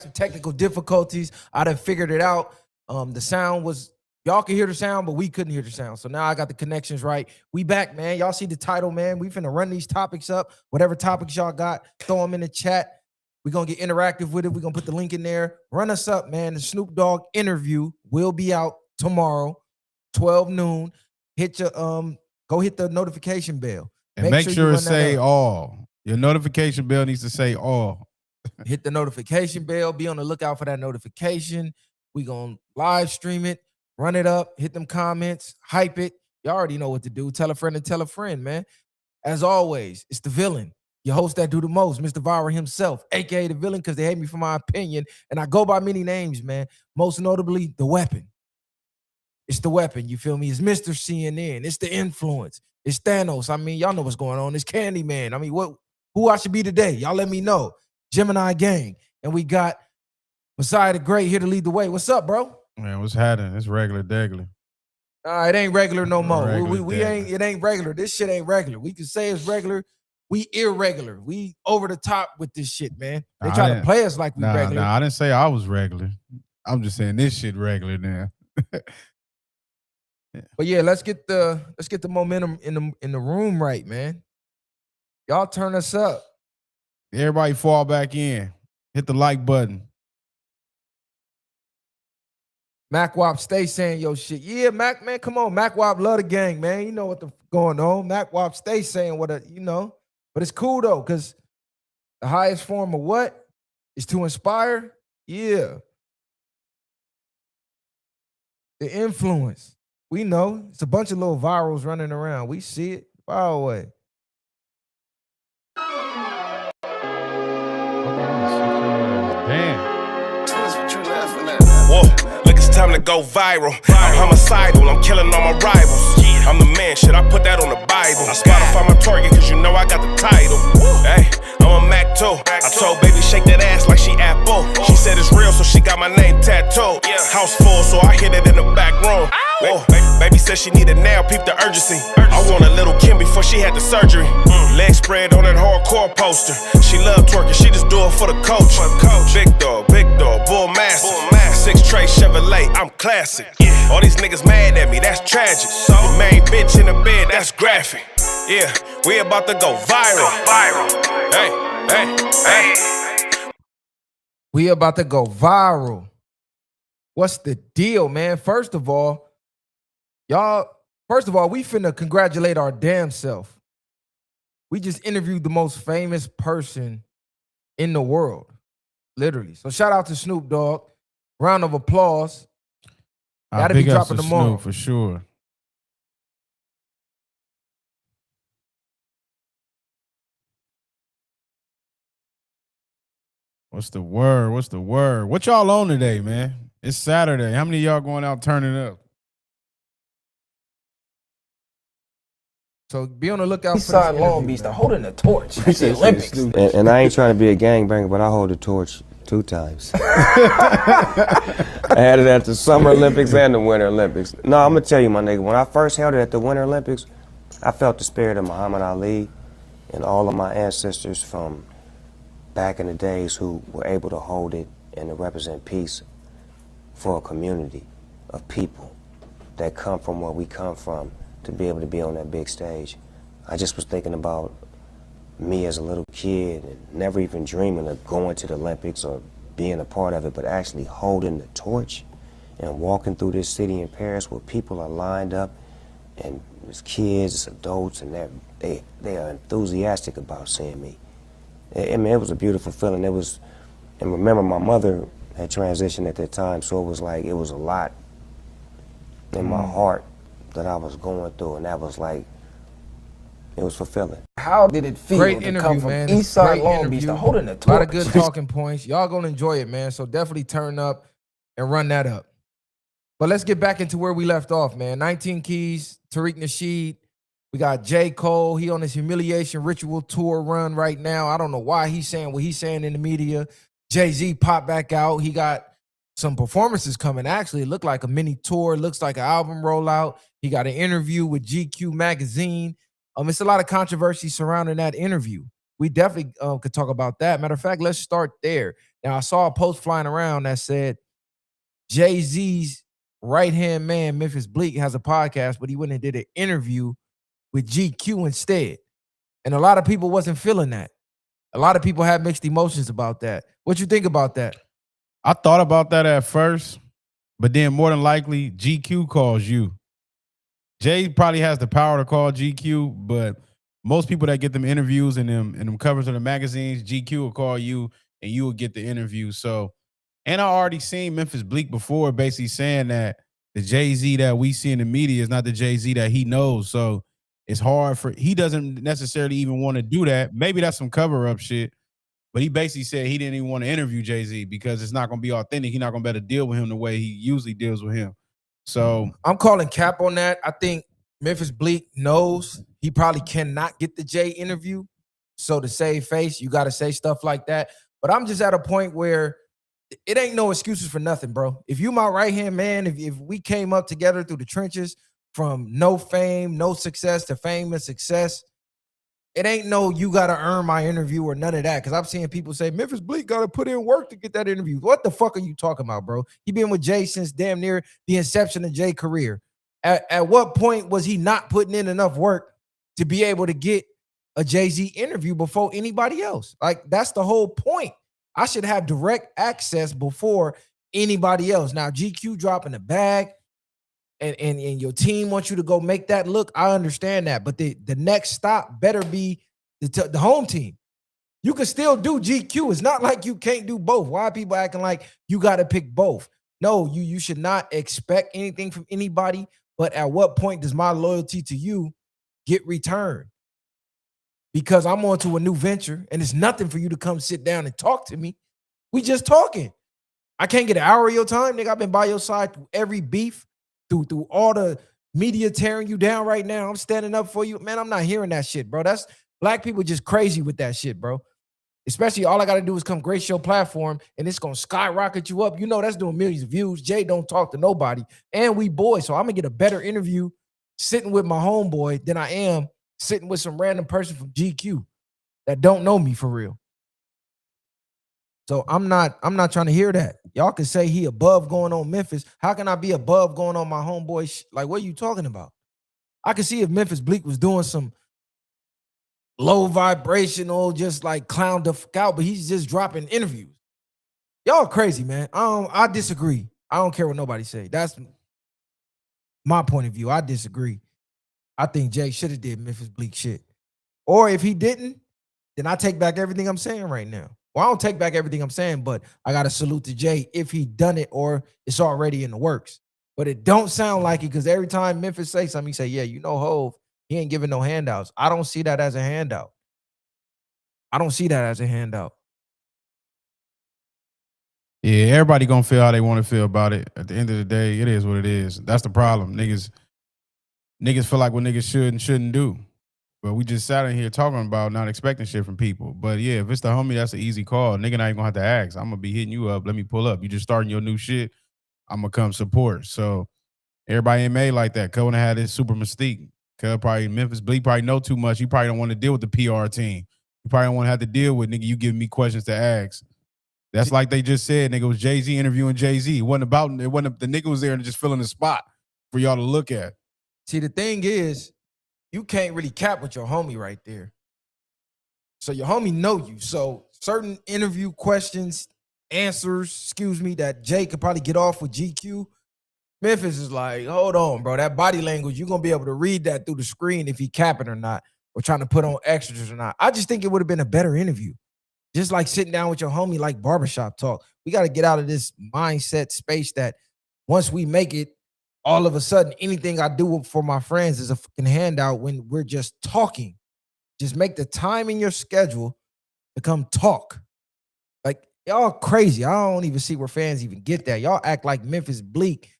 some technical difficulties. I done figured it out. The sound was, y'all can hear the sound, but we couldn't hear the sound. So now I got the connections right. We back, man. Y'all see the title, man. We finna run these topics up. Whatever topics y'all got, throw them in the chat. We're going to get interactive with it. We're going to put the link in there. Run us up, man. The Snoop Dogg interview will be out tomorrow, 12 noon. Hit your, go hit the notification bell. And make sure it say all. Your notification bell needs to say all. Hit the notification bell. Be on the lookout for that notification. We going to live stream it, run it up, hit them comments, hype it. You already know what to do. Tell a friend and tell a friend, man. As always, it's the villain. Your host that do the most, Mr. Viral himself, a.k.a. the villain, because they hate me for my opinion. And I go by many names, man. Most notably, the weapon. It's the weapon, you feel me? It's Mr. CNN. It's the influence. It's Thanos. I mean, y'all know what's going on. It's Candyman. I mean, who I should be today? Y'all let me know. Gemini Gang. And we got Messiah the Great here to lead the way. What's up, bro? Man, what's happening? It's regular degular. It ain't regular no more. It ain't regular. This shit ain't regular. We can say it's regular. We irregular. We over the top with this shit, man. They try to play us like we regular. Nah, I didn't say I was regular. I'm just saying this shit regular now. Yeah. But yeah, let's get the momentum in the room right, man. Y'all turn us up. Everybody fall back in. Hit the like button. Mac Wop, stay saying your shit. Yeah, Mac, man, come on. Mac Wop love the gang, man. You know what the going on. Mac Wop, stay saying you know. But it's cool, though, because the highest form of what is to inspire? Yeah. The influence. We know. It's a bunch of little virals running around. We see it far away. Damn. Whoa, look, it's time to go viral. I'm homicidal, I'm killing all my rivals. I'm the man, shit, I put that on the Bible. I Spotify my target, cause you know I got the title. Hey, I'm a Mac too. I told baby shake that ass like she Apple. She said it's real, so she got my name tattooed. House full, so I hit it in the back room. Whoa, baby said she need a nail, peep the urgency. I want a little Kim before she had the surgery. Leg spread on that hardcore poster. She love twerking, she just do it for the coach. Big dog, bull massive. 6 tray Chevrolet, I'm classic. All these niggas mad at me, that's tragic. The main bitch in the bed, that's graphic. Yeah, we about to go viral. Hey. We about to go viral. What's the deal, man? First of all, we finna congratulate our damn self. We just interviewed the most famous person in the world, literally. So shout out to Snoop Dogg. Round of applause. Gotta be dropping tomorrow. Snoop for sure. What's the word? What y'all on today, man? It's Saturday. How many of y'all going out turning up? So be on the lookout for this Long Beach, they're holding the torch at the Olympics. And I ain't trying to be a gangbanger, but I hold the torch 2 times. I had it at the Summer Olympics and the Winter Olympics. No, I'm going to tell you, my nigga, when I first held it at the Winter Olympics, I felt the spirit of Muhammad Ali and all of my ancestors from back in the days who were able to hold it and to represent peace for a community of people that come from where we come from to be able to be on that big stage. I just was thinking about me as a little kid and never even dreaming of going to the Olympics or being a part of it, but actually holding the torch and walking through this city in Paris where people are lined up and there's kids, adults, and they are enthusiastic about seeing me. I mean, it was a beautiful feeling. And remember, my mother had transitioned at that time, so it was like, it was a lot in my heart that I was going through, and that was like, it was fulfilling. How did it feel Great to interview, come from man. East Side Long Beach to holding the torch? A lot of good talking points. Y'all gonna enjoy it, man. So definitely turn up and run that up. But let's get back into where we left off, man. 19 Keys, Tariq Nasheed. We got J. Cole. He on his humiliation ritual tour run right now. I don't know why he's saying what he's saying in the media. Jay-Z popped back out. He got some performances coming. Actually, it looked like a mini tour. Looks like an album rollout. He got an interview with GQ magazine. It's a lot of controversy surrounding that interview. We definitely could talk about that. Matter of fact, let's start there. Now, I saw a post flying around that said Jay-Z's right-hand man, Memphis Bleek, has a podcast, but he went and did an interview with GQ instead. And a lot of people wasn't feeling that. A lot of people had mixed emotions about that. What you think about that? I thought about that at first, but then more than likely, GQ calls you. Jay probably has the power to call GQ, but most people that get them interviews and them covers of the magazines, GQ will call you and you will get the interview. So, and I already seen Memphis Bleek before basically saying that the Jay-Z that we see in the media is not the Jay-Z that he knows. So it's hard he doesn't necessarily even want to do that. Maybe that's some cover-up shit. But he basically said he didn't even want to interview Jay-Z because it's not going to be authentic. He's not going to be able to deal with him the way he usually deals with him. So I'm calling cap on that. I think Memphis Bleek knows he probably cannot get the Jay interview. So to save face, you got to say stuff like that. But I'm just at a point where it ain't no excuses for nothing, bro. If you my right-hand man, if we came up together through the trenches from no fame, no success to fame and success, it ain't no you got to earn my interview or none of that. Because I'm seeing people say, Memphis Bleek got to put in work to get that interview. What the fuck are you talking about, bro? He been with Jay since damn near the inception of Jay's career. At what point was he not putting in enough work to be able to get a Jay-Z interview before anybody else? Like, that's the whole point. I should have direct access before anybody else. Now, GQ dropping the bag and your team wants you to go make that look, I understand that. But the next stop better be the home team. You can still do GQ. It's not like you can't do both. Why are people acting like you got to pick both? No, you should not expect anything from anybody. But at what point does my loyalty to you get returned? Because I'm on to a new venture and it's nothing for you to come sit down and talk to me. We just talking. I can't get an hour of your time, nigga. I've been by your side through every beef, through all the media tearing you down right now. I'm standing up for you. Man, I'm not hearing that shit, bro. That's black people just crazy with that shit, bro. Especially all I got to do is come grace your platform and it's going to skyrocket you up. You know that's doing millions of views. Jay don't talk to nobody. And we boys. So I'm going to get a better interview sitting with my homeboy than I am sitting with some random person from GQ that don't know me for real. So I'm not trying to hear that. Y'all can say he above going on Memphis. How can I be above going on my homeboy? Like, what are you talking about? I can see if Memphis Bleek was doing some low vibrational, just like clown the fuck out, but he's just dropping interviews. Y'all crazy, man. I disagree. I don't care what nobody say. That's my point of view. I disagree. I think Jay should have did Memphis Bleek shit. Or if he didn't, then I take back everything I'm saying right now. Well, I don't take back everything I'm saying, but I got to salute to Jay if he done it or it's already in the works. But it don't sound like it because every time Memphis say something, he say, yeah, you know Hov, he ain't giving no handouts. I don't see that as a handout. I don't see that as a handout. yeah, everybody gonna feel how they want to feel about it. At the end of the day, it is what it is. That's the problem. Niggas feel like what niggas should and shouldn't do. But we just sat in here talking about not expecting shit from people. But yeah, if it's the homie, that's an easy call. Nigga, I ain't gonna have to ask. I'm gonna be hitting you up. Let me pull up. You just starting your new shit. I'm gonna come support. So everybody ain't made like that. Cuz had this super mystique. Cuz probably Memphis Bleek probably know too much. He probably don't want to deal with the PR team. You probably don't want to have to deal with nigga. You giving me questions to ask. That's like they just said, nigga, it was Jay-Z interviewing Jay-Z. It wasn't the nigga was there and just filling the spot for y'all to look at. See, the thing is, you can't really cap with your homie right there. So your homie know you. So certain interview questions, answers, that Jay could probably get off with GQ. Memphis is like, hold on, bro. That body language, you're going to be able to read that through the screen if he capping or not, or trying to put on extras or not. I just think it would have been a better interview. Just like sitting down with your homie like barbershop talk. We got to get out of this mindset space that once we make it, all of a sudden, anything I do for my friends is a fucking handout when we're just talking. Just make the time in your schedule to come talk. Like, y'all crazy. I don't even see where fans even get that. Y'all act like Memphis Bleek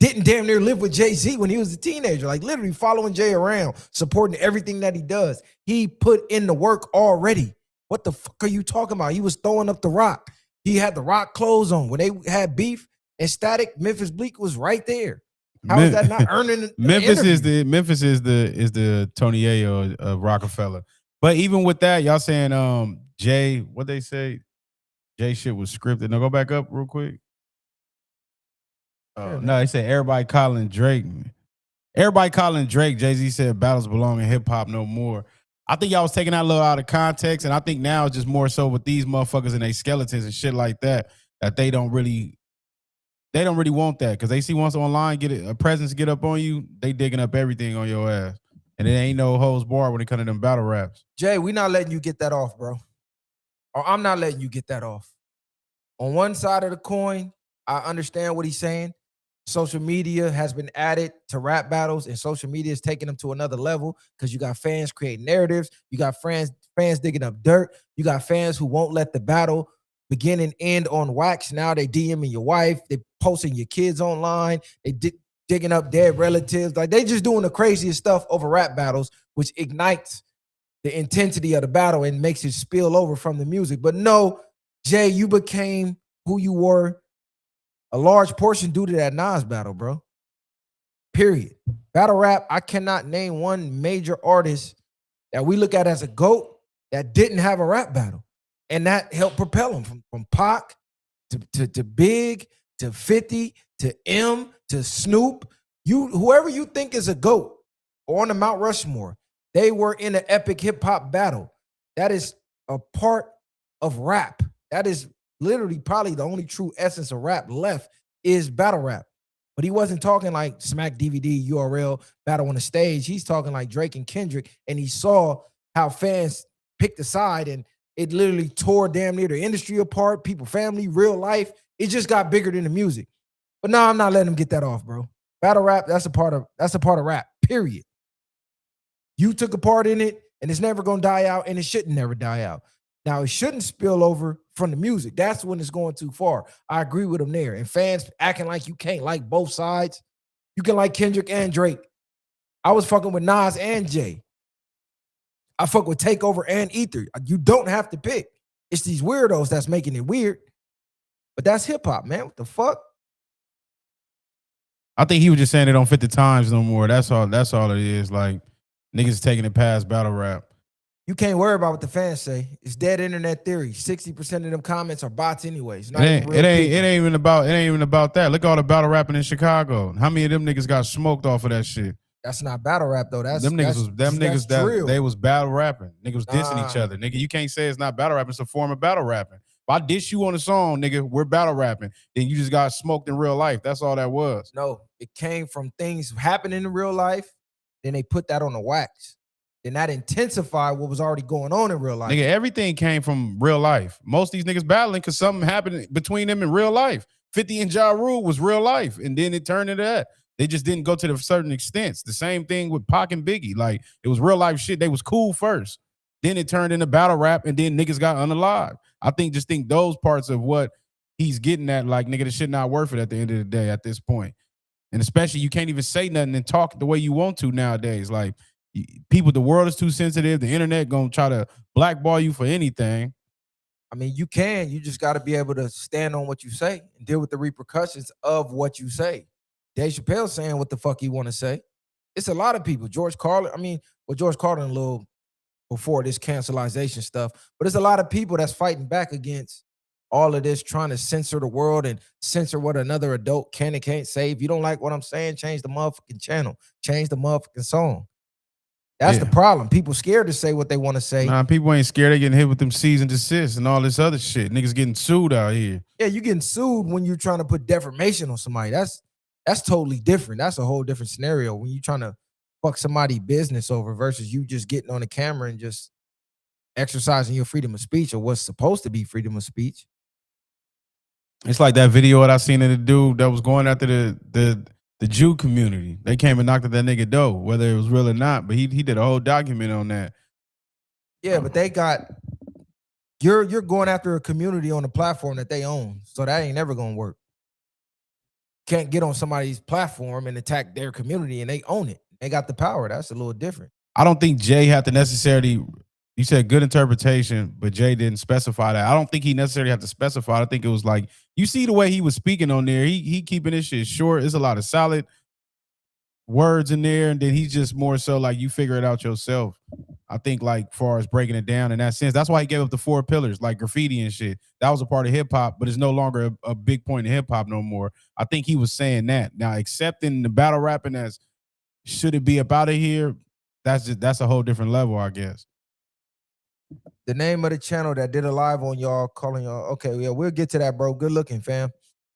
didn't damn near live with Jay-Z when he was a teenager. Like, literally following Jay around, supporting everything that he does. He put in the work already. What the fuck are you talking about? He was throwing up the rock. He had the rock clothes on. When they had beef, and Static, Memphis Bleek was right there. How is that not earning? Memphis is the Tony Ayo of Rockefeller. But even with that, y'all saying Jay, what they say? Jay shit was scripted. Now go back up real quick. Yeah, No, they said everybody calling Drake. Everybody calling Drake. Jay-Z said battles belong in hip hop no more. I think y'all was taking that a little out of context, and I think now it's just more so with these motherfuckers and they skeletons and shit like that they don't really want that because they see once online get a presence get up on you, they digging up everything on your ass, and it ain't no holds barred when it comes to them battle raps. Jay, we not letting you get that off, bro. Or I'm not letting you get that off. On one side of the coin, I understand what he's saying. Social media has been added to rap battles, and social media is taking them to another level because you got fans creating narratives. You got fans digging up dirt. You got fans who won't let the battle begin and end on wax. Now they DMing your wife. They posting your kids online. They digging up dead relatives. Like they just doing the craziest stuff over rap battles, which ignites the intensity of the battle and makes it spill over from the music. But no, Jay, you became who you were a large portion due to that Nas battle, bro. Period. Battle rap, I cannot name one major artist that we look at as a GOAT that didn't have a rap battle. And that helped propel him from Pac to Big to 50 to M to Snoop. Whoever you think is a GOAT or on the Mount Rushmore, they were in an epic hip hop battle. That is a part of rap. That is literally probably the only true essence of rap left is battle rap. But he wasn't talking like Smack DVD, URL, battle on the stage. He's talking like Drake and Kendrick, and he saw how fans picked a side, and it literally tore damn near the industry apart, people, family, real life. It just got bigger than the music. But no, I'm not letting him get that off, bro. Battle rap, that's a part of rap, period. You took a part in it, and it's never gonna die out, and it shouldn't never die out. Now, it shouldn't spill over from the music. That's when it's going too far. I agree with him there. And fans acting like you can't like both sides. You can like Kendrick and Drake. I was fucking with Nas and Jay. I fuck with Takeover and Ether. You don't have to pick. It's these weirdos that's making it weird. But that's hip-hop, man. What the fuck? I think he was just saying it don't fit the times no more. That's all it is. Like, niggas taking it past battle rap. You can't worry about what the fans say. It's dead internet theory. 60% of them comments are bots anyways. It ain't even about that. Look at all the battle rapping in Chicago. How many of them niggas got smoked off of that shit? That's not battle rap though. Them niggas they was battle rapping. Niggas was dissing each other. Nigga, you can't say it's not battle rapping. It's a form of battle rapping. If I diss you on a song, nigga, we're battle rapping. Then you just got smoked in real life. That's all that was. No, it came from things happening in real life. Then they put that on the wax. Then that intensified what was already going on in real life. Nigga, everything came from real life. Most of these niggas battling because something happened between them in real life. 50 and Ja Rule was real life, and then it turned into that. They just didn't go to the certain extents. The same thing with Pac and Biggie. Like, it was real life shit. They was cool first. Then it turned into battle rap, and then niggas got unalive. I think those parts of what he's getting at, like, nigga, the shit not worth it at the end of the day at this point. And especially, you can't even say nothing and talk the way you want to nowadays. Like, people, the world is too sensitive. The internet gonna try to blackball you for anything. I mean, you just got to be able to stand on what you say and deal with the repercussions of what you say. Dave Chappelle saying what the fuck he want to say. It's a lot of people. George Carlin a little before this cancelization stuff, but there's a lot of people that's fighting back against all of this, trying to censor the world and censor what another adult can and can't say. If you don't like what I'm saying, change the motherfucking channel, change the motherfucking song. That's the problem. People scared to say what they want to say. Nah, people ain't scared. They getting hit with them cease and desist and all this other shit. Niggas getting sued out here. Yeah, you getting sued when you're trying to put defamation on somebody. That's totally different. That's a whole different scenario when you're trying to fuck somebody's business over versus you just getting on the camera and just exercising your freedom of speech or what's supposed to be freedom of speech. It's like that video that I seen of the dude that was going after the Jew community. They came and knocked at that nigga door, whether it was real or not, but he did a whole document on that. Yeah, but they got you're going after a community on a platform that they own, so that ain't never gonna work. Can't get on somebody's platform and attack their community and they own it. They got the power. That's a little different. I don't think Jay had to necessarily, you said good interpretation, but Jay didn't specify that. I don't think he necessarily had to specify. I think it was like, you see the way he was speaking on there. He keeping this shit short. It's a lot of solid words in there, and then he's just more so like you figure it out yourself. I think like far as breaking it down in that sense, that's why he gave up the 4 pillars like graffiti and shit. That was a part of hip hop, but it's no longer a big point in hip hop no more. I think he was saying that. Now accepting the battle rapping as should it be up out of here, that's a whole different level, I guess. The name of the channel that did a live on y'all, calling y'all. Okay, yeah, we'll get to that, bro. Good looking, fam.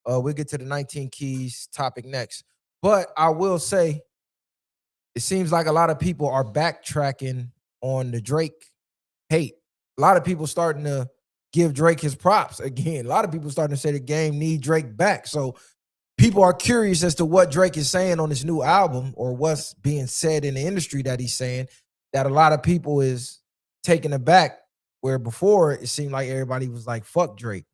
We'll get to the 19 keys topic next. But I will say, it seems like a lot of people are backtracking on the Drake hate. A lot of people starting to give Drake his props again. A lot of people starting to say the game need Drake back. So people are curious as to what Drake is saying on his new album or what's being said in the industry that he's saying, that a lot of people is taking aback, where before it seemed like everybody was like, fuck Drake.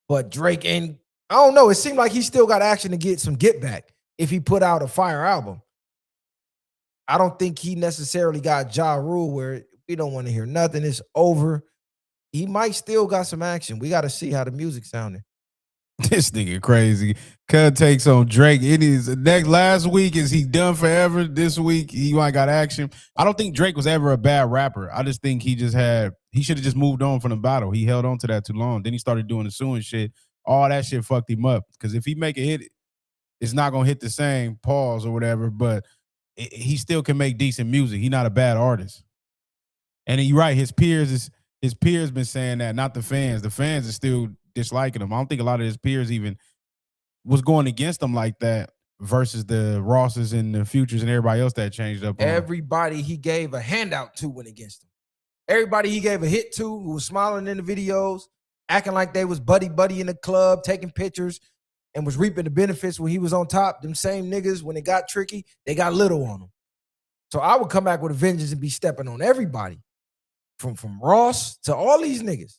But Drake ain't, I don't know, it seemed like he still got action to get some get back if he put out a fire album. I don't think he necessarily got Ja Rule where we don't want to hear nothing, it's over. He might still got some action. We got to see how the music sounded. This nigga crazy. Cud takes on Drake. It is last week. Is he done forever? This week he might got action. I don't think Drake was ever a bad rapper. I just think he should have just moved on from the battle. He held on to that too long. Then he started doing the suing shit. All that shit fucked him up. Because if he make a hit, it's not gonna hit the same pause or whatever. But he still can make decent music. He's not a bad artist. And you're right. His peers been saying that, not the fans. The fans are still disliking him. I don't think a lot of his peers even was going against him like that versus the Rosses and the Futures and everybody else that changed up. Everybody he gave a handout to went against him. Everybody he gave a hit to who was smiling in the videos, acting like they was buddy in the club, taking pictures and was reaping the benefits when he was on top. Them same niggas, when it got tricky, they got little on him. So I would come back with a vengeance and be stepping on everybody. From Ross to all these niggas.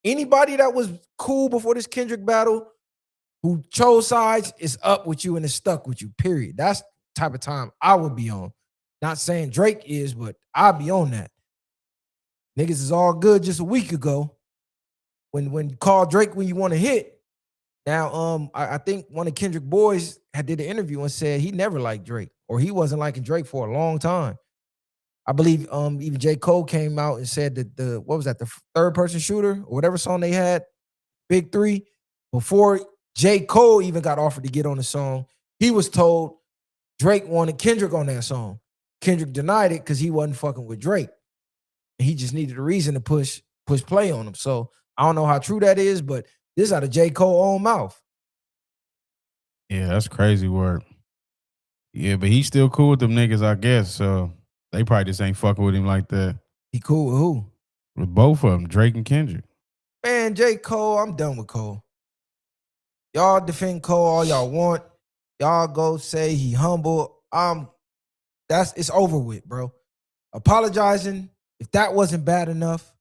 Anybody that was cool before this Kendrick battle who chose sides is up with you and is stuck with you, period. That's the type of time I would be on. Not saying Drake is, but I'll be on that. Niggas is all good just a week ago when you call Drake when you want to hit. Now, I think one of Kendrick boys did an interview and said he never liked Drake, or he wasn't liking Drake for a long time. I believe even J. Cole came out and said that the third person shooter or whatever song they had, Big 3, before J. Cole even got offered to get on the song, he was told Drake wanted Kendrick on that song. Kendrick denied it because he wasn't fucking with Drake. And he just needed a reason to push play on him. So I don't know how true that is, but this is out of J. Cole's own mouth. Yeah, that's crazy word. Yeah, but he's still cool with them niggas, I guess. So they probably just ain't fucking with him like that. He cool with who? With both of them, Drake and Kendrick. Man, J. Cole, I'm done with Cole. Y'all defend Cole all y'all want. Y'all go say he humble. It's over with, bro. Apologizing, if that wasn't bad enough,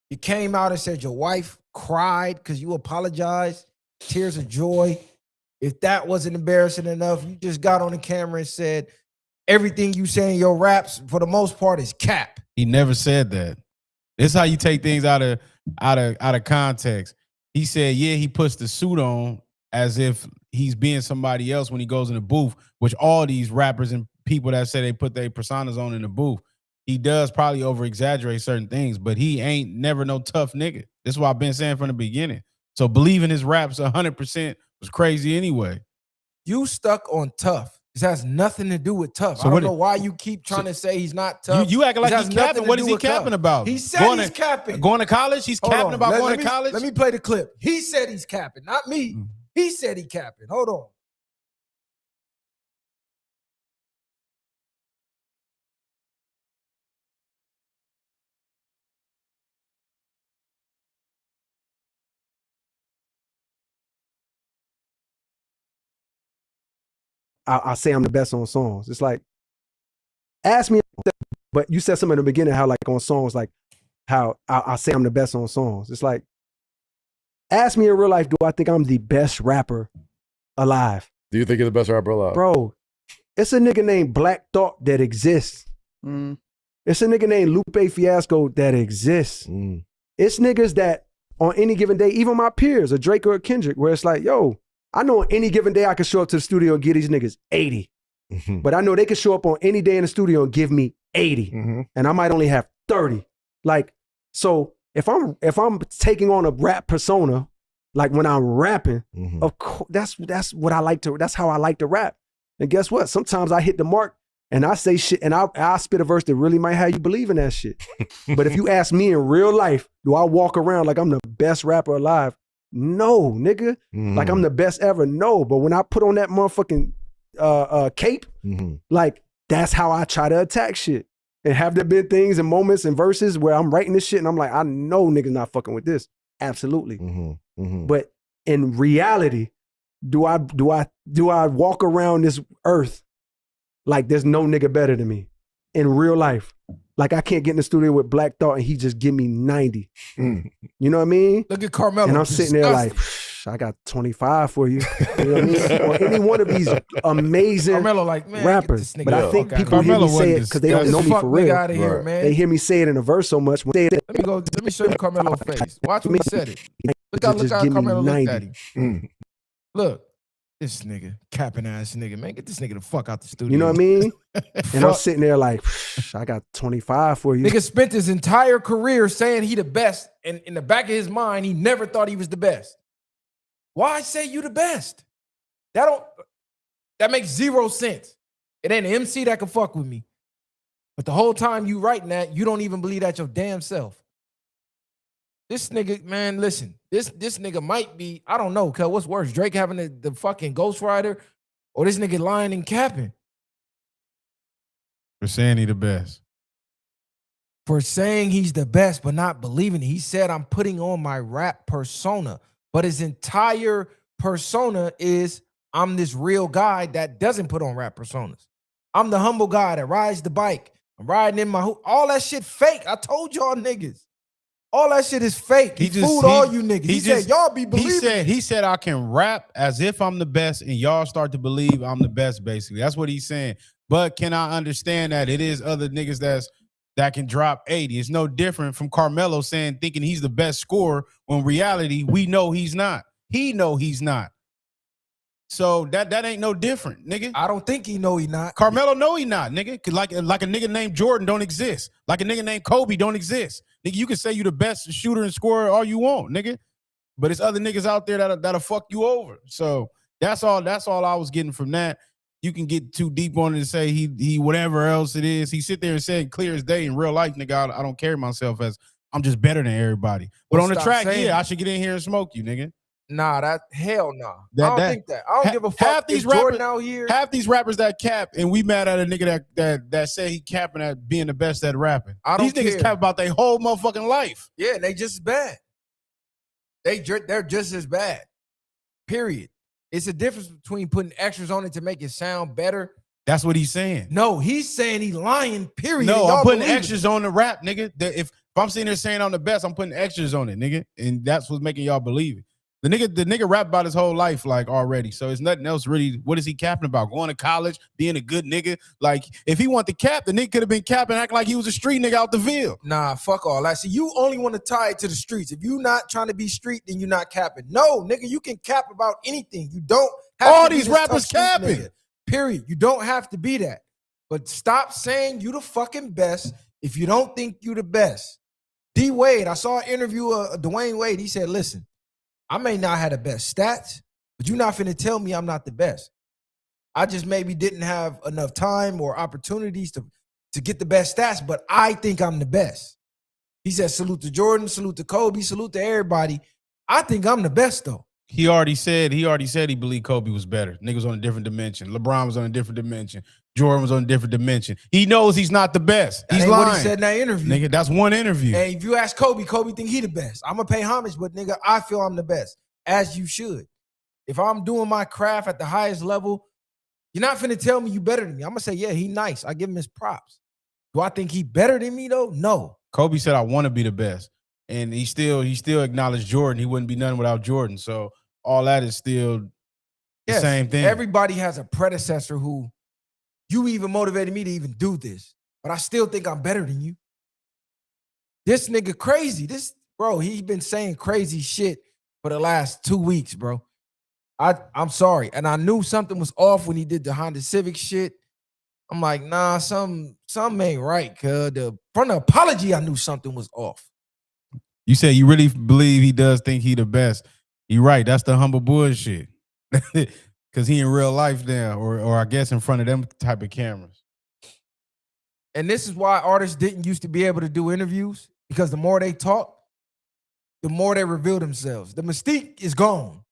you came out and said your wife cried because you apologized, tears of joy. If that wasn't embarrassing enough, you just got on the camera and said, everything you say in your raps, for the most part, is cap. He never said that. This is how you take things out of context. He said, yeah, he puts the suit on as if he's being somebody else when he goes in the booth, which all these rappers and people that say they put their personas on in the booth, he does probably over-exaggerate certain things, but he ain't never no tough nigga. This is what I've been saying from the beginning. So believing his raps 100% was crazy anyway. You stuck on tough. This has nothing to do with tough. So I don't know why you keep trying to say he's not tough. You acting like he's capping. What is he capping about? He said he's capping. Going to college? He's capping about going to college? Let me play the clip. He said he's capping, not me. He said he capping. Hold on. I say I'm the best on songs. It's like, ask me, but you said something in the beginning how like on songs, like how I say I'm the best on songs. It's like, ask me in real life, do I think I'm the best rapper alive? Do you think you're the best rapper alive? Bro, it's a nigga named Black Thought that exists. It's a nigga named Lupe Fiasco that exists. It's niggas that on any given day, even my peers, a Drake or a Kendrick, where it's like, yo, I know on any given day I can show up to the studio and give these niggas 80. But I know they could show up on any day in the studio and give me 80, and I might only have 30. Like, so if I'm taking on a rap persona, like when I'm rapping, of course that's what I like to. That's how I like to rap. And guess what? Sometimes I hit the mark and I say shit, and I spit a verse that really might have you believe in that shit. But if you ask me in real life, do I walk around like I'm the best rapper alive? No, nigga. Like I'm the best ever. No. But when I put on that motherfucking cape, like that's how I try to attack shit. And have there been things and moments and verses where I'm writing this shit and I'm like, I know niggas not fucking with this. Absolutely. But in reality, do I walk around this earth like there's no nigga better than me in real life? Like I can't get in the studio with Black Thought and he just give me 90. You know what I mean? Look at Carmelo. And I'm sitting there like, I got 25 for you. You know what I mean? Or any one of these amazing Carmelo, like, man, rappers. But I think people hear me say it because they don't know me for real. Out of here, man. They hear me say it in a verse so much. When they, Let me show you Carmelo's face. Watch when he said it. Look how Carmelo looked at him. Look, this nigga, capping ass nigga, man, get this nigga the fuck out the studio. You know what I mean? And I'm sitting there like, I got 25 for you. Nigga spent his entire career saying he the best, and in the back of his mind, he never thought he was the best. Why say you the best? That makes zero sense. It ain't an MC that can fuck with me. But the whole time you writing that, you don't even believe that your damn self. This nigga, man, listen, this nigga might be, I don't know, cuz what's worse, Drake having the fucking Ghost Rider or this nigga lying and capping? For saying he the best. For saying he's the best, but not believing it. He said, I'm putting on my rap persona, but his entire persona is, I'm this real guy that doesn't put on rap personas. I'm the humble guy that rides the bike. I'm riding in my all that shit fake. I told y'all niggas. All that shit is fake. He fooled all you niggas. He said, y'all be believing. He said, I can rap as if I'm the best and y'all start to believe I'm the best, basically. That's what he's saying. But can I understand that it is other niggas that can drop 80? It's no different from Carmelo thinking he's the best scorer when reality, we know he's not. He know he's not. So that ain't no different, nigga. I don't think he know he not. Carmelo know he not, nigga. Like a nigga named Jordan don't exist. Like a nigga named Kobe don't exist. Nigga, you can say you the best shooter and scorer all you want, nigga. But it's other niggas out there that'll fuck you over. So that's all I was getting from that. You can get too deep on it and say he whatever else it is. He sit there and said clear as day in real life, nigga, I don't carry myself as I'm just better than everybody. But on the track, yeah, I should get in here and smoke you, nigga. Nah, hell no. I don't think that. I don't give a fuck. Half these Jordan out here. Half these rappers that cap, and we mad at a nigga that say he capping at being the best at rapping. These niggas cap about their whole motherfucking life. Yeah, and they just as bad. They're just as bad. Period. It's a difference between putting extras on it to make it sound better. That's what he's saying. No, he's saying he lying, period. No, I'm putting extras on the rap, nigga. If I'm sitting there saying I'm the best, I'm putting extras on it, nigga. And that's what's making y'all believe it. The nigga rap about his whole life, like, already. So it's nothing else really. What is he capping about? Going to college, being a good nigga? Like, if he want to cap, the nigga could have been capping, acting like he was a street nigga out the field. Nah, fuck all that. See, you only want to tie it to the streets. If you not trying to be street, then you're not capping. No, nigga, you can cap about anything. You don't have all to these rappers capping. Nigga. Period. You don't have to be that. But stop saying you the fucking best if you don't think you the best. D Wade, I saw an interview of Dwayne Wade. He said, listen, I may not have the best stats, but you're not finna tell me I'm not the best. I just maybe didn't have enough time or opportunities to get the best stats, but I think I'm the best. He said, salute to Jordan, salute to Kobe, salute to everybody. I think I'm the best, though. He already said he believed Kobe was better. Niggas on a different dimension. LeBron was on a different dimension. Jordan was on a different dimension. He knows he's not the best. He's lying. What he said in that interview. Nigga, that's one interview. And if you ask Kobe think he the best. I'm going to pay homage, but nigga, I feel I'm the best, as you should. If I'm doing my craft at the highest level, you're not finna tell me you better than me. I'm going to say, yeah, he nice. I give him his props. Do I think he better than me, though? No. Kobe said, I want to be the best. And he still acknowledged Jordan. He wouldn't be nothing without Jordan. So all that is still the same thing. Everybody has a predecessor who you even motivated me to even do this, but I still think I'm better than you. This nigga crazy. Bro, he's been saying crazy shit for the last 2 weeks, bro. I'm sorry. And I knew something was off when he did the Honda Civic shit. I'm like, nah, something ain't right, cuz. From the apology, I knew something was off. You said you really believe he does think he the best. You right. That's the humble bullshit. Because he in real life now, or I guess in front of them type of cameras. And this is why artists didn't used to be able to do interviews, because the more they talk, the more they reveal themselves. The mystique is gone.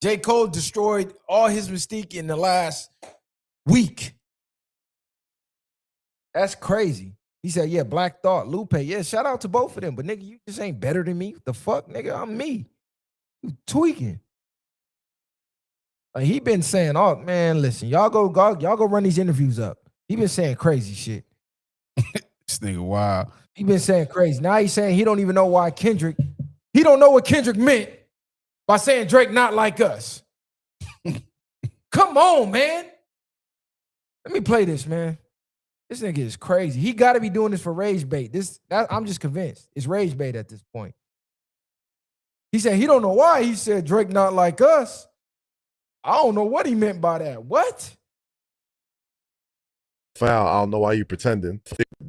J. Cole destroyed all his mystique in the last week. That's crazy. He said, yeah, Black Thought, Lupe. Yeah, shout out to both of them. But nigga, you just ain't better than me. The fuck, nigga? I'm me. You tweaking. Like, he been saying, oh, man, listen, y'all go run these interviews up. He been saying crazy shit. This nigga wild. He been saying crazy. Now he's saying he don't even know why Kendrick, he don't know what Kendrick meant by saying Drake not like us. Come on, man. Let me play this, man. This nigga is crazy. He got to be doing this for rage bait. I'm just convinced. It's rage bait at this point. He said he don't know why he said Drake not like us. I don't know what he meant by that. What? Foul, I don't know why you pretending.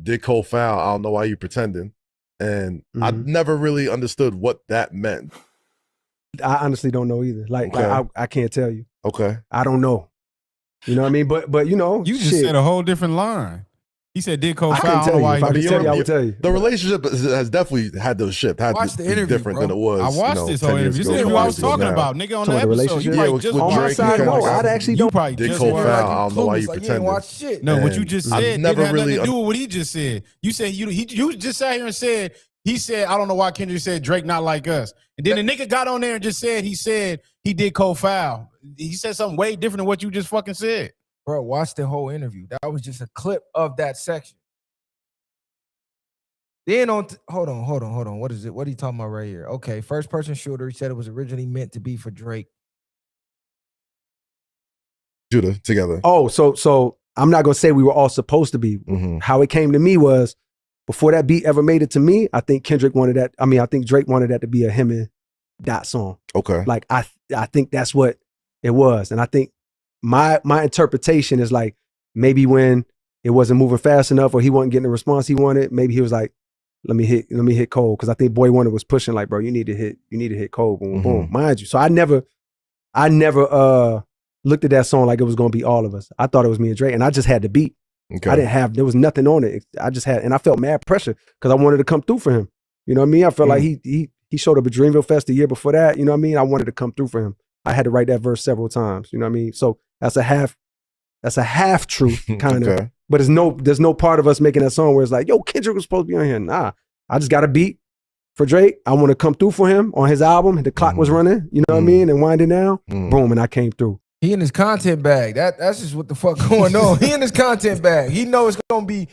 Did Cole foul, I don't know why you pretending. And I never really understood what that meant. I honestly don't know either. Like, Okay. I can't tell you. Okay. I don't know. You know what I mean? But you know, You just shit. said a whole different line. He said, did Cole I foul? can't tell you. If I I could mean, tell you, I you're- would tell you. The relationship has definitely had those shit. Had Watch to the be interview, different bro. than it was. I watched this whole interview. This ago, interview I was 5 years talking ago about, now. nigga, on Talking the about the episode. You relationship? probably Yeah, just with On my Drake side, and no, Kendrick. I actually You don't. probably Did just Cole watched- foul? I don't know why you Like, pretending. ain't watch shit. No, what And you just I said never didn't have nothing really to do with what he just said. You said you just sat here and said, he said, I don't know why Kendrick said Drake not like us. And then the nigga got on there and just said he did Cole foul. He said something way different than what you just fucking said. Bro, watch the whole interview. That was just a clip of that section. Then hold on. What is it? What are you talking about right here? Okay, first person shooter. He said it was originally meant to be for Drake. Judah together. Oh, so I'm not gonna say we were all supposed to be. Mhm. How it came to me was before that beat ever made it to me. I think Kendrick wanted that. I mean, I think Drake wanted that to be a him and Dot song. Okay. Like I think that's what it was, and I think my interpretation is like maybe when it wasn't moving fast enough or he wasn't getting the response he wanted, maybe he was like, let me hit Cole, because I think Boy Wonder was pushing like, bro, you need to hit Cole, boom, boom, mind you. So I never looked at that song like it was gonna be all of us. I thought it was me and Drake, and I just had the beat. Okay. There was nothing on it. I just had, and I felt mad pressure because I wanted to come through for him. You know what I mean? I felt like he showed up at Dreamville Fest the year before that. You know what I mean? I wanted to come through for him. I had to write that verse several times. You know what I mean? So that's a half truth kind of. Okay. But there's no part of us making that song where it's like, yo, Kendrick was supposed to be on here. Nah, I just got a beat for Drake. I want to come through for him on his album. The clock was running. You know what I mean? And winding down. Boom, and I came through. He in his content bag. That's just what the fuck going on. He in his content bag. He knows it's gonna be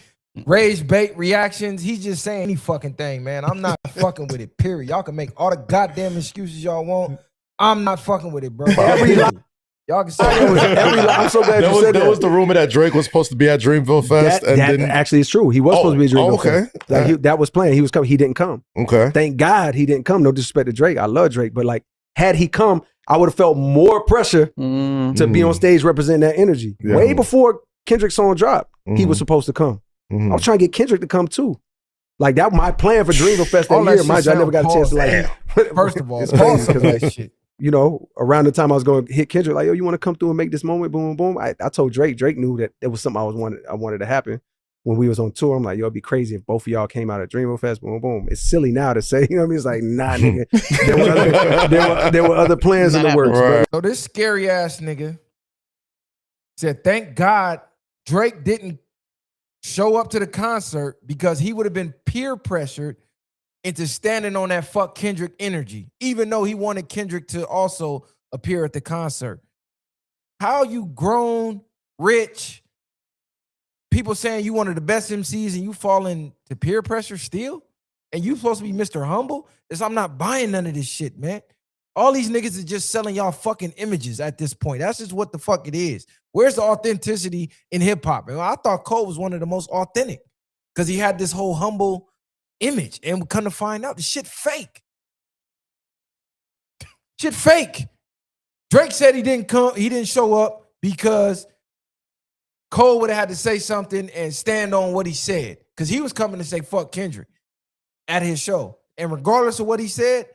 rage bait reactions. He's just saying any fucking thing, man. I'm not fucking with it, period. Y'all can make all the goddamn excuses y'all want. I'm not fucking with it, bro. Y'all can say I'm so glad you said that. There was the rumor that Drake was supposed to be at Dreamville Fest, That actually is true. He was supposed to be at Dreamville okay. Fest. Like that was planned. He was coming. He didn't come. Okay. Thank God he didn't come. No disrespect to Drake. I love Drake, but like had he come, I would have felt more pressure to be on stage representing that energy. Yeah. Way before Kendrick's song dropped, he was supposed to come. I was trying to get Kendrick to come too. Like that, my plan for Dreamville Fest All that that year. shit Mind you, I never sound got a chance to like. First of all, it's crazy because that shit. you know, around the time I was going to hit Kendrick, like, yo, you want to come through and make this moment, boom, boom, boom. I told Drake. Drake knew that it was something I wanted to happen when we was on tour. I'm like, yo, it'd be crazy if both of y'all came out at Dreamville Fest, boom, boom. It's silly now to say, you know what I mean? It's like, nah, nigga. there were other plans in the works. Right. So this scary ass nigga said, thank God Drake didn't show up to the concert because he would have been peer pressured into standing on that fuck Kendrick energy, even though he wanted Kendrick to also appear at the concert. How you grown, rich, people saying you one of the best MCs and you fall into peer pressure still? And you supposed to be Mr. Humble? I'm not buying none of this shit, man. All these niggas is just selling y'all fucking images at this point. That's just what the fuck it is. Where's the authenticity in hip hop? I thought Cole was one of the most authentic because he had this whole humble image, and we come to find out the shit fake. Shit fake. Drake said he didn't show up because Cole would have had to say something and stand on what he said. Because he was coming to say fuck Kendrick at his show. And regardless of what he said,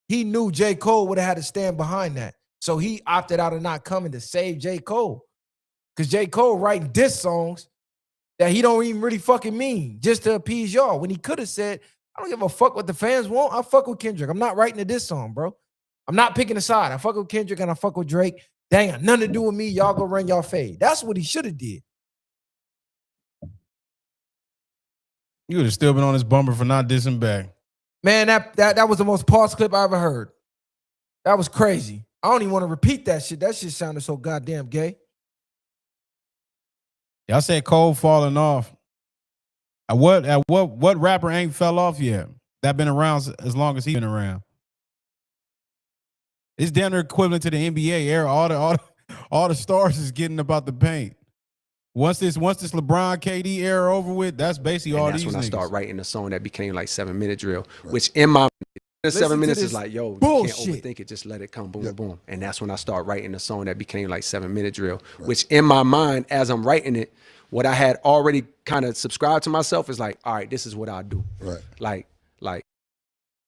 he knew J. Cole would have had to stand behind that. So he opted out of not coming to save J. Cole. Because J. Cole writing diss songs that he don't even really fucking mean just to appease y'all. When he could have said, I don't give a fuck what the fans want. I fuck with Kendrick. I'm not writing a diss song, bro. I'm not picking a side. I fuck with Kendrick and I fuck with Drake. Dang, got nothing to do with me. Y'all go run y'all fade. That's what he should have did. You would have still been on his bumper for not dissing back. Man, that was the most paused clip I ever heard. That was crazy. I don't even want to repeat that shit. That shit sounded so goddamn gay. Y'all said Cole falling off. At what rapper ain't fell off yet? That been around as long as he been around. It's damn near equivalent to the NBA era. All the stars is getting about the paint. Once this LeBron KD era over with, that's basically all these niggas. That's when I start writing the song that became like 7-minute drill, which in my 7 minutes is like, yo, bullshit. You can't overthink it, just let it come, boom, boom. And that's when I start writing the song that became like 7-minute drill, which in my mind, as I'm writing it, what I had already kind of subscribed to myself is like, all right, this is what I'll do. Right. Like,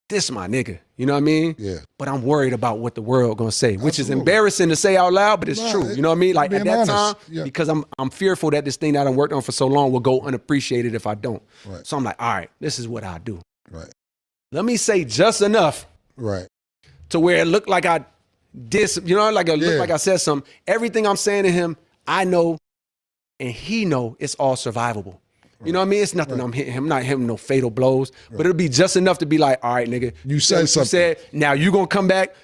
this my nigga, you know what I mean? Yeah. But I'm worried about what the world gonna say, which is embarrassing to say out loud, but it's true. You know what I mean? Like at that time, because I'm fearful that this thing that I worked on for so long will go unappreciated if I don't. Right. So I'm like, all right, this is what I do. Right. Let me say just enough. Right. To where it looked like I did, you know, like it looked like I said something. Everything I'm saying to him, I know, and he know it's all survivable. You know what I mean? It's nothing I'm hitting him, not hitting no fatal blows, but it'll be just enough to be like, all right, nigga. You said something. You said, now you gonna come back.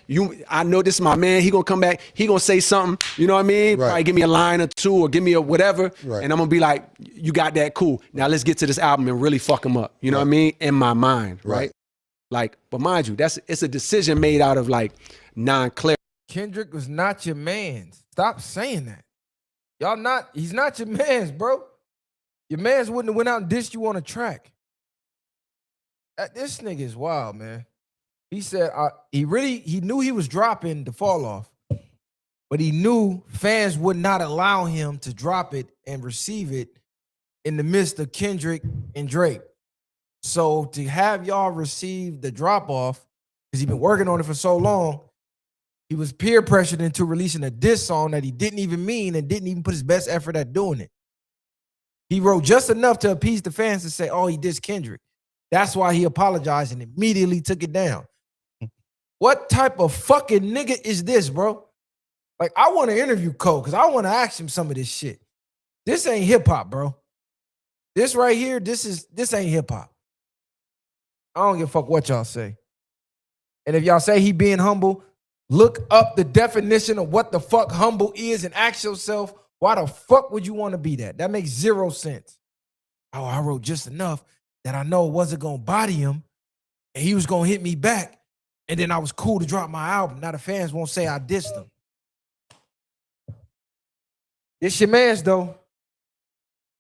I know this is my man. He gonna come back. He gonna say something. You know what I mean? Right. Probably give me a line or two or give me a whatever. Right. And I'm gonna be like, you got that, cool. Now let's get to this album and really fuck him up. You know what I mean? In my mind, right? Like, but mind you, it's a decision made out of like non-clarity. Kendrick was not your man. Stop saying that. He's not your man's, bro. Your mans wouldn't have went out and dissed you on a track. This nigga is wild, man. He said he knew he was dropping the fall off, but he knew fans would not allow him to drop it and receive it in the midst of Kendrick and Drake. So to have y'all receive the drop off, because he's been working on it for so long, he was peer pressured into releasing a diss song that he didn't even mean and didn't even put his best effort at doing it. He wrote just enough to appease the fans to say, oh, he dissed Kendrick. That's why he apologized and immediately took it down. What type of fucking nigga is this, bro? Like, I want to interview Cole because I want to ask him some of this shit. This ain't hip-hop, bro. This right here, this ain't hip-hop. I don't give a fuck what y'all say. And if y'all say he being humble, look up the definition of what the fuck humble is and ask yourself, why the fuck would you want to be that? That makes zero sense. Oh, I wrote just enough that I know it wasn't going to body him and he was going to hit me back. And then I was cool to drop my album. Now the fans won't say I dissed him. It's your man's though.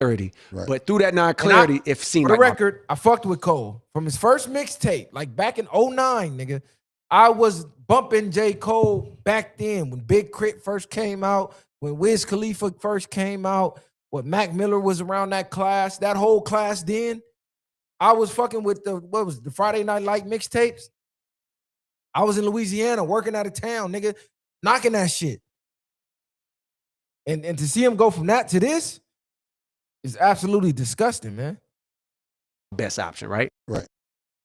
Right. But through that non-clarity, it seemed for the like record, I fucked with Cole from his first mixtape, like back in 2009, nigga. I was bumping J. Cole back then when Big Crit first came out, when Wiz Khalifa first came out, when Mac Miller was around that class, that whole class then. I was fucking with the Friday Night Light mixtapes. I was in Louisiana working out of town, nigga, knocking that shit. And to see him go from that to this is absolutely disgusting, man. best option, right? Right.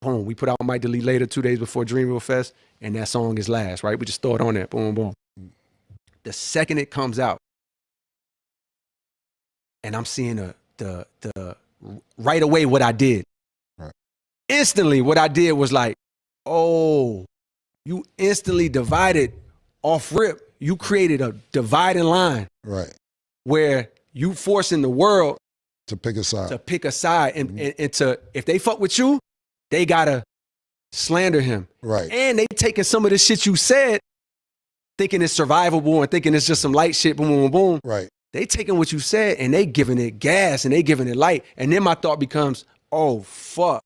Boom. We put out Might Delete Later 2 days before Dreamville Fest, and that song is last, right? We just throw it on there. Boom, boom. The second it comes out, and I'm seeing the right away what I did. Right. Instantly, what I did was like, oh, you instantly divided off rip. You created a dividing line. Right. Where you forcing the world to pick a side. To pick a side. And to, if they fuck with you, they gotta slander him. Right. And they taking some of the shit you said, thinking it's survivable and thinking it's just some light shit, boom, boom, boom, boom. Right. They taking what you said and they giving it gas and they giving it light. And then my thought becomes, oh, fuck.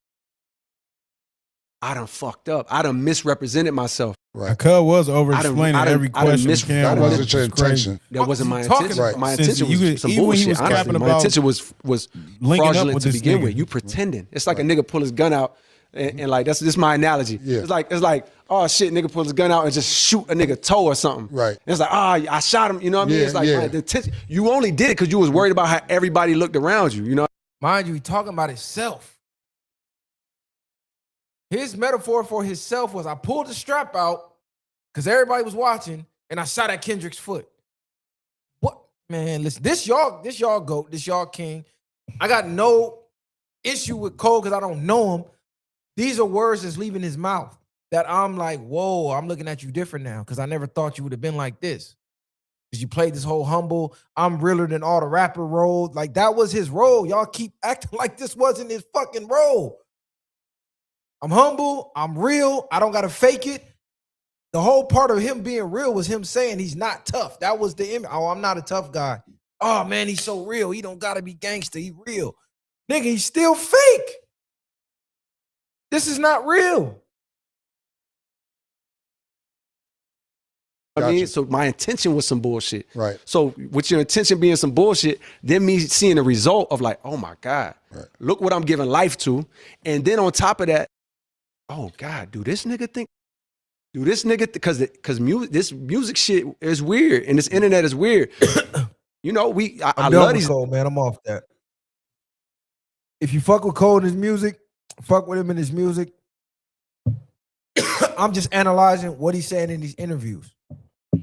I done fucked up. I done misrepresented myself. Right. Cub was over-explaining every question. That wasn't your intention. That wasn't my intention. Right. My intention was some bullshit. Honestly, my intention was fraudulent to begin with. You pretending. It's like a nigga pull his gun out and like this is my analogy. Yeah. It's like oh shit, nigga pull his gun out and just shoot a nigga toe or something. Right. And it's like I shot him. You know what I mean? It's like the intention. You only did it because you was worried about how everybody looked around you. You know. Mind you, he talking about himself. His metaphor for himself was I pulled the strap out because everybody was watching and I shot at Kendrick's foot. What? Man, listen, this y'all GOAT, this y'all king. I got no issue with Cole because I don't know him. These are words that's leaving his mouth that I'm like, whoa, I'm looking at you different now because I never thought you would have been like this. Because you played this whole humble, I'm realer than all the rapper role. Like that was his role. Y'all keep acting like this wasn't his fucking role. I'm humble. I'm real. I don't got to fake it. The whole part of him being real was him saying he's not tough. That was the image. Oh, I'm not a tough guy. Oh, man, he's so real. He don't got to be gangster. He real. Nigga, he's still fake. This is not real. I mean, so my intention was some bullshit. Right. So with your intention being some bullshit, then me seeing the result of like, oh my God, look what I'm giving life to. And then on top of that, oh God, do this nigga think? Do this nigga because this music shit is weird and this internet is weird. You know, I love these. Cole, man, I'm off that. If you fuck with Cole in his music, fuck with him in his music. I'm just analyzing what he's saying in these interviews.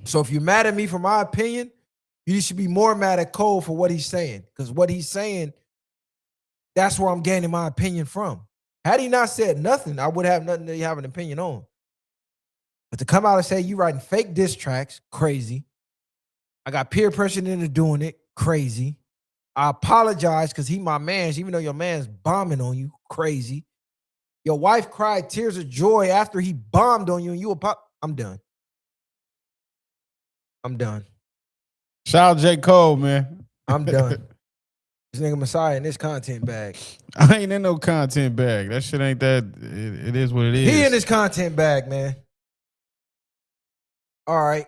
So if you're mad at me for my opinion, you should be more mad at Cole for what he's saying. Because what he's saying, that's where I'm gaining my opinion from. Had he not said nothing, I would have nothing to have an opinion on. But to come out and say you writing fake diss tracks, crazy. I got peer pressure into doing it, crazy. I apologize because he my man's, even though your man's bombing on you, crazy. Your wife cried tears of joy after he bombed on you and you I'm done. I'm done. Shout out J. Cole, man. I'm done. This nigga Messiah in this content bag. I ain't in no content bag. That shit ain't that. It is what it is. He in his content bag, man. All right.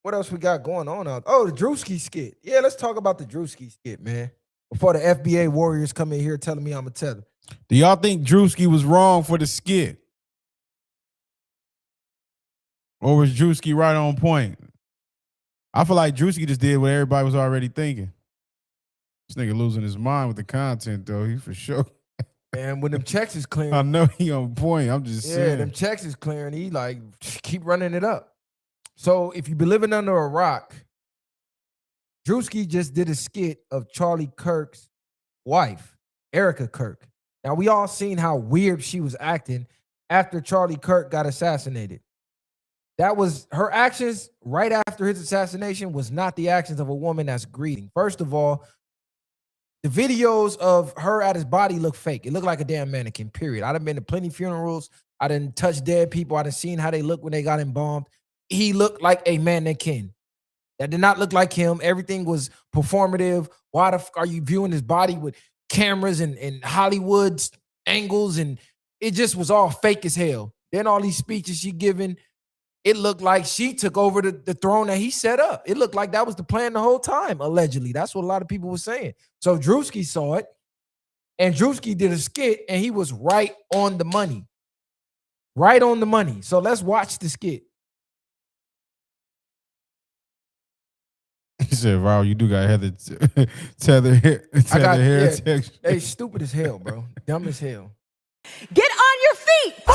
What else we got going on out? Oh, the Druski skit. Yeah, let's talk about the Druski skit, man. Before the FBA warriors come in here telling me I'm a tether. Do y'all think Druski was wrong for the skit? Or was Druski right on point? I feel like Druski just did what everybody was already thinking. This nigga losing his mind with the content, though. He for sure. Man, when them checks is clearing. I know he on point. I'm just saying. Yeah, them checks is clearing. He like, keep running it up. So if you've been living under a rock, Druski just did a skit of Charlie Kirk's wife, Erika Kirk. Now, we all seen how weird she was acting after Charlie Kirk got assassinated. That was her actions right after his assassination was not the actions of a woman that's grieving. First of all, the videos of her at his body look fake. It looked like a damn mannequin, period. I done been to plenty funerals. I done touched dead people. I done seen how they look when they got embalmed. He looked like a mannequin. That did not look like him. Everything was performative. Why the fuck are you viewing his body with cameras and Hollywood angles? And it just was all fake as hell. Then all these speeches she giving, it looked like she took over the throne that he set up. It looked like that was the plan the whole time, allegedly. That's what a lot of people were saying. So Druski saw it, and Druski did a skit, and he was right on the money. Right on the money. So let's watch the skit. He said, "Wow, you do got tether hair texture." They stupid as hell, bro. Dumb as hell. Get on your feet, boy!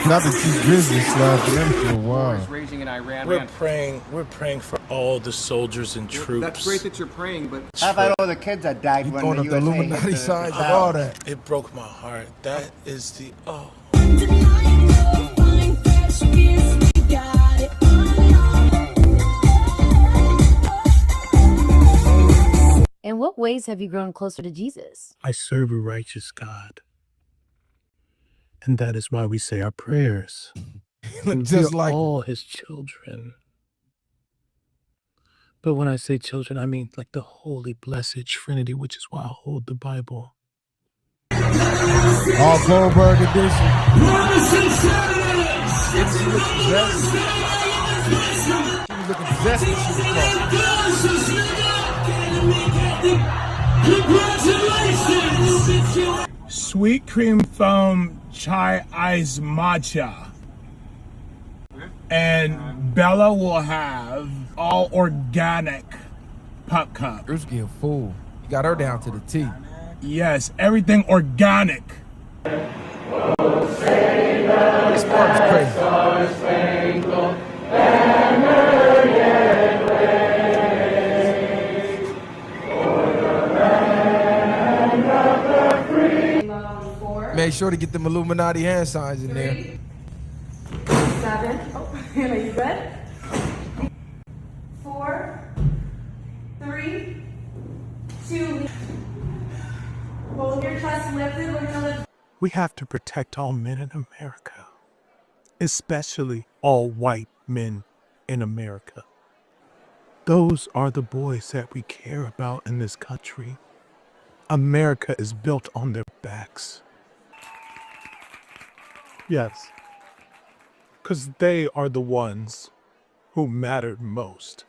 Not the Chief Grizzly slapped him for a while. Raging in Iran. We're praying for all the soldiers and troops. That's great that you're praying, but how about all the kids that died when going the up the Illuminati side of all that? It broke my heart. That is the In what ways have you grown closer to Jesus? I serve a righteous God. And that is why we say our prayers. Just like all his children. But when I say children, I mean like the holy blessed Trinity, which is why I hold the Bible. All Goldberg edition. She was looking possessed when she was Congratulations! Sweet cream foam chai ice matcha. And Bella will have all organic pop cup. Druski a fool. You got her down to the T. Yes, everything organic. This part is crazy. Make sure to get them Illuminati hand signs in there. 7. Oh, are you good? 4, 3, 2. Hold your chest lifted. We're gonna lift. We have to protect all men in America, especially all white men in America. Those are the boys that we care about in this country. America is built on their backs. Yes, because they are the ones who mattered most.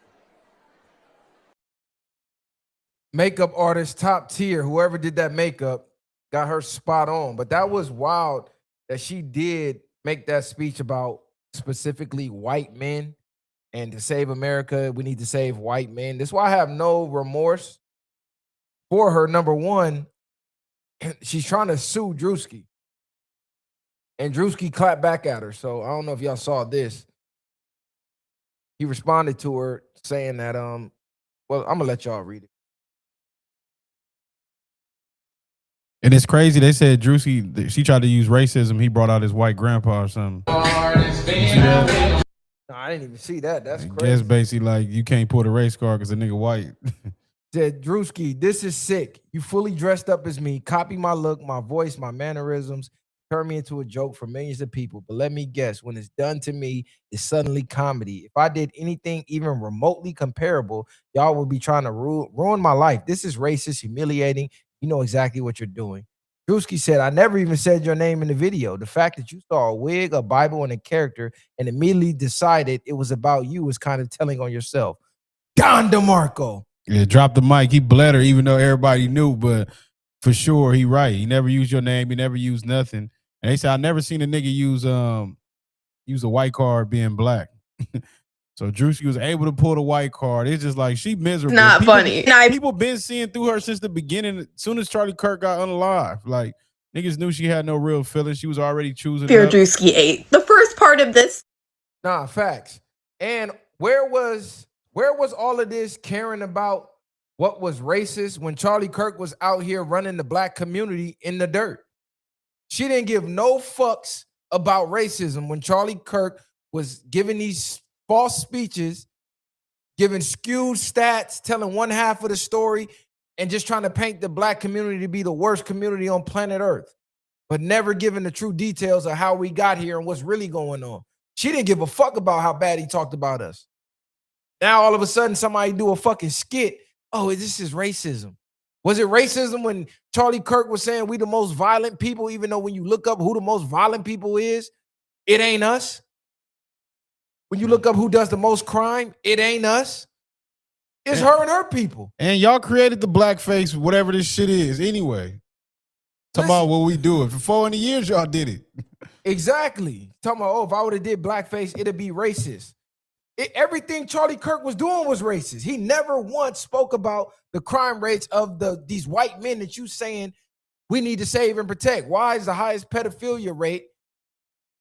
Makeup artist, top tier. Whoever did that makeup got her spot on. But that was wild that she did make that speech about specifically white men. And to save America, we need to save white men. That's why I have no remorse for her. Number one, she's trying to sue Druski. And Druski clapped back at her. So I don't know if y'all saw this. He responded to her saying that, well, I'm going to let y'all read it. And it's crazy. They said Druski, she tried to use racism. He brought out his white grandpa or something. You see that? No, I didn't even see that. That's I crazy. guess basically like you can't pull the race card because a nigga white. Said, Druski, this is sick. You fully dressed up as me. Copy my look, my voice, my mannerisms. Turn me into a joke for millions of people. But let me guess, when it's done to me, it's suddenly comedy. If I did anything even remotely comparable, y'all would be trying to ruin my life. This is racist, humiliating. You know exactly what you're doing. Druski said, I never even said your name in the video. The fact that you saw a wig, a Bible, and a character and immediately decided it was about you is kind of telling on yourself. Don DeMarco. Yeah, drop the mic. He bled her even though everybody knew, but for sure he right. He never used your name. He never used nothing. And they said, I never seen a nigga use a white card being black. So Druski was able to pull the white card. It's just like she miserable. Not funny. People been seeing through her since the beginning. As soon as Charlie Kirk got unalive, like niggas knew she had no real feelings. She was already choosing. Fear Druski 8. The first part of this. Nah, facts. And where was all of this caring about what was racist when Charlie Kirk was out here running the black community in the dirt? She didn't give no fucks about racism when Charlie Kirk was giving these false speeches, giving skewed stats, telling one half of the story, and just trying to paint the black community to be the worst community on planet Earth, but never giving the true details of how we got here and what's really going on. She didn't give a fuck about how bad he talked about us. Now, all of a sudden, somebody do a fucking skit. Oh, this is racism. Was it racism when Charlie Kirk was saying we the most violent people, even though when you look up who the most violent people is, it ain't us? When you look up who does the most crime, it ain't us. It's her and her people. And y'all created the blackface, whatever this shit is, anyway. Talking about what we do. For 400 years, y'all did it. Exactly. Talking about, if I would have did blackface, it'd be racist. Everything Charlie Kirk was doing was racist. He never once spoke about the crime rates of these white men that you saying we need to save and protect. Why is the highest pedophilia rate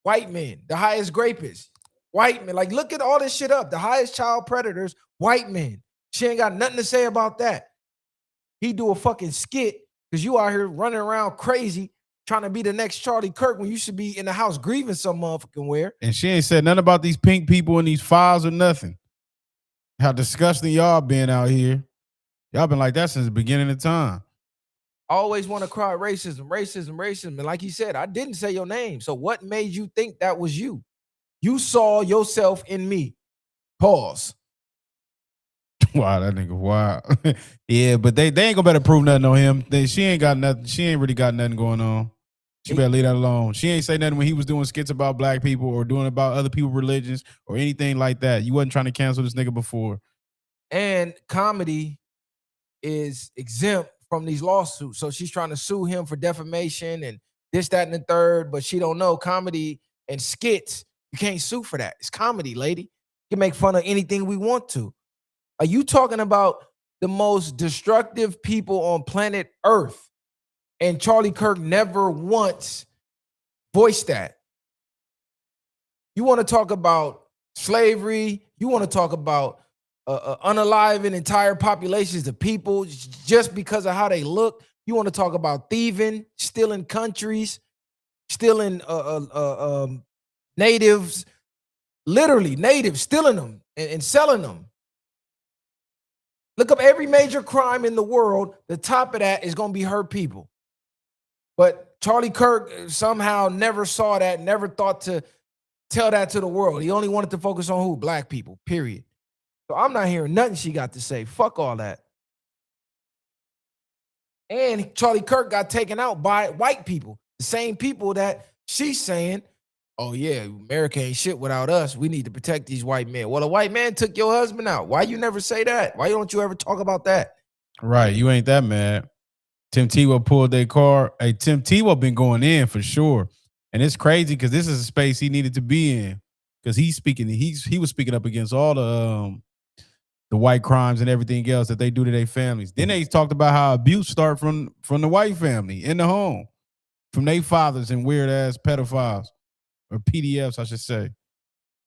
white men? The highest rapists, white men. Like, look at all this shit up. The highest child predators, white men. She ain't got nothing to say about that. He do a fucking skit because you out here running around crazy trying to be the next Charlie Kirk when you should be in the house grieving some motherfucking where. And she ain't said nothing about these pink people in these files or nothing. How disgusting y'all been out here. Y'all been like that since the beginning of time. I always want to cry racism, racism, racism. And like he said, I didn't say your name. So what made you think that was you? You saw yourself in me. Pause. Wow, that nigga wild. Yeah, but they ain't gonna better prove nothing on him. She ain't got nothing. She ain't really got nothing going on. She better leave that alone. She ain't say nothing when he was doing skits about black people or doing about other people's religions or anything like that. You wasn't trying to cancel this nigga before. And comedy is exempt from these lawsuits. So she's trying to sue him for defamation and this, that, and the third, but she don't know comedy and skits. You can't sue for that. It's comedy, lady. You can make fun of anything we want to. Are you talking about the most destructive people on planet Earth? And Charlie Kirk never once voiced that. You want to talk about slavery? You want to talk about unaliving entire populations of people just because of how they look? You want to talk about thieving, stealing countries, stealing natives, literally natives, stealing them and selling them. Look up every major crime in the world. The top of that is going to be hurt people. But Charlie Kirk somehow never saw that, never thought to tell that to the world. He only wanted to focus on who? Black people, period. So I'm not hearing nothing she got to say. Fuck all that. And Charlie Kirk got taken out by white people. The same people that she's saying, oh yeah, America ain't shit without us. We need to protect these white men. Well, a white man took your husband out. Why you never say that? Why don't you ever talk about that? Right, you ain't that mad. Tim Tebow pulled their car. Hey, Tim Tebow been going in for sure. And it's crazy because this is a space he needed to be in. Because he was speaking up against all the white crimes and everything else that they do to their families. Then they talked about how abuse start from the white family in the home, from their fathers and weird ass pedophiles or PDFs, I should say.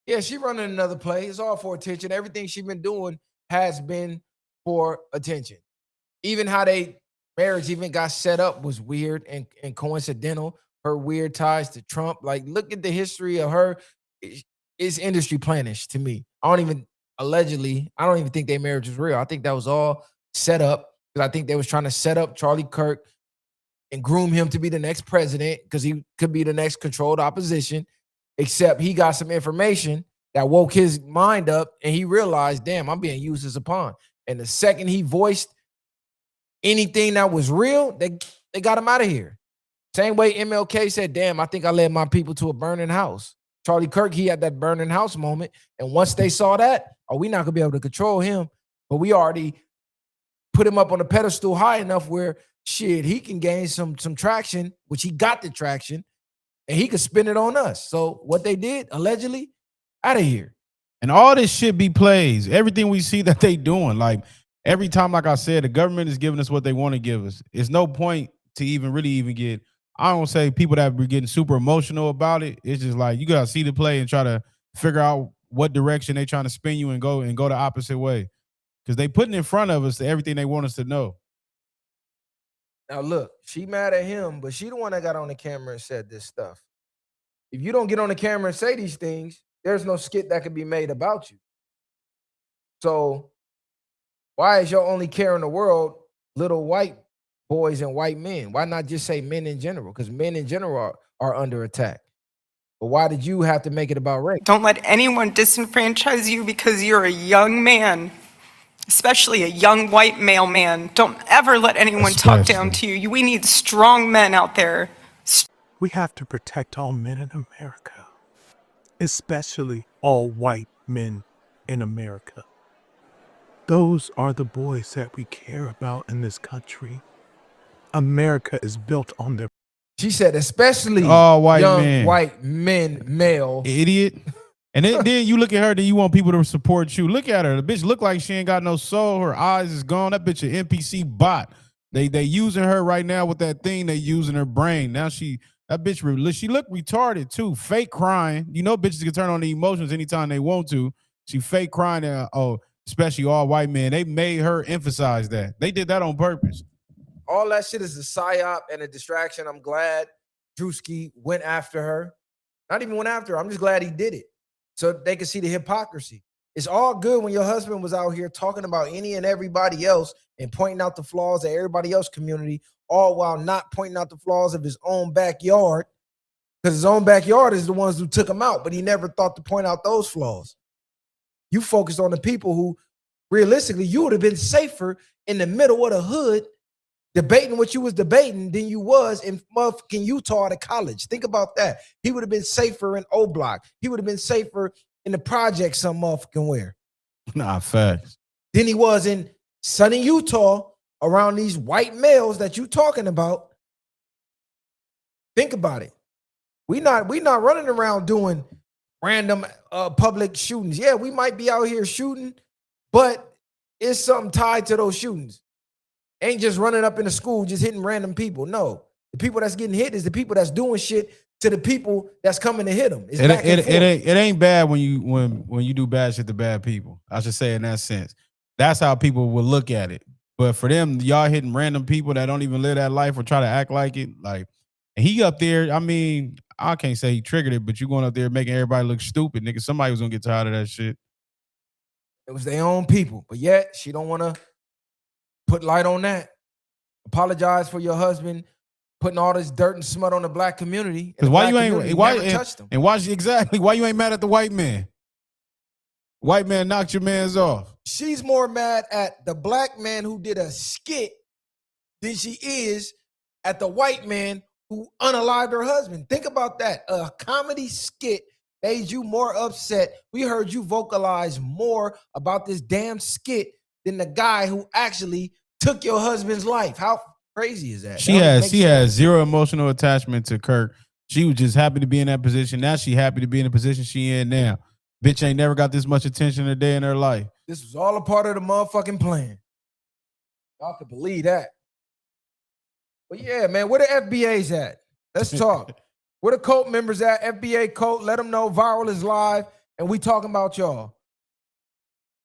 Yeah, she running another play. It's all for attention. Everything she been doing has been for attention. Even how they marriage even got set up was weird and coincidental. Her weird ties to Trump. Like, look at the history of her. It's industry planish to me. I don't even think their marriage was real. I think that was all set up because I think they was trying to set up Charlie Kirk and groom him to be the next president because he could be the next controlled opposition, except he got some information that woke his mind up and he realized, damn, I'm being used as a pawn. And the second he voiced anything that was real, they got him out of here. Same way MLK said, damn, I think I led my people to a burning house. Charlie Kirk, he had that burning house moment. And once they saw that, we're not going to be able to control him. But we already put him up on a pedestal high enough where, shit, he can gain some traction, which he got the traction, and he could spin it on us. So what they did, allegedly, out of here. And all this shit be plays. Everything we see that they doing, like, every time, like I said, the government is giving us what they want to give us. It's no point to even get, I don't say people that be getting super emotional about it. It's just like, you got to see the play and try to figure out what direction they trying to spin you and go the opposite way. Because they putting in front of us everything they want us to know. Now, look, she mad at him, but she the one that got on the camera and said this stuff. If you don't get on the camera and say these things, there's no skit that could be made about you. So why is your only care in the world little white boys and white men? Why not just say men in general? Because men in general are under attack. But why did you have to make it about race? Don't let anyone disenfranchise you because you're a young man, especially a young white male man. Don't ever let anyone talk down to you. We need strong men out there. We have to protect all men in America, especially all white men in America. Those are the boys that we care about in this country. America is built on their... She said, especially all white young men. white men, male. Idiot. And then you look at her, then you want people to support you. Look at her. The bitch look like she ain't got no soul. Her eyes is gone. That bitch an NPC bot. They using her right now with that thing they using her brain. Now she look retarded too. Fake crying. You know bitches can turn on the emotions anytime they want to. She fake crying. Especially all white men. They made her emphasize that. They did that on purpose. All that shit is a psyop and a distraction. I'm glad Druski went after her. Not even went after her. I'm just glad he did it so they could see the hypocrisy. It's all good when your husband was out here talking about any and everybody else and pointing out the flaws of everybody else's community, all while not pointing out the flaws of his own backyard, because his own backyard is the ones who took him out, but he never thought to point out those flaws. You focused on the people who realistically, you would have been safer in the middle of the hood debating what you was debating than you was in motherfucking Utah at a college. Think about that. He would have been safer in O Block. He would have been safer in the project some motherfucking where. Nah, facts. Than he was in sunny Utah around these white males that you talking about. Think about it. We not running around doing random public shootings. Yeah, we might be out here shooting, but it's something tied to those shootings. Ain't just running up in the school, just hitting random people. No, the people that's getting hit is the people that's doing shit to the people that's coming to hit them. It ain't bad when you do bad shit to bad people. I should say in that sense. That's how people will look at it. But for them, y'all hitting random people that don't even live that life or try to act like it, like, and he up there, I mean, I can't say he triggered it, but you going up there making everybody look stupid, nigga. Somebody was gonna get tired of that shit. It was their own people, but yet she don't want to put light on that. Apologize for your husband putting all this dirt and smut on the black community. Because why you ain't touched him. And why you ain't mad at the white man? White man knocked your mans off. She's more mad at the black man who did a skit than she is at the white man who unalived her husband. Think about that. A comedy skit made you more upset. We heard you vocalize more about this damn skit than the guy who actually took your husband's life. How crazy is that? She has zero emotional attachment to Kirk. She was just happy to be in that position. Now she happy to be in the position she in now. Bitch ain't never got this much attention a day in her life. This was all a part of the motherfucking plan. Y'all can believe that. But yeah, man, where the FBA's at? Let's talk. Where the cult members at? FBA cult, let them know Viral is live, and we talking about y'all.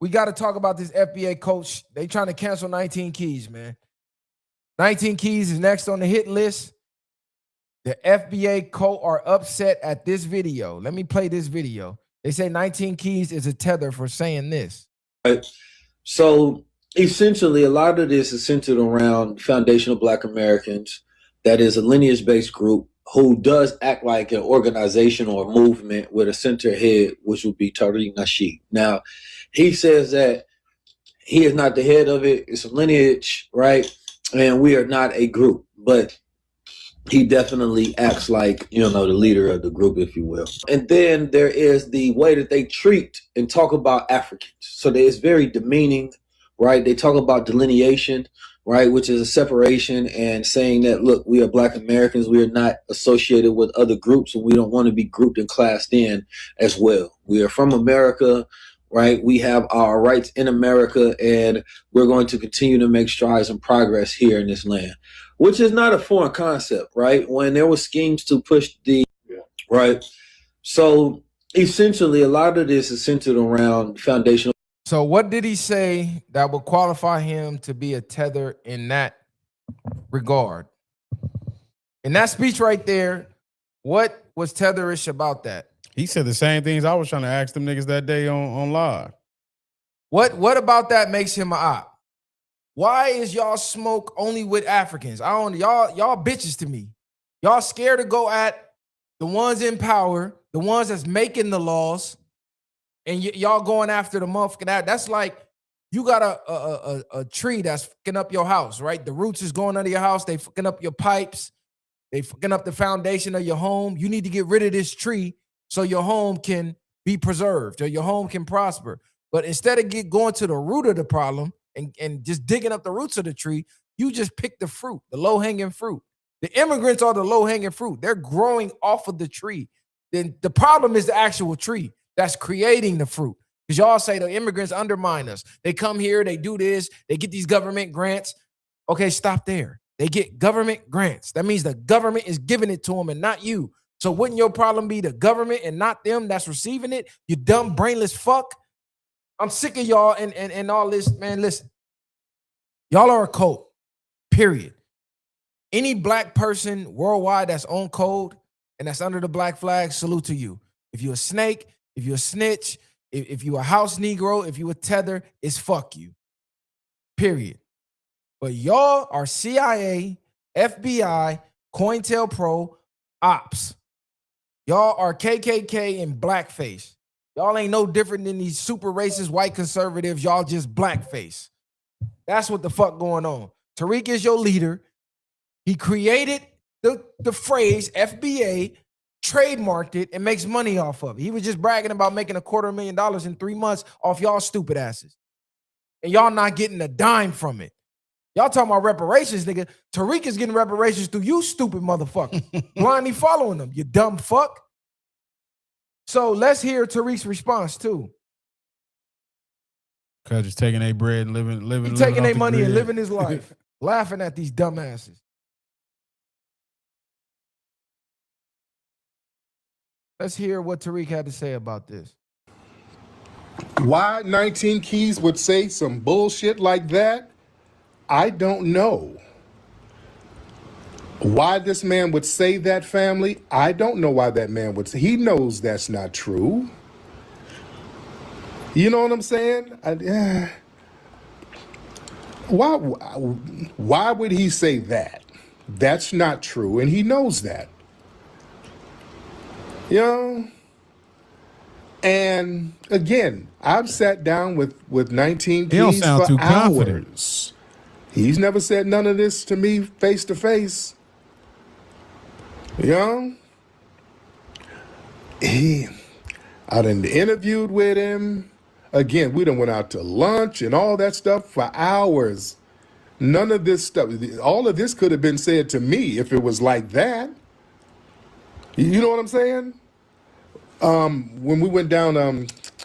We got to talk about this FBA coach. They trying to cancel 19 Keys, man. 19 Keys is next on the hit list. The FBA cult are upset at this video. Let me play this video. They say 19 Keys is a tether for saying this. Right. So essentially, a lot of this is centered around foundational Black Americans. That is a lineage-based group who does act like an organization or a movement with a center head, which would be Tariq Nasheed. Now, he says that he is not the head of it. It's a lineage, right? And we are not a group, but he definitely acts like, the leader of the group, if you will. And then there is the way that they treat and talk about Africans. So it's very demeaning, right? They talk about delineation, right, which is a separation and saying that, look, we are Black Americans. We are not associated with other groups, and we don't want to be grouped and classed in as well. We are from America, right? We have our rights in America, and we're going to continue to make strides and progress here in this land, which is not a foreign concept, right? When there were schemes to push right? So essentially, a lot of this is centered around foundational. So what did he say that would qualify him to be a tether in that regard? In that speech right there, what was tetherish about that? He said the same things I was trying to ask them niggas that day on live. What about that makes him a op? Why is y'all smoke only with Africans? Y'all bitches to me. Y'all scared to go at the ones in power, the ones that's making the laws, and y'all going after the motherfucking. That's like you got a tree that's fucking up your house, right? The roots is going under your house. They fucking up your pipes. They fucking up the foundation of your home. You need to get rid of this tree so your home can be preserved or your home can prosper. But instead of going to the root of the problem and just digging up the roots of the tree, you just pick the fruit, the low-hanging fruit. The immigrants are the low-hanging fruit. They're growing off of the tree. Then the problem is the actual tree that's creating the fruit. Because y'all say the immigrants undermine us. They come here, they do this, they get these government grants. Okay, stop there. They get government grants. That means the government is giving it to them and not you. So wouldn't your problem be the government and not them that's receiving it? You dumb, brainless fuck. I'm sick of y'all and all this, man. Listen, y'all are a cult, period. Any Black person worldwide that's on code and that's under the Black flag, salute to you. If you're a snake, if you're a snitch, if you're a house Negro, if you a tether, it's fuck you, period. But y'all are CIA, FBI, COINTELPRO, ops. Y'all are KKK and blackface. Y'all ain't no different than these super racist white conservatives. Y'all just blackface. That's what the fuck going on. Tariq is your leader. He created the phrase FBA, trademarked it, and makes money off of it. He was just bragging about making $250,000 in 3 months off y'all stupid asses. And y'all not getting a dime from it. Y'all talking about reparations, nigga. Tariq is getting reparations through you stupid motherfucker. Blindly following them, you dumb fuck. So let's hear Tariq's response too. Cause just taking their bread and living. He's taking off their the money and grid. living his life, laughing at these dumbasses. Let's hear what Tariq had to say about this. Why 19 Keys would say some bullshit like that, I don't know. Why this man would say that, family, I don't know why that man would say. He knows that's not true. You know what I'm saying? Why would he say that? That's not true, and he knows that. You know? And again, I've sat down with 19 He don't Keys sound for too confident. hours. He's never said none of this to me face to face. You know? I done interviewed with him. Again, we done went out to lunch and all that stuff for hours. None of this stuff, all of this could have been said to me if it was like that. You know what I'm saying? When we went down,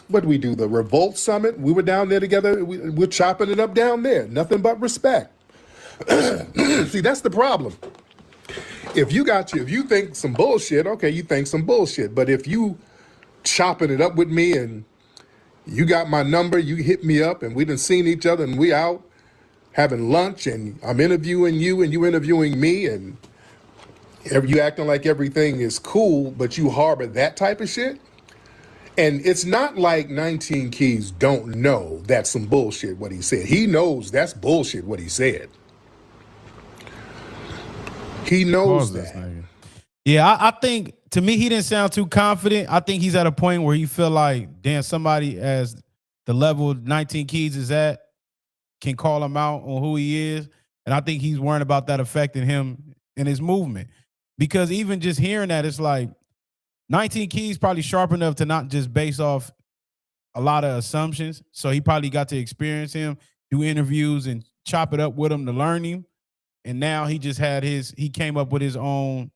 what did we do? The Revolt Summit. We were down there together. We're chopping it up down there. Nothing but respect. See, that's the problem. If you think some bullshit, okay, you think some bullshit. But if you chopping it up with me and you got my number, you hit me up and we done seen each other and we out having lunch and I'm interviewing you and you interviewing me and you acting like everything is cool, but you harbor that type of shit. And it's not like 19 Keys don't know that's some bullshit what he said. He knows that's bullshit what he said. He knows that. Yeah, I think to me he didn't sound too confident. I think he's at a point where he feel like, damn, somebody as the level 19 Keys is at can call him out on who he is. And I think he's worrying about that affecting him in his movement. Because even just hearing that, it's like 19 Keys probably sharp enough to not just base off a lot of assumptions. So he probably got to experience him, do interviews and chop it up with him to learn him. And now he just had he came up with his own,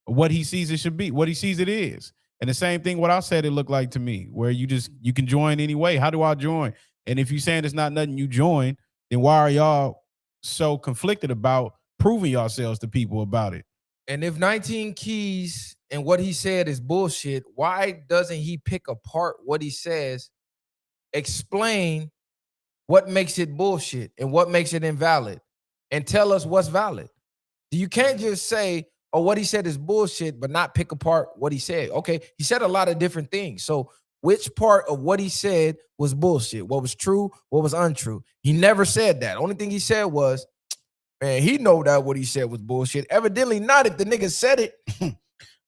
what he sees it should be, what he sees it is. And the same thing what I said it looked like to me, where you can join anyway. How do I join? And if you're saying it's not nothing you join, then why are y'all so conflicted about proving yourselves to people about it? And if 19 Keys and what he said is bullshit, why doesn't he pick apart what he says, explain what makes it bullshit and what makes it invalid, and tell us what's valid? You can't just say, oh, what he said is bullshit, but not pick apart what he said. Okay, he said a lot of different things. So which part of what he said was bullshit? What was true? What was untrue? He never said that. Only thing he said was, man, he know that what he said was bullshit. Evidently not if the nigga said it.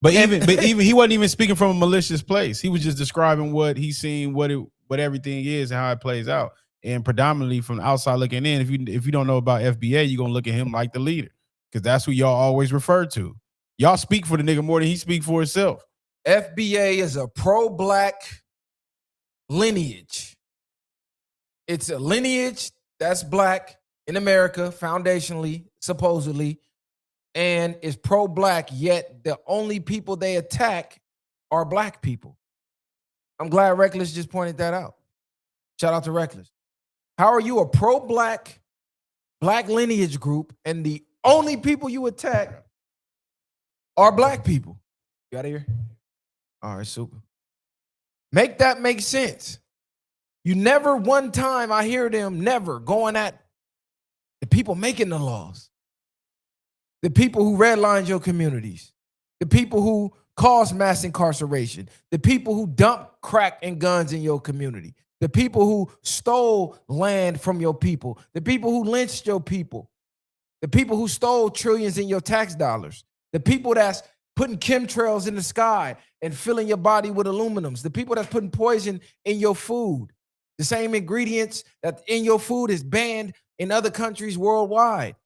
But even he wasn't even speaking from a malicious place. He was just describing what he's seen, what everything is and how it plays out. And predominantly from the outside looking in, if you don't know about FBA, you're gonna look at him like the leader. Because that's who y'all always refer to. Y'all speak for the nigga more than he speak for himself. FBA is a pro-black lineage. It's a lineage that's black in America, foundationally, supposedly, and is pro-black, yet the only people they attack are black people. I'm glad Reckless just pointed that out. Shout out to Reckless. How are you a pro-black, black lineage group, and the only people you attack are black people? You out of here? All right, super. Make that make sense. You never one time I hear them never going at the people making the laws, the people who redlined your communities, the people who caused mass incarceration, the people who dumped crack and guns in your community, the people who stole land from your people, the people who lynched your people, the people who stole trillions in your tax dollars, the people that's putting chemtrails in the sky and filling your body with aluminums, the people that's putting poison in your food, the same ingredients that in your food is banned in other countries worldwide,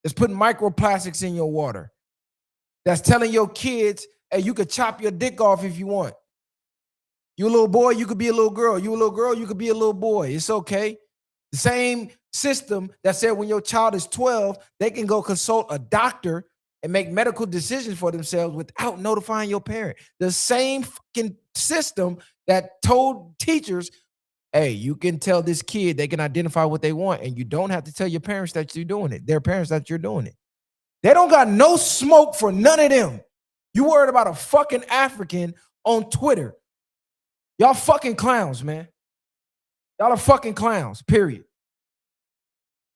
that's putting microplastics in your water, that's telling your kids, hey, you could chop your dick off if you want. You a little boy, you could be a little girl. You a little girl, you could be a little boy. It's okay. The same system that said when your child is 12, they can go consult a doctor and make medical decisions for themselves without notifying your parent. The same fucking system that told teachers, hey, you can tell this kid they can identify what they want, and you don't have to tell your parents that you're doing it. Their parents that you're doing it. They don't got no smoke for none of them. You worried about a fucking African on Twitter. Y'all fucking clowns, man. Y'all are fucking clowns, period.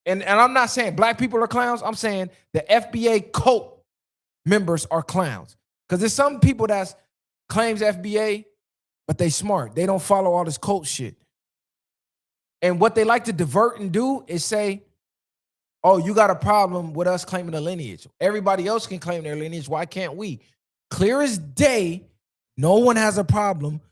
And I'm not saying black people are clowns. I'm saying the FBA cult members are clowns. Because there's some people that claims FBA, but they smart. They don't follow all this cult shit. And what they like to divert and do is say, oh, you got a problem with us claiming a lineage. Everybody else can claim their lineage. Why can't we? Clear as day, no one has a problem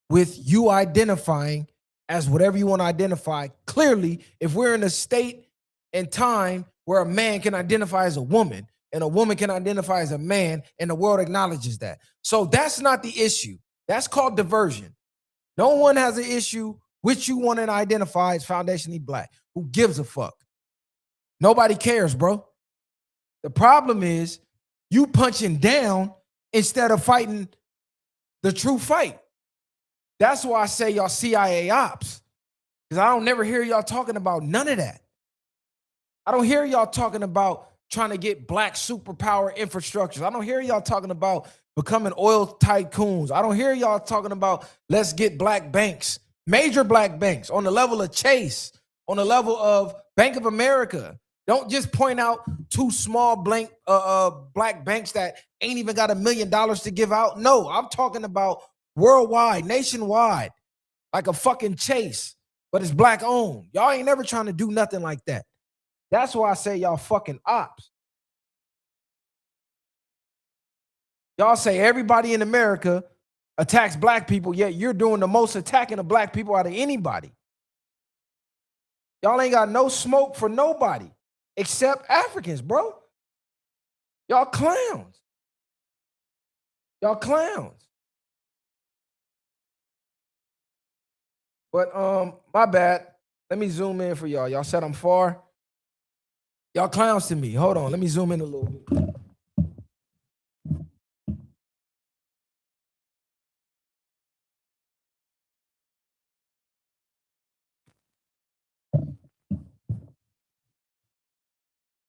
with you identifying as whatever you want to identify. Clearly, if we're in a state and time where a man can identify as a woman and a woman can identify as a man, and the world acknowledges that. So that's not the issue. That's called diversion. No one has an issue which you want to identify as foundationally black. Who gives a fuck? Nobody cares, bro. The problem is you punching down instead of fighting the true fight. That's why I say y'all CIA ops, because I don't never hear y'all talking about none of that. I don't hear y'all talking about trying to get black superpower infrastructures. I don't hear y'all talking about becoming oil tycoons. I don't hear y'all talking about let's get black banks, major black banks on the level of Chase, on the level of Bank of America. Don't just point out two small black banks that ain't even got $1 million to give out. No, I'm talking about worldwide, nationwide, like a fucking Chase, but it's black owned. Y'all ain't never trying to do nothing like that. That's why I say y'all fucking ops. Y'all say everybody in America attacks black people, yet you're doing the most attacking of black people out of anybody. Y'all ain't got no smoke for nobody except Africans, bro. Y'all clowns. Y'all clowns. But my bad. Let me zoom in for y'all. Y'all said I'm far. Y'all clowns to me. Hold on. Let me zoom in a little bit.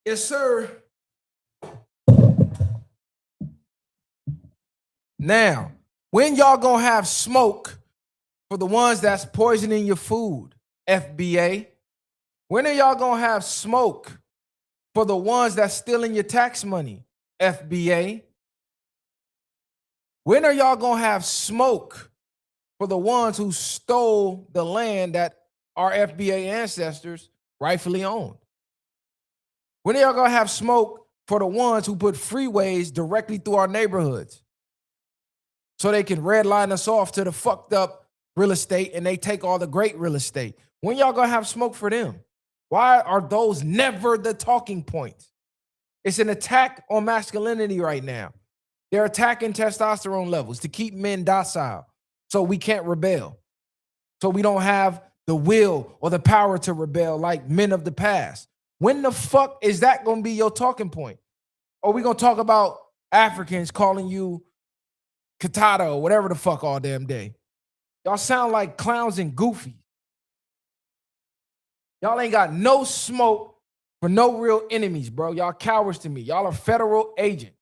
Yes, sir. Now, when y'all gonna have smoke for the ones that's poisoning your food, FBA? When are y'all gonna have smoke for the ones that's stealing your tax money, FBA? When are y'all gonna have smoke for the ones who stole the land that our FBA ancestors rightfully owned? When are y'all gonna have smoke for the ones who put freeways directly through our neighborhoods so they can redline us off to the fucked up real estate and they take all the great real estate? When y'all gonna have smoke for them? Why are those never the talking points? It's an attack on masculinity right now. They're attacking testosterone levels to keep men docile so we can't rebel, so we don't have the will or the power to rebel like men of the past. When the fuck is that going to be your talking point? Or we going to talk about Africans calling you Katata or whatever the fuck all damn day? Y'all sound like clowns and goofy. Y'all ain't got no smoke for no real enemies, bro. Y'all cowards to me. Y'all are federal agents.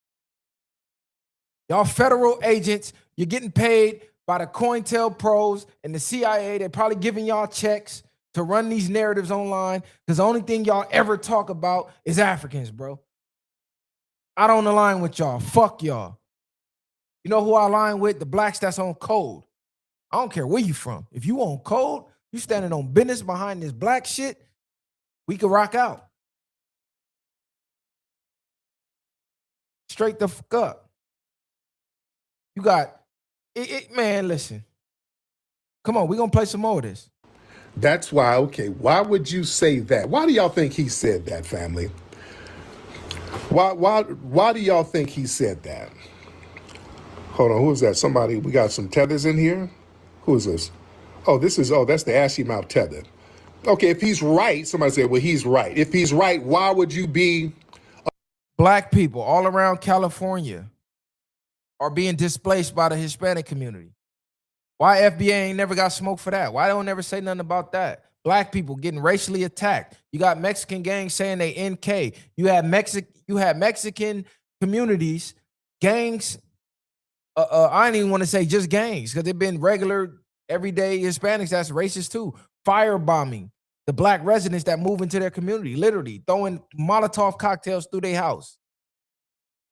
Y'all federal agents. You're getting paid by the COINTELPROs and the CIA. They're probably giving y'all checks to run these narratives online because the only thing y'all ever talk about is Africans, bro. I don't align with y'all. Fuck y'all. You know who I align with? The blacks that's on code. I don't care where you from. If you on code, you standing on business behind this black shit, we can rock out. Straight the fuck up. You got man, listen. Come on, we're gonna play some more of this. That's why, okay, why would you say that? Why do y'all think he said that, family? Why do y'all think he said that? Hold on, who is that? Somebody, we got some tethers in here? Who is this? Oh, that's the ashy mouth tether. Okay, if he's right, somebody said, well, he's right. If he's right, why would you be... Black people all around California are being displaced by the Hispanic community. Why FBA ain't never got smoke for that? Why don't never say nothing about that? Black people getting racially attacked. You got Mexican gangs saying they NK. You had Mexican communities, gangs. I don't even want to say just gangs because they've been regular, everyday Hispanics that's racist too. Firebombing the black residents that move into their community, literally throwing Molotov cocktails through their house,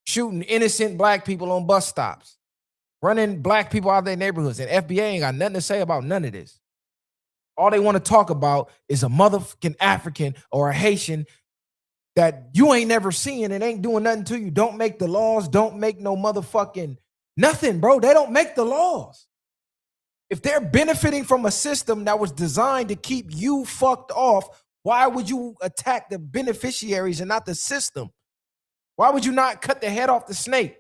shooting innocent black people on bus stops, running black people out of their neighborhoods. And FBA ain't got nothing to say about none of this. All they want to talk about is a motherfucking African or a Haitian that you ain't never seen and ain't doing nothing to you. Don't make the laws. Don't make no motherfucking nothing, bro. They don't make the laws. If they're benefiting from a system that was designed to keep you fucked off, why would you attack the beneficiaries and not the system? Why would you not cut the head off the snake?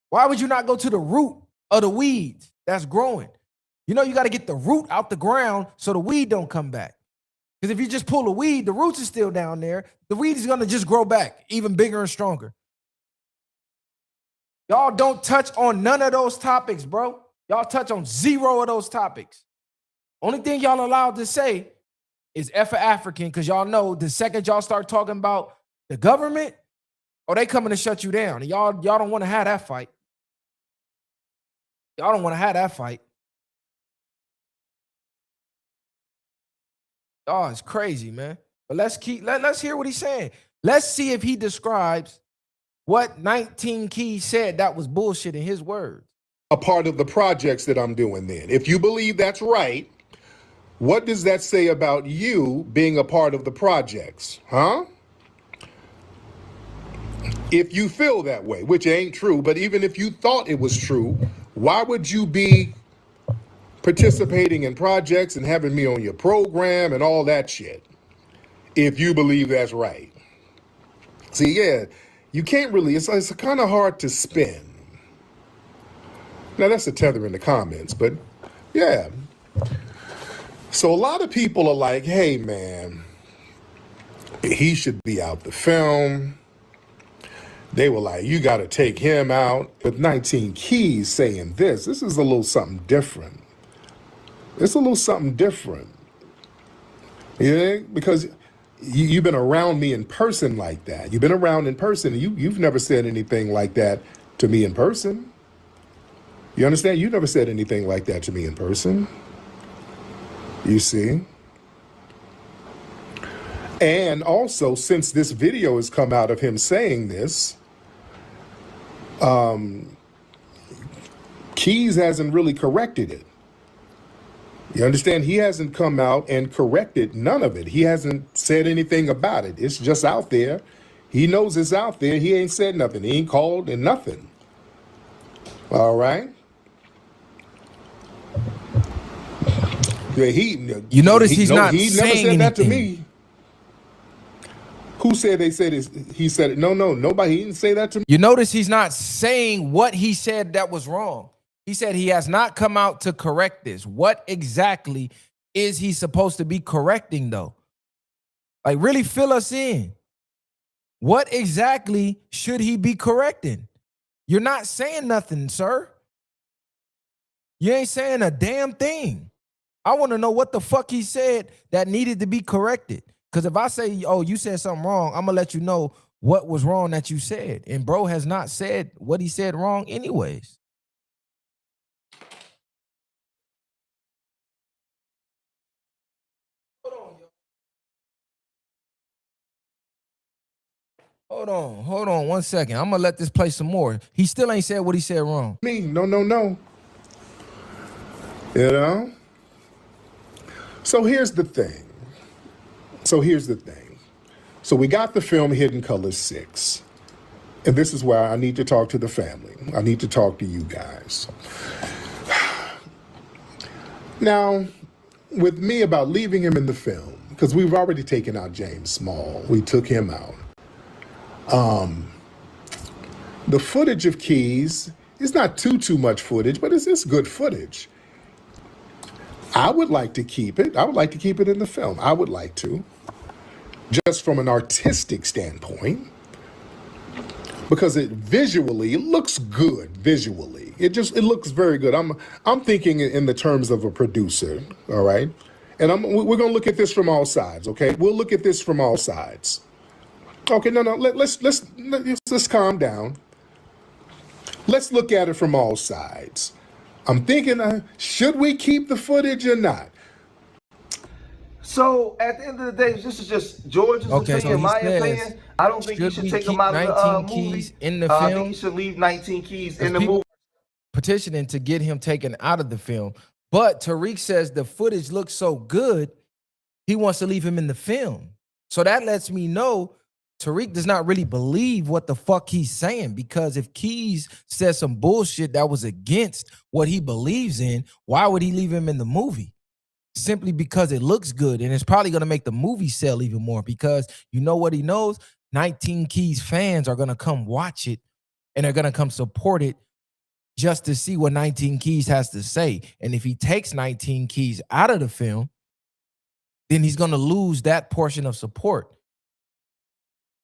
Why would you not go to the root of the weeds that's growing? You know, you got to get the root out the ground so the weed don't come back. Because if you just pull the weed, the roots is still down there. The weed is going to just grow back even bigger and stronger. Y'all don't touch on none of those topics, bro. Y'all touch on zero of those topics. Only thing y'all allowed to say is F for African, because y'all know the second y'all start talking about the government, they coming to shut you down. And y'all don't want to have that fight. Y'all don't want to have that fight. Oh, it's crazy, man. But let's hear what he's saying. Let's see if he describes what 19 Keys said that was bullshit in his words. A part of the projects that I'm doing then. If you believe that's right, what does that say about you being a part of the projects, huh? If you feel that way, which ain't true, but even if you thought it was true, why would you be participating in projects and having me on your program and all that shit? If you believe that's right. See, yeah, you can't really, it's kind of hard to spin. Now, that's a tether in the comments, but yeah. So a lot of people are like, hey, man, he should be out the film. They were like, you got to take him out. With 19 Keys saying this is a little something different. It's a little something different. Yeah, because you've been around me in person like that. You've been around in person. You've never said anything like that to me in person. You understand? You never said anything like that to me in person. You see? And also, since this video has come out of him saying this, Keys hasn't really corrected it. You understand? He hasn't come out and corrected none of it. He hasn't said anything about it. It's just out there. He knows it's out there. He ain't said nothing. He ain't called and nothing. All right? Yeah, you notice he's not he saying never said anything. That to me. Who said they said it? He said it. No, nobody. He didn't say that to me. You notice he's not saying what he said that was wrong. He said he has not come out to correct this. What exactly is he supposed to be correcting, though? Like, really fill us in. What exactly should he be correcting? You're not saying nothing, sir. You ain't saying a damn thing. I want to know what the fuck he said that needed to be corrected. Because if I say, oh, you said something wrong, I'm going to let you know what was wrong that you said. And bro has not said what he said wrong anyways. Hold on 1 second. I'm going to let this play some more. He still ain't said what he said wrong. Me, no. You know? So here's the thing. So we got the film Hidden Colors 6. And this is why I need to talk to the family. I need to talk to you guys. Now, with me about leaving him in the film, because we've already taken out James Small. We took him out. The footage of Keys is not too much footage, but it's good footage. I would like to keep it. I would like to keep it in the film. I would like to. Just from an artistic standpoint. Because it looks good visually. It looks very good. I'm thinking in the terms of a producer, all right? And we're gonna look at this from all sides, okay? We'll look at this from all sides. Okay, no, let's calm down. Let's look at it from all sides. I'm thinking, should we keep the footage or not? So at the end of the day, this is just George's opinion, my opinion. I don't think you should take him out of the movie. In the I film? think you should leave 19 Keys in the movie. Petitioning to get him taken out of the film. But Tariq says the footage looks so good, he wants to leave him in the film. So that lets me know Tariq does not really believe what the fuck he's saying, because if Keys says some bullshit that was against what he believes in, why would he leave him in the movie? Simply because it looks good, and it's probably going to make the movie sell even more, because you know what he knows? 19 Keys fans are going to come watch it, and they're going to come support it just to see what 19 Keys has to say. And if he takes 19 Keys out of the film, then he's going to lose that portion of support.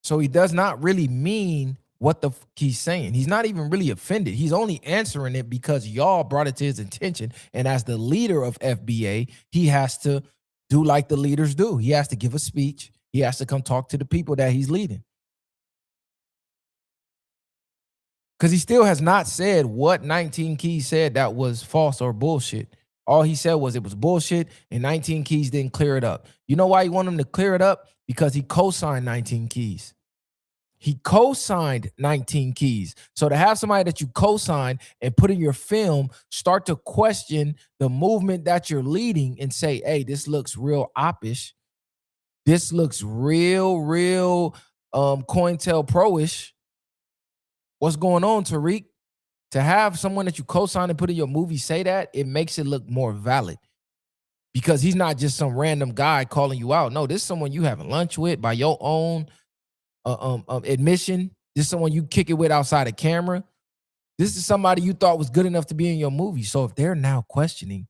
So he does not really mean what the fuck he's saying. He's not even really offended. He's only answering it because y'all brought it to his attention. And as the leader of FBA, he has to do like the leaders do. He has to give a speech. He has to come talk to the people that he's leading. Because he still has not said what 19 Keys said that was false or bullshit. All he said was it was bullshit, and 19 Keys didn't clear it up. You know why he wanted him to clear it up? Because he co-signed 19 Keys. He co-signed 19 Keys. So to have somebody that you co-signed and put in your film start to question the movement that you're leading and say, hey, this looks real oppish. This looks real COINTELPRO-ish. What's going on, Tariq? To have someone that you co-signed and put in your movie say that, it makes it look more valid. Because he's not just some random guy calling you out. No, this is someone you having lunch with by your own admission. This is someone you kick it with outside of camera. This is somebody you thought was good enough to be in your movie. So if they're now questioning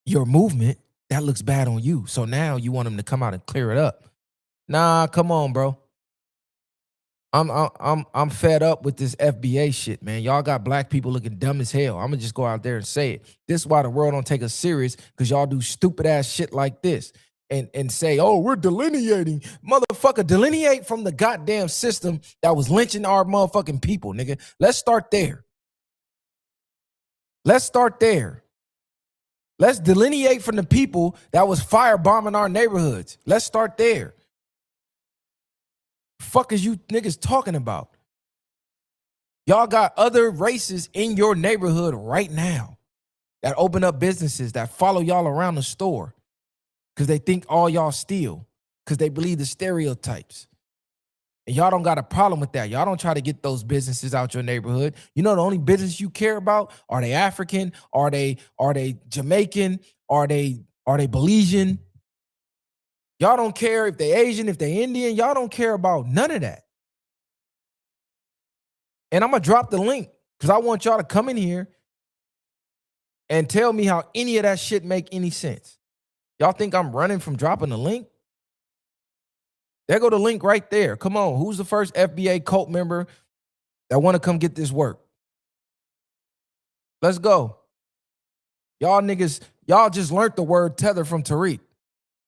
your movement, that looks bad on you. So now you want them to come out and clear it up. Nah, come on, bro. I'm fed up with this FBA shit, man. Y'all got black people looking dumb as hell. I'm gonna just go out there and say it. This is why the world don't take us serious, because y'all do stupid ass shit like this and say, oh, we're delineating. Motherfucker, delineate from the goddamn system that was lynching our motherfucking people, nigga. Let's start there. Let's start there. Let's delineate from the people that was firebombing our neighborhoods. Let's start there. Fuck is you niggas talking about? Y'all got other races in your neighborhood right now that open up businesses, that follow y'all around the store because they think all y'all steal, because they believe the stereotypes. And y'all don't got a problem with that. Y'all don't try to get those businesses out your neighborhood. You know the only business you care about, are they African? Are they Jamaican? Are they Belizean? Y'all don't care if they Asian, if they Indian. Y'all don't care about none of that. And I'm going to drop the link because I want y'all to come in here and tell me how any of that shit make any sense. Y'all think I'm running from dropping the link? There go the link right there. Come on. Who's the first FBA cult member that want to come get this work? Let's go. Y'all niggas, y'all just learned the word tether from Tariq.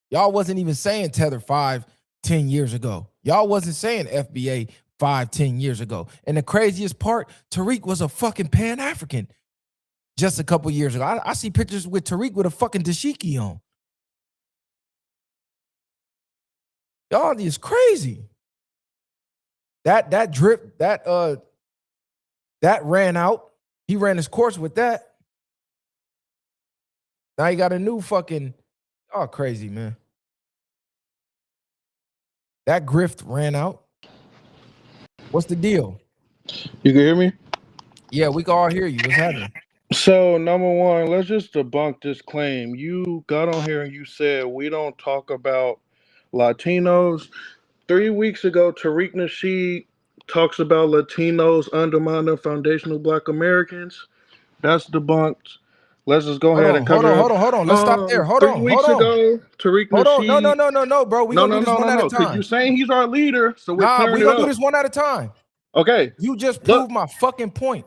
Y'all wasn't even saying tether 5-10 years ago. Y'all wasn't saying FBA 5-10 years ago. And the craziest part, Tariq was a fucking Pan-African just a couple years ago. I see pictures with Tariq with a fucking dashiki on. Y'all is crazy. That drip, that ran out. He ran his course with that. Now he got a new fucking, oh, crazy, man. That grift ran out. What's the deal? You can hear me? Yeah, we can all hear you. What's happening? So, number one, let's just debunk this claim. You got on here and you said we don't talk about Latinos. 3 weeks ago, Tariq Nasheed talks about Latinos undermining foundational Black Americans. That's debunked. Let's just go ahead and cover hold on. Let's stop there. Hold 3 on. weeks ago, Tariq Hold on. Nasheed. No, bro. We're gonna do this one at a time. Because you're saying he's our leader, so we're clearing we're it gonna up. do this one at a time. Okay. You just proved my fucking point.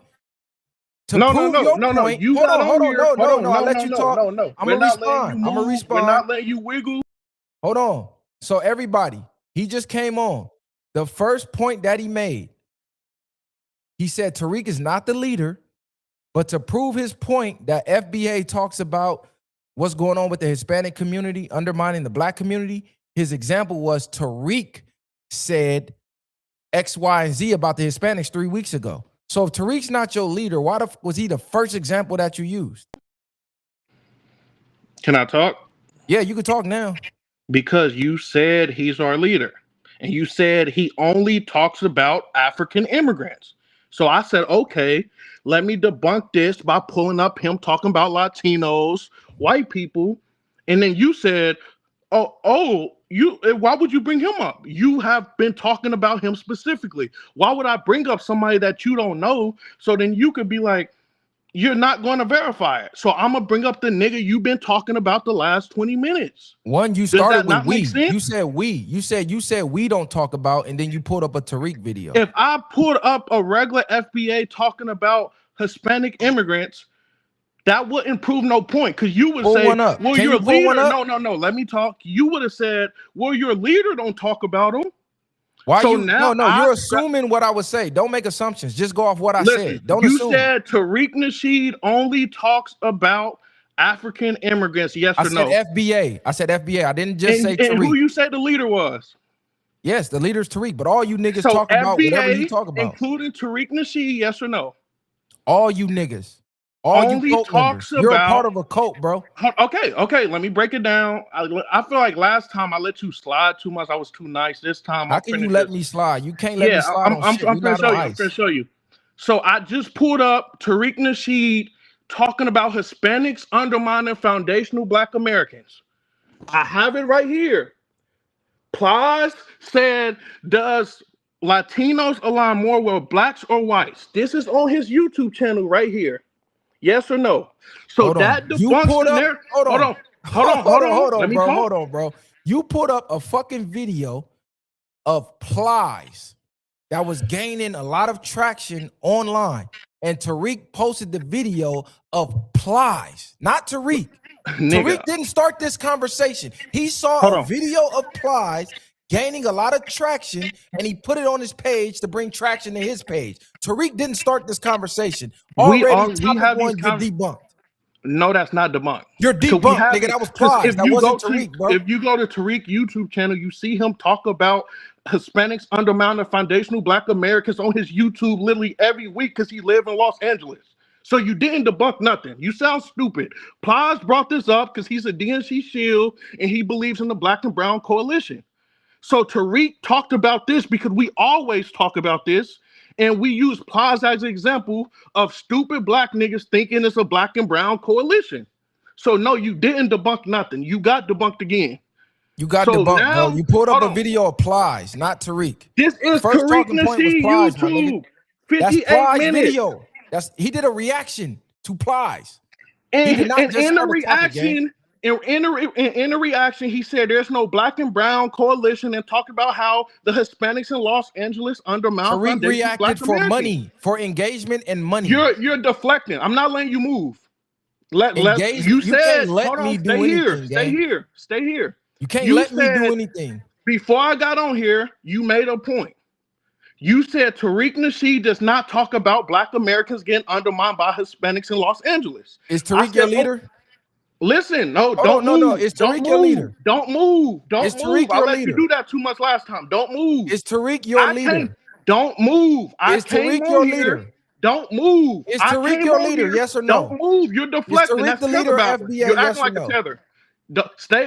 No. Point, You hold got on. No. I'll let you talk. No. I'm gonna respond. We're not letting you wiggle. Hold on. So everybody, he just came on. The first point that he made, he said Tariq is not the leader, but to prove his point that FBA talks about what's going on with the Hispanic community, undermining the Black community, his example was Tariq said X, Y, and Z about the Hispanics 3 weeks ago. So if Tariq's not your leader, why was he the first example that you used? Can I talk? Yeah, you can talk now. Because you said he's our leader. And you said he only talks about African immigrants. So I said, okay, let me debunk this by pulling up him talking about Latinos, white people. And then you said, why would you bring him up? You have been talking about him specifically. Why would I bring up somebody that you don't know? So then you could be like, you're not going to verify it. So I'm going to bring up the nigga you've been talking about the last 20 minutes. One, you started with we. You said we. You said we don't talk about, and then you pulled up a Tariq video. If I pulled up a regular FBA talking about Hispanic immigrants, that wouldn't prove no point, because you would say, well, your leader, no, let me talk. You would have said, well, your leader don't talk about him. Why so you now? No, you're assuming what I would say. Don't make assumptions. Just go off what I said. Don't assume. You said Tariq Nasheed only talks about African immigrants. Yes or no? I said FBA. I said FBA. I didn't just say Tariq. And who you say the leader was? Yes, the leader's Tariq. But all you niggas talk about whatever you talk about, including Tariq Nasheed. Yes or no? All you niggas. All only you cult talks members. You're a part of a cult, bro. Okay. Let me break it down. I feel like last time I let you slide too much. I was too nice. This time, how can you let me slide? You can't let me slide on shit. I'm gonna show you. So I just pulled up Tariq Nasheed talking about Hispanics undermining foundational Black Americans. I have it right here. Plies said, does Latinos align more with Blacks or whites? This is on his YouTube channel right here. Yes or no? So that debunks the narrative. Hold on, bro. You put up a fucking video of Plies that was gaining a lot of traction online, and Tariq posted the video of Plies, not Tariq. Tariq didn't start this conversation. He saw a video of Plies gaining a lot of traction, and he put it on his page to bring traction to his page. Tariq didn't start this conversation. Already, topic one, you're debunked. No, that's not debunked. You're debunked, nigga. That was Plies. That wasn't Tariq, bro. If you go to Tariq YouTube channel, you see him talk about Hispanics undermining foundational Black Americans on his YouTube literally every week because he lives in Los Angeles. So you didn't debunk nothing. You sound stupid. Plies brought this up because he's a DNC shield and he believes in the Black and Brown coalition. So Tariq talked about this because we always talk about this, and we use Plies as an example of stupid Black niggas thinking it's a Black and Brown coalition. So no, you didn't debunk nothing. You got debunked again. You got debunked, bro. You pulled up a video of Plies, not Tariq. This is first Tariq talking point was Plies, my nigga. 58 That's Plies minutes. video. He did a reaction to Plies. And in the reaction, he said there's no Black and Brown coalition and talked about how the Hispanics in Los Angeles undermine. Tariq reacted for money, for engagement and money. You're deflecting. I'm not letting you move. You said, let me do anything. Stay here. You can't let me do anything. Before I got on here, you made a point. You said Tariq Nasheed does not talk about Black Americans getting undermined by Hispanics in Los Angeles. Is Tariq your leader? Listen, don't move. No. Is Tariq your leader? Don't move. Is Tariq your leader? You do that too much last time. Don't move. Is Tariq your leader? Don't move. Is Tariq your leader? Don't move. Is Tariq your leader? Yes or no? Don't move. You're deflecting. Is Tariq the leader of FBA? You're yes acting like no? a tether.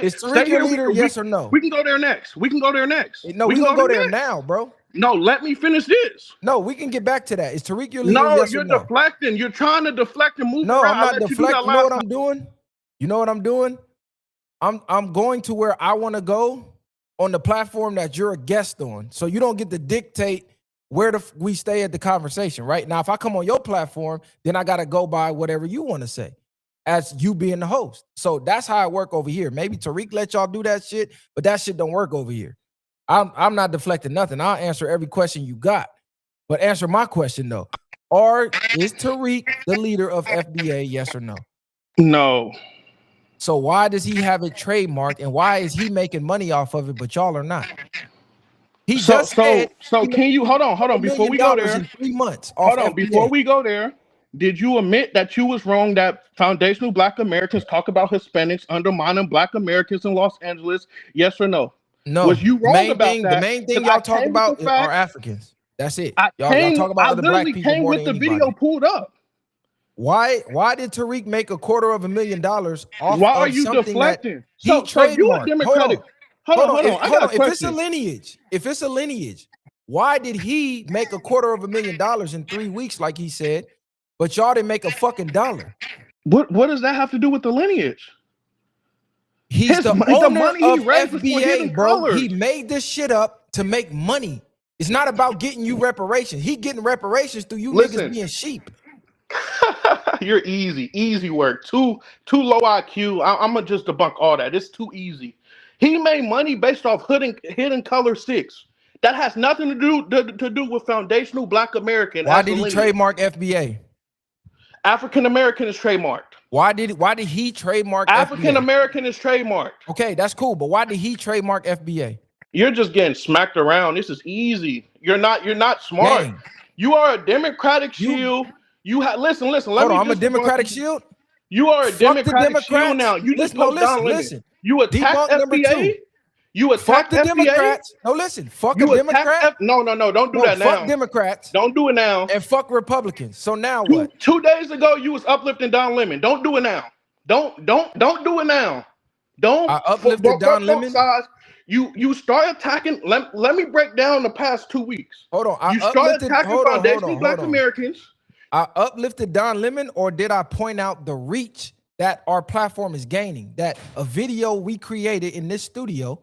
Is Tariq your leader? Yes or no? We can go there next. No, we gonna go there now, bro. No, let me finish this. No, we can get back to that. Is Tariq your leader? No, Yes you're or no? deflecting. You're trying to deflect and move No, around. I'm not I let you do that deflecting. You know last what time. I'm doing? You know what I'm doing? I'm going to where I want to go on the platform that you're a guest on. So you don't get to dictate where we stay at the conversation, right? Now, if I come on your platform, then I got to go by whatever you want to say as you being the host. So that's how it work over here. Maybe Tariq let y'all do that shit, but that shit don't work over here. I'm not deflecting nothing. I'll answer every question you got. But answer my question, though. Is Tariq the leader of FBA, yes or no? No. So why does he have it trademarked, and why is he making money off of it, but y'all are not? He just said. So can you hold on before we go there? In 3 months. Hold on, before we go there, did you admit that you was wrong that foundational Black Americans talk about Hispanics undermining Black Americans in Los Angeles? Yes or no? No. Was you wrong about that? The main thing y'all talk about are Africans. That's it. Y'all talk about other Black people more than anybody. Video pulled up. Why did Tariq make $250,000 off Why are of you something deflecting? That he trademarked? You a Democratic. Hold on. I got a question. If it's a lineage, why did he make $250,000 in 3 weeks, like he said, but y'all didn't make a fucking dollar? What does that have to do with the lineage? He's the owner of FBA, bro. He made this shit up to make money. It's not about getting you reparations. He getting reparations through you niggas being sheep. You're easy work. Too low IQ. I'm gonna just debunk all that. It's too easy. He made money based off Hidden Color 6. That has nothing to do with foundational Black American. Why did he trademark FBA? African American is trademarked. Why did he trademark African American is trademarked? Okay, that's cool, but why did he trademark FBA? You're just getting smacked around. This is easy. You're not smart. Dang. You are a Democratic shield. You have listen. I'm a Democratic shield. You are a Democratic shield now. You just listen. You attacked FBA. You attacked the Democrats. No, listen. Fuck a Democrat. No. Don't do that now. Fuck Democrats. Don't do it now. And fuck Republicans. So now what? 2 days ago, you was uplifting Don Lemon. Don't do it now. Don't do it now. Don't. I uplifted Don Lemon. You start attacking. Let me break down the past 2 weeks. Hold on. You start attacking foundational Black Americans. I uplifted Don Lemon, or did I point out the reach that our platform is gaining? That a video we created in this studio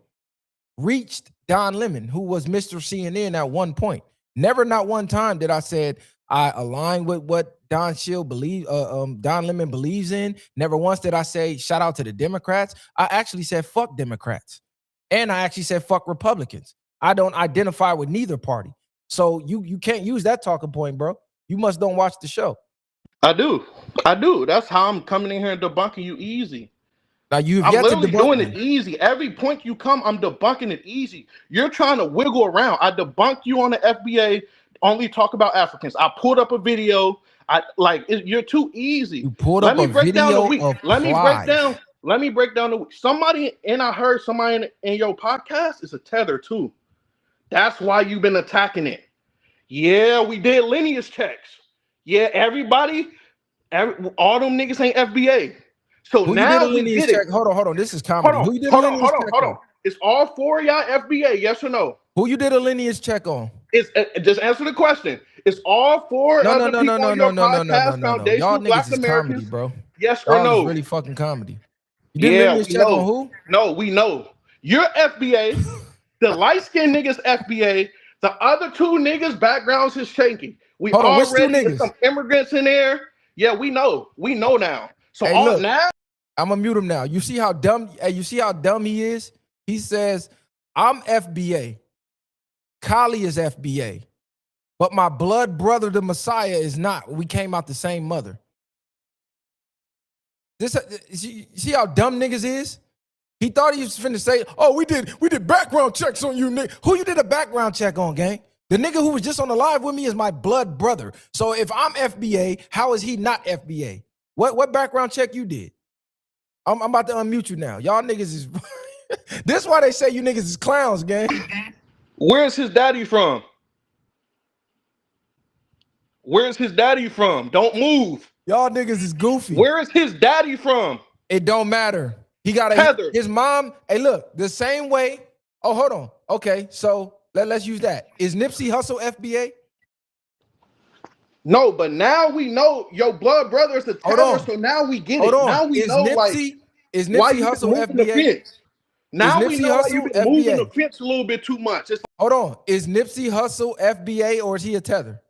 reached Don Lemon, who was Mr. CNN at one point. Never, not one time did I said I align with what Don Lemon believes in. Never once did I say shout out to the Democrats. I actually said fuck Democrats, and I actually said fuck Republicans. I don't identify with neither party, so you can't use that talking point, bro. You must don't watch the show. I do. That's how I'm coming in here and debunking you easy. Now I'm literally doing it easy. Every point you come, I'm debunking it easy. You're trying to wiggle around. I debunked you on the FBA. Only talk about Africans. I pulled up a video. You're too easy. You pulled up a video of Let me break down the week. I heard somebody in your podcast is a tether too. That's why you've been attacking it. Yeah, we did lineage checks. Yeah, all them niggas ain't FBA. So who now you did a lineage check? Hold on. This is comedy. Who you did a lineage check on? It's all 4 of y'all FBA, yes or no? Who you did a lineage check on? It's just answer the question. It's all 4 no. Y'all niggas is comedy, bro. Yes or no? It's really fucking comedy. You did a lineage check on who? No, we know. You're FBA. The light-skinned niggas FBA. The other 2 niggas backgrounds is shaky. We already get some immigrants in there. Yeah, we know. We know now. So now I'm gonna mute him now. You see how dumb? You see how dumb he is? He says, "I'm FBA. Kali is FBA, but my blood brother, the Messiah, is not. We came out the same mother." You see how dumb niggas is? He thought he was finna say, "Oh, we did background checks on you, nigga." Who you did a background check on, gang? The nigga who was just on the live with me is my blood brother. So if I'm FBA, how is he not FBA? What background check you did? I'm about to unmute you now. Y'all niggas is this is why they say you niggas is clowns, gang. Where's his daddy from? Where's his daddy from? Don't move. Y'all niggas is goofy. Where is his daddy from? It don't matter. He got his mom. Hey, look, the same way. Oh, hold on. Okay, so Let's use that. Is Nipsey Hussle FBA? No, but now we know your blood brother is the tether, so now we get it. Now we know is why Nipsey you Hussle moving the FBA? fence. Now we Nipsey know why Hussle you've been moving the FBA? fence a little bit too much. Hold on. Is Nipsey Hussle FBA or is he a tether?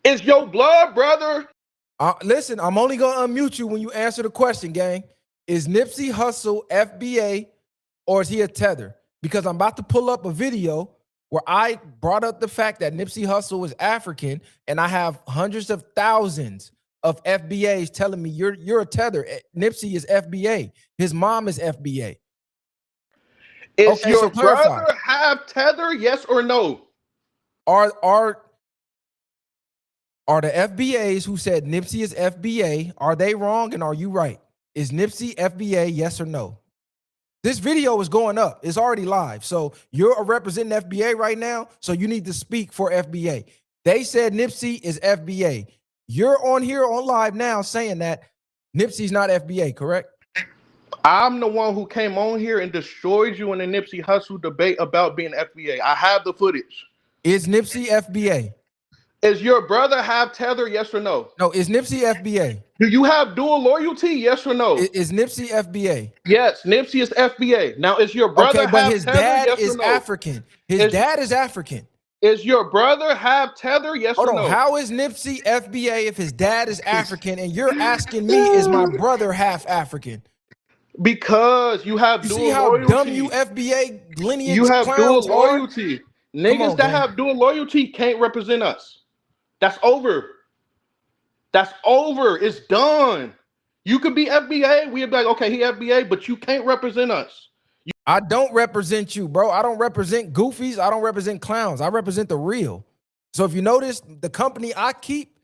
It's your blood brother. Listen, I'm only gonna unmute you when you answer the question, gang. Is Nipsey Hussle FBA or is he a tether? Because I'm about to pull up a video where I brought up the fact that Nipsey Hussle was African, and I have hundreds of thousands of FBAs telling me you're a tether. Nipsey is FBA. His mom is FBA. Is your brother have tether? Yes or no? Are the FBAs who said Nipsey is FBA, are they wrong and are you right? Is Nipsey FBA, yes or no? This video is going up. It's already live. So you're representing FBA right now, so you need to speak for FBA. They said Nipsey is FBA. You're on here on live now saying that Nipsey's not FBA, correct? I'm the one who came on here and destroyed you in the Nipsey Hussle debate about being FBA. I have the footage. Is Nipsey FBA? Is your brother have tether? Yes or no? No. Is Nipsey FBA? Do you have dual loyalty? Yes or no? Is Nipsey FBA? Yes, Nipsey is FBA. Now, is your brother but have his tether? dad Yes is or no? African. His dad is African. Is your brother have tether? Yes Hold or on. no? How is Nipsey FBA if his dad is African and you're asking me, is my brother half African? Because you have dual see how loyalty. dumb you FBA lineage You have dual clowns loyalty. Niggas that have dual loyalty can't represent us. That's over. That's over. It's done. You could be FBA. We'd be like, okay, he FBA, but you can't represent us. I don't represent you, bro. I don't represent goofies. I don't represent clowns. I represent the real. So if you notice, the company I keep,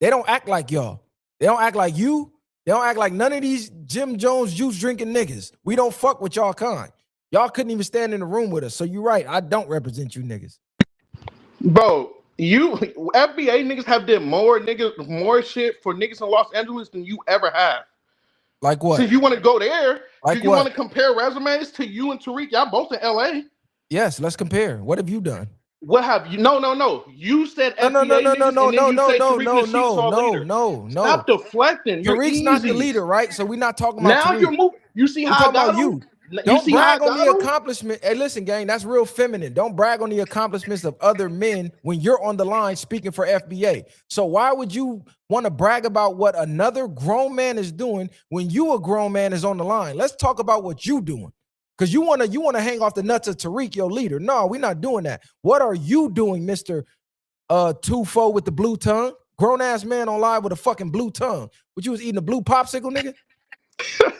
they don't act like y'all. They don't act like you. They don't act like none of these Jim Jones juice drinking niggas. We don't fuck with y'all kind. Y'all couldn't even stand in the room with us. So you're right. I don't represent you niggas. Bro, you FBA niggas have did more shit for niggas in Los Angeles than you ever have. Like what? So if you want to go there, like do you want to compare resumes to you and Tariq? Y'all both in LA. Yes, let's compare. What have you done? What have you? No. You said FBA no. Stop deflecting. Tariq's not the leader, right? So we're not talking about now. Tariq. You're moving. You see how I got you. Don't brag on the accomplishment. Hey, listen, gang, that's real feminine. Don't brag on the accomplishments of other men when you're on the line speaking for FBA. So why would you want to brag about what another grown man is doing when you a grown man is on the line? Let's talk about what you doing. Because you wanna hang off the nuts of Tariq, your leader. No, we're not doing that. What are you doing, Mr. Tufo with the blue tongue? Grown ass man on live with a fucking blue tongue. But you was eating a blue popsicle, nigga?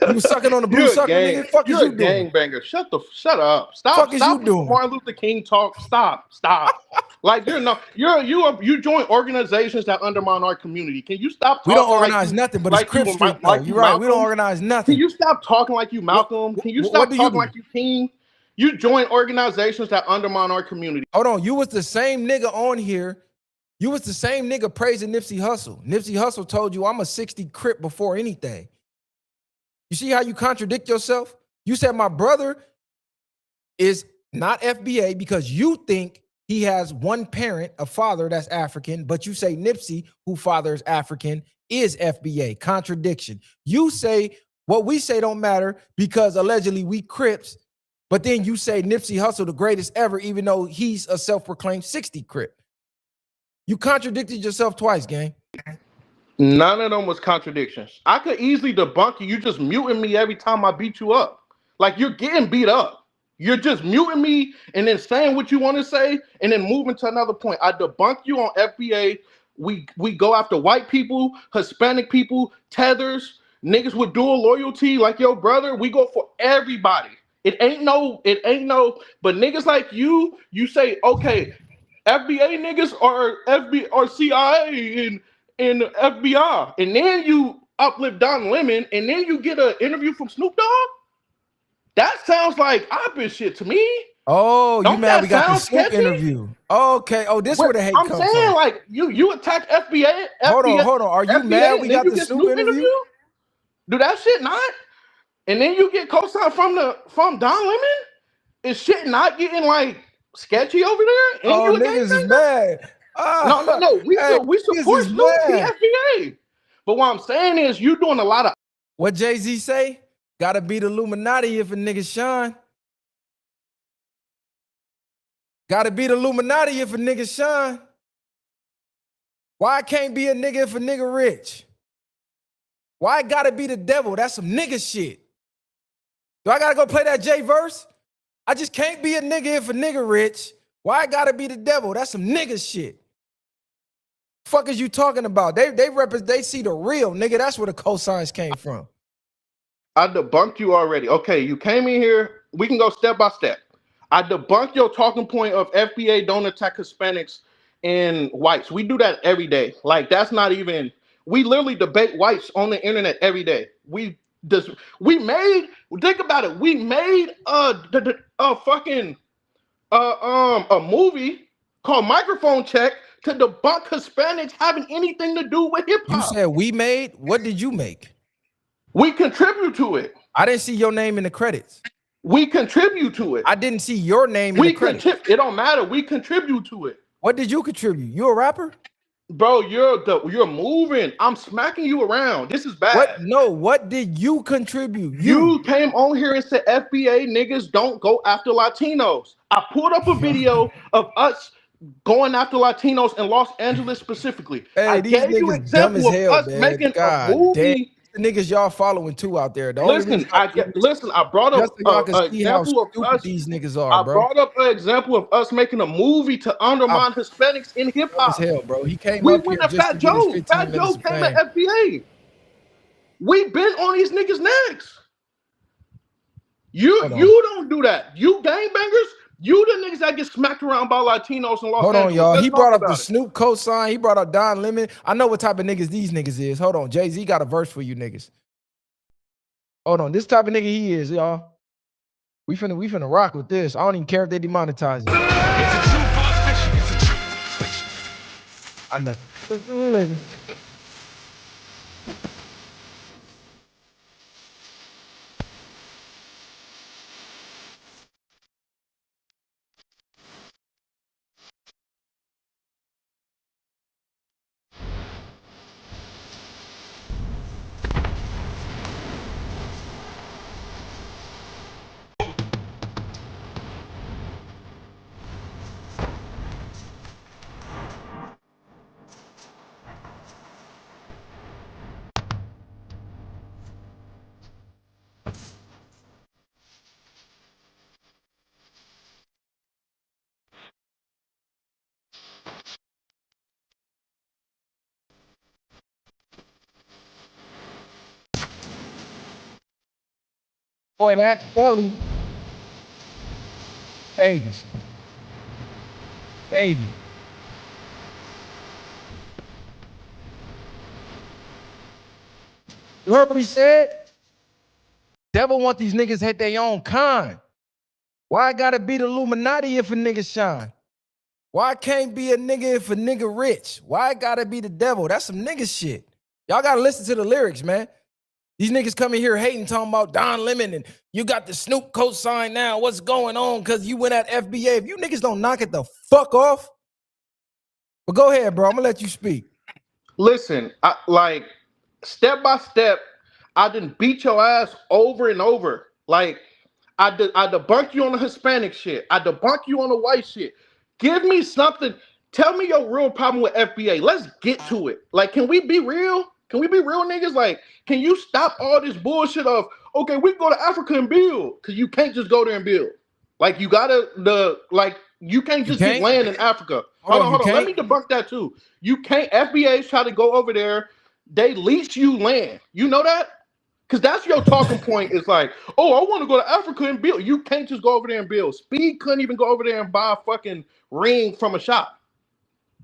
You was sucking on the blue sucker, nigga? Fuck is you doing? Gangbanger. Shut up. Stop. Fuck is you doing? Martin Luther King talk. Stop. Like you join organizations that undermine our community. Can you stop talking? We don't organize nothing, but it's Crip Street. You're right. We don't organize nothing. Can you stop talking like you Malcolm? Can you stop talking like you King? You join organizations that undermine our community. Hold on. You was the same nigga on here. You was the same nigga praising Nipsey Hussle. Nipsey Hussle told you I'm a 60 Crip before anything. You see how you contradict yourself? You said my brother is not FBA because you think he has one parent, a father that's African, but you say Nipsey, who father is African, is FBA. Contradiction. You say what we say don't matter because allegedly we Crips, but then you say Nipsey Hussle the greatest ever, even though he's a self-proclaimed 60 Crip. You contradicted yourself twice, gang. None of them was contradictions. I could easily debunk you. You just muting me every time I beat you up. Like you're getting beat up. You're just muting me and then saying what you want to say and then moving to another point. I debunk you on FBA. We go after white people, Hispanic people, tethers, niggas with dual loyalty like your brother. We go for everybody. It ain't no, but niggas like you say, okay, FBA niggas are FBI or CIA and FBI, and then you uplift Don Lemon, and then you get an interview from Snoop Dogg. That sounds like opposite shit to me. Oh, you mad we got the Snoop interview? Okay. Oh, this where the hate comes from. I'm saying, like you attack FBA. Hold on. Are you mad we got the Snoop interview? Do that shit not? And then you get co-signed from Don Lemon. Is shit not getting like sketchy over there? And Oh, you a niggas is gangbanger? mad. No. We Hey, support is Snoop P mad. FBA. But what I'm saying is you doing a lot of What Jay-Z say? Gotta be the Illuminati if a nigga shine. Gotta be the Illuminati if a nigga shine. Why I can't be a nigga if a nigga rich? Why I gotta be the devil? That's some nigga shit. Do I gotta go play that J verse? I just can't be a nigga if a nigga rich. Why I gotta be the devil? That's some nigga shit. Fuck is you talking about? They see the real nigga. That's where the cosigns came from. I debunked you already. Okay, you came in here. We can go step by step. I debunked your talking point of FBA don't attack Hispanics and whites. We do that every day. Like that's not even. We literally debate whites on the internet every day. We made. Think about it. We made a movie called Microphone Check to debunk Hispanics having anything to do with hip hop. You said we made. What did you make? We contribute to it. I didn't see your name in the credits. We contribute to it. I didn't see your name in the credits. It don't matter. We contribute to it. What did you contribute? You a rapper? Bro, you're moving. I'm smacking you around. This is bad. What did you contribute? You came on here and said FBA niggas don't go after Latinos. I pulled up a video of us going after Latinos in Los Angeles specifically. Hey, I these gave you niggas example dumb as hell, of us man. making God a movie. damn. The niggas y'all following too out there. Listen, I brought up an example of us. These niggas are, I bro. brought up an example of us making a movie to undermine Hispanics in hip hop. As hell, bro. He came We up went here to just Fat to get his Joe. 15 Fat minutes Joe of came fame. at FBA. We been on these niggas' necks. You don't do that. You gangbangers. You the niggas that get smacked around by Latinos in Los Hold Angeles. on, y'all. Let's He talk brought up about the it. Snoop cosign. He brought up Don Lemon. I know what type of niggas these niggas is. Hold on. Jay-Z got a verse for you niggas. Hold on. This type of nigga he is, y'all. We finna rock with this. I don't even care if they demonetize it. It's a true false fiction. It's a true fiction. I know. Boy, Matt, Kelly. Baby. Baby. You heard what he said? Devil want these niggas hit their own kind. Why I gotta be the Illuminati if a nigga shine? Why I can't be a nigga if a nigga rich? Why I gotta be the devil? That's some nigga shit. Y'all gotta listen to the lyrics, man. These niggas coming here hating, talking about Don Lemon and you got the Snoop cosign now. What's going on? Because you went at FBA. If you niggas don't knock it the fuck off, but go ahead, bro. I'm gonna let you speak. Listen, like step by step, I didn't beat your ass over and over. Like I debunked you on the Hispanic shit. I debunked you on the white shit. Give me something. Tell me your real problem with FBA. Let's get to it. Like, can we be real? Can we be real niggas? Like, can you stop all this bullshit of, okay, we can go to Africa and build? Because you can't just go there and build. Like, you gotta, you can't just get land in Africa. Hold on. Let me debunk that too. You can't, FBA's try to go over there. They lease you land. You know that? Because that's your talking point. It's like, oh, I want to go to Africa and build. You can't just go over there and build. Speed couldn't even go over there and buy a fucking ring from a shop.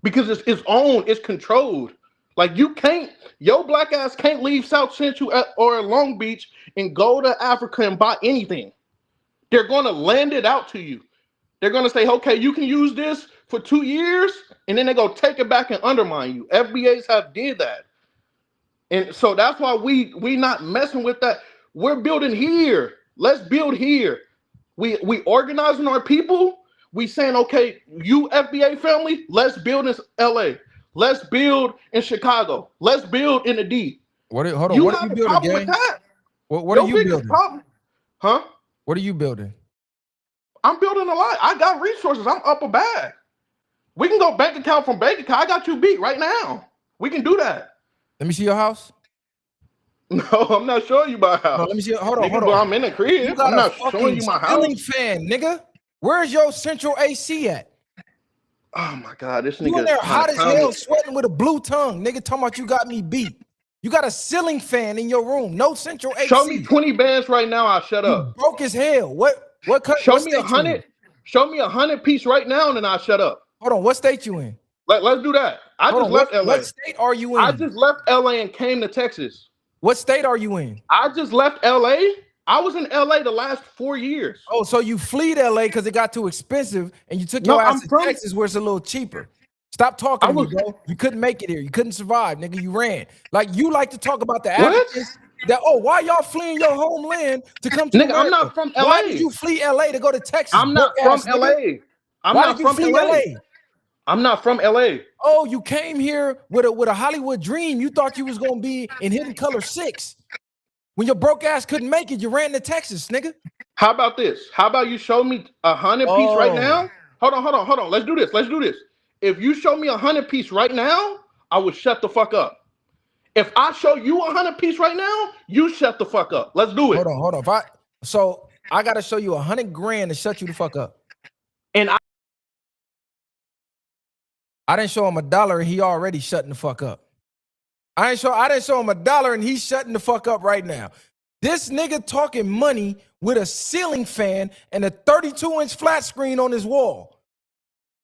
Because it's owned, it's controlled. Like you can't, your black ass can't leave South Central or Long Beach and go to Africa and buy anything. They're gonna land it out to you. They're gonna say, okay, you can use this for 2 years, and then they're gonna take it back and undermine you. FBAs have did that. And so that's why we not messing with that. We're building here. Let's build here. We organizing our people. we saying, okay, you FBA family, let's build in LA. Let's build in Chicago. Let's build in the D. Hold on, You what are have you a building, problem gang? with that? What are you building? Problem, huh? What are you building? I'm building a lot. I got resources. I'm up a bag. We can go bank account from bank account. I got you beat right now. We can do that. Let me see your house. No, I'm not showing you my house. No, let me see. Hold on, nigga, hold but on. I'm in the crib. You got I'm not a fucking showing you my house. ceiling fan, nigga. Where's your central AC at? Oh my god, this You nigga in there hot as hell, me. sweating with a blue tongue, nigga. Talking about you got me beat. You got a ceiling fan in your room, no central AC. Show me 20 bands right now. I'll shut up. You broke as hell. What? Show me 100. Show me 100 piece right now, and then I'll shut up. Hold on. What state you in? Let's do that. I just left LA. What state are you in? I just left LA and came to Texas. What state are you in? I just left LA. I was in LA the last 4 years. Oh, so you fled LA because it got too expensive, and you took your ass to Texas where it's a little cheaper. Stop talking to me, bro. You couldn't make it here. You couldn't survive, nigga. You ran. Like you like to talk about the Africans. That why y'all fleeing your homeland to come to nigga, America? I'm not from LA. Why did you flee LA to go to Texas? I'm not from LA. Why did you flee LA? I'm not from LA. Oh, you came here with a Hollywood dream. You thought you was gonna be in Hidden Color 6. When your broke ass couldn't make it, you ran to Texas, nigga. How about this? How about you show me 100 piece right now? Hold on. Let's do this. If you show me 100 piece right now, I will shut the fuck up. If I show you 100 piece right now, you shut the fuck up. Let's do it. Hold on. So I gotta show you 100 grand to shut you the fuck up. And I didn't show him $1 and he already shutting the fuck up. I didn't show him $1 and he's shutting the fuck up right now. This nigga talking money with a ceiling fan and a 32-inch flat screen on his wall.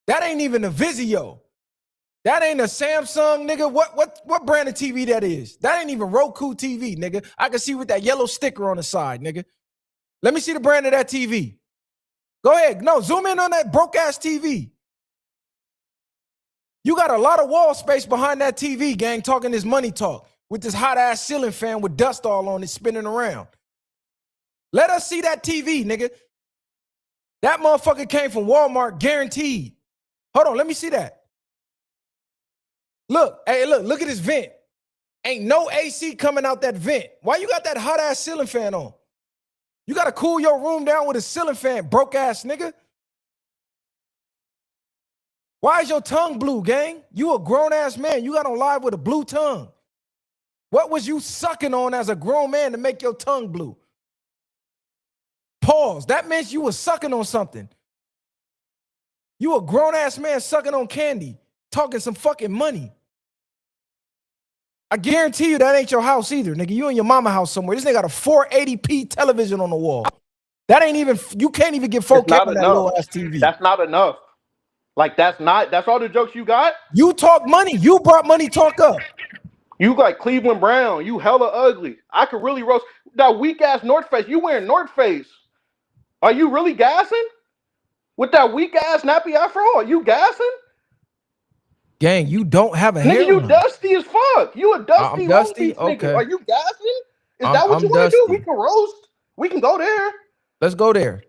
That ain't even a Vizio. That ain't a Samsung, nigga. What brand of TV that is? That ain't even Roku TV, nigga. I can see with that yellow sticker on the side, nigga. Let me see the brand of that TV. Go ahead. No, zoom in on that broke-ass TV. You got a lot of wall space behind that TV, gang, talking this money talk with this hot-ass ceiling fan with dust all on it spinning around. Let us see that TV, nigga. That motherfucker came from Walmart, guaranteed. Hold on, let me see that. Look at this vent. Ain't no AC coming out that vent. Why you got that hot-ass ceiling fan on? You got to cool your room down with a ceiling fan, broke-ass nigga. Why is your tongue blue, gang? You a grown-ass man. You got on live with a blue tongue. What was you sucking on as a grown man to make your tongue blue? Pause. That means you was sucking on something. You a grown-ass man sucking on candy, talking some fucking money. I guarantee you that ain't your house either, nigga. You in your mama house somewhere. This nigga got a 480p television on the wall. That ain't even, you can't even get 4K on that little ass TV. That's not enough. Like, that's all the jokes you got? You talk money. You brought money talk up. You like Cleveland Brown. You hella ugly. I could really roast that weak-ass North Face. You wearing North Face. Are you really gassing? With that weak-ass nappy afro? Are you gassing? Gang, you don't have a nigga, hairline. you dusty as fuck. You a dusty, I'm dusty? okay. Nigga. Are you gassing? Is that what I'm you want to do? dusty. We can roast. We can go there. Let's go there.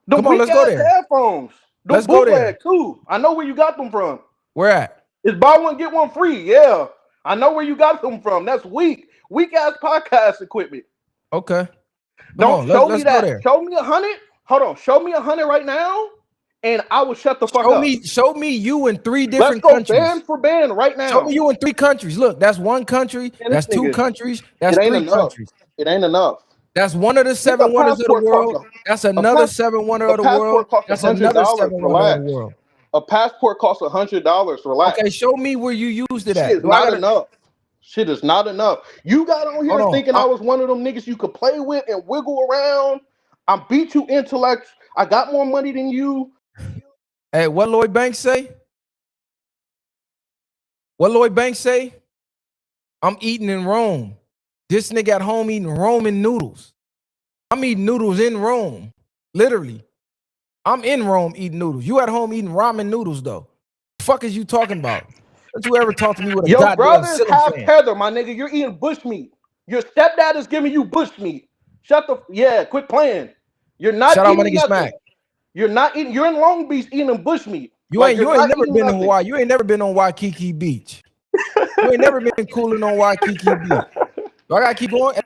Come on, let's go there. Headphones. Let's go there. Too. I know where you got them from. Where at? It's buy one, get one free. Yeah. I know where you got them from. That's weak. Weak-ass podcast equipment. Okay. Don't show me that. Show me 100. Hold on. Show me 100 right now, and I will shut the fuck up. Show me you in 3 different countries. Let's go band for band right now. Show me you in 3 countries. Look, that's 1 country. That's 2 countries. That's 3 countries. It ain't enough. That's one of the 7 wonders of the world. That's another 7 wonder of the world. That's another 7 wonder of the world. A passport costs $100. Relax. Okay, show me where you used it at. Shit is not enough. Shit is not enough. You got on here thinking I was one of them niggas you could play with and wiggle around. I beat you intellect. I got more money than you. Hey, what Lloyd Banks say? What Lloyd Banks say? I'm eating in Rome. This nigga at home eating Roman noodles. I'm eating noodles in Rome. Literally. I'm in Rome eating noodles. You at home eating ramen noodles, though. The fuck is you talking about? Don't you ever talk to me with a goddamn brother is half fan? tether, my nigga. You're eating bush meat. Your stepdad is giving you bush meat. Quit playing. You're not. Shout out my nigga Smack. You're not eating. You're in Long Beach eating bushmeat. You ain't never been to Hawaii. You ain't never been on Waikiki Beach. You ain't never been cooling on Waikiki Beach. Do I gotta keep going?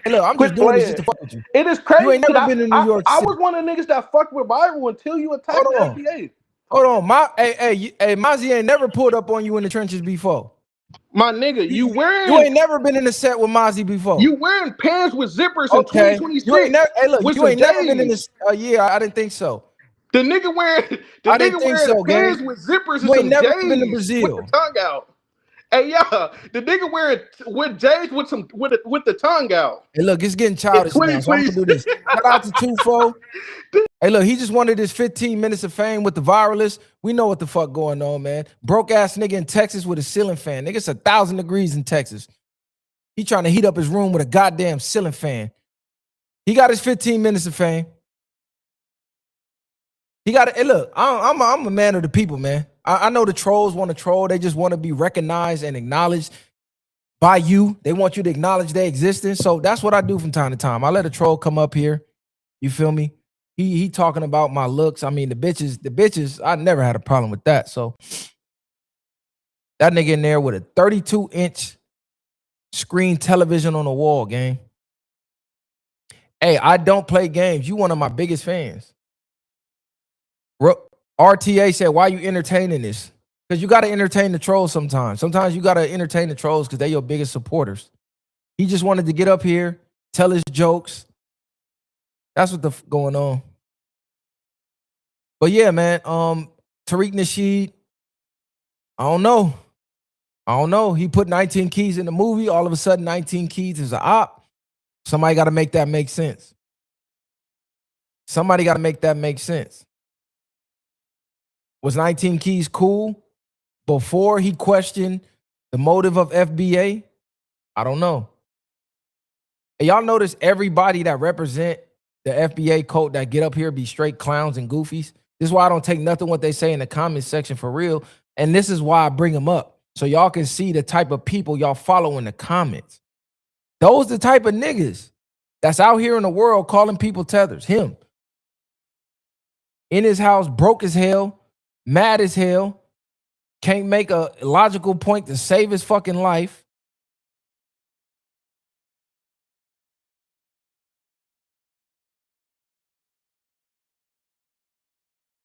Hey, look, I'm just doing this just to fuck with you. It is crazy. You ain't never been to New York City. I was one of the niggas that fucked with viral until you attacked the FBA. Hold on, hey, Mozzie ain't never pulled up on you in the trenches before. My nigga, you ain't never been in the set with Mozzie before. You wearing pants with zippers in 2026. You ain't never, hey, look, you ain't never been in this. Yeah, I didn't think so. The nigga wearing pants with zippers you and ain't never J's been to Brazil with the tongue out. Hey, yeah, the nigga wearing with J's with the tongue out. Hey, look, it's getting childish now, so I'm gonna do this. Shout out to Tufo. Hey, look, he just wanted his 15 minutes of fame with the viralist. We know what the fuck going on, man. Broke ass nigga in Texas with a ceiling fan. Nigga, it's 1,000 degrees in Texas. He trying to heat up his room with a goddamn ceiling fan. He got his 15 minutes of fame. He got it. Hey, look, I'm a man of the people, man. I know the trolls want to troll. They just want to be recognized and acknowledged by you. They want you to acknowledge their existence. So that's what I do from time to time. I let a troll come up here. You feel me? He talking about my looks. I mean, the bitches, I never had a problem with that. So that nigga in there with a 32-inch screen television on the wall, gang. Hey, I don't play games. You one of my biggest fans. RTA said, why you entertaining this? Because you got to entertain the trolls sometimes. Sometimes you got to entertain the trolls because they're your biggest supporters. He just wanted to get up here, tell his jokes. That's what going on. But yeah, man, Tariq Nasheed, I don't know. He put 19 keys in the movie. All of a sudden, 19 keys is an op. Somebody got to make that make sense. Somebody got to make that make sense. Was 19 keys cool before he questioned the motive of FBA? I don't know. And y'all notice everybody that represent the FBA cult that get up here be straight clowns and goofies. This is why I don't take nothing what they say in the comment section for real. And this is why I bring them up. So y'all can see the type of people y'all follow in the comments. Those the type of niggas that's out here in the world calling people tethers. Him. In his house, broke as hell, mad as hell, can't make a logical point to save his fucking life.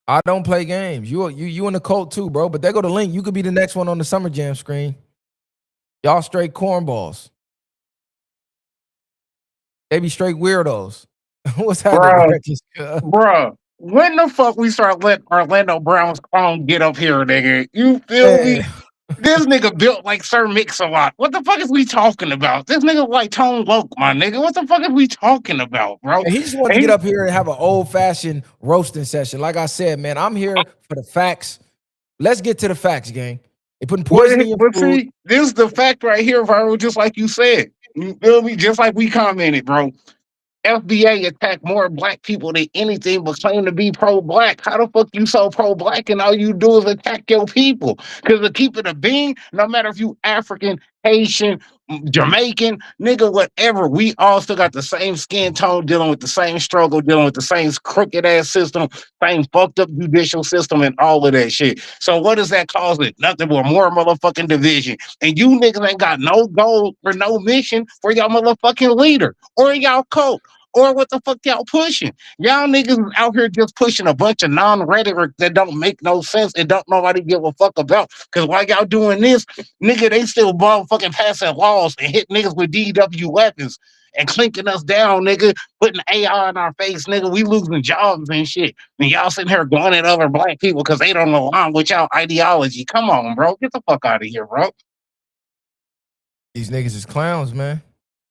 I don't play games. You in the cult too, bro. But there go the link. You could be the next one on the Summer Jam screen. Y'all straight cornballs. They be straight weirdos. What's happening? Bruh, when the fuck we start letting Orlando Brown's clone get up here, nigga? You feel me? This nigga built like Sir Mix-a-Lot. What the fuck is we talking about? This nigga like Tone Loc, my nigga. What the fuck is we talking about, bro? And he just wanted to get up here and have an old-fashioned roasting session. Like I said, man, I'm here for the facts. Let's get to the facts, gang. They putting poison in your food. See, this is the fact right here, Viral, just like you said. You feel me? Just like we commented, bro. FBA attack more black people than anything but claim to be pro-black. How the fuck you so pro-black and all you do is attack your people? Because to keep it a being, no matter if you African, Haitian, Jamaican, nigga, whatever, we all still got the same skin tone, dealing with the same struggle, dealing with the same crooked ass system, same fucked up judicial system, and all of that shit. So what does that cause it? Nothing but more motherfucking division. And you niggas ain't got no goal or no mission for y'all motherfucking leader or y'all cult. Or what the fuck y'all pushing? Y'all niggas out here just pushing a bunch of non-rhetoric that don't make no sense and don't nobody give a fuck about. Because while y'all doing this, nigga, they still motherfucking passing laws and hit niggas with DW weapons and clinking us down, nigga, putting AI in our face, nigga. We losing jobs and shit. And y'all sitting here going at other black people because they don't align with y'all ideology. Come on, bro. Get the fuck out of here, bro. These niggas is clowns, man.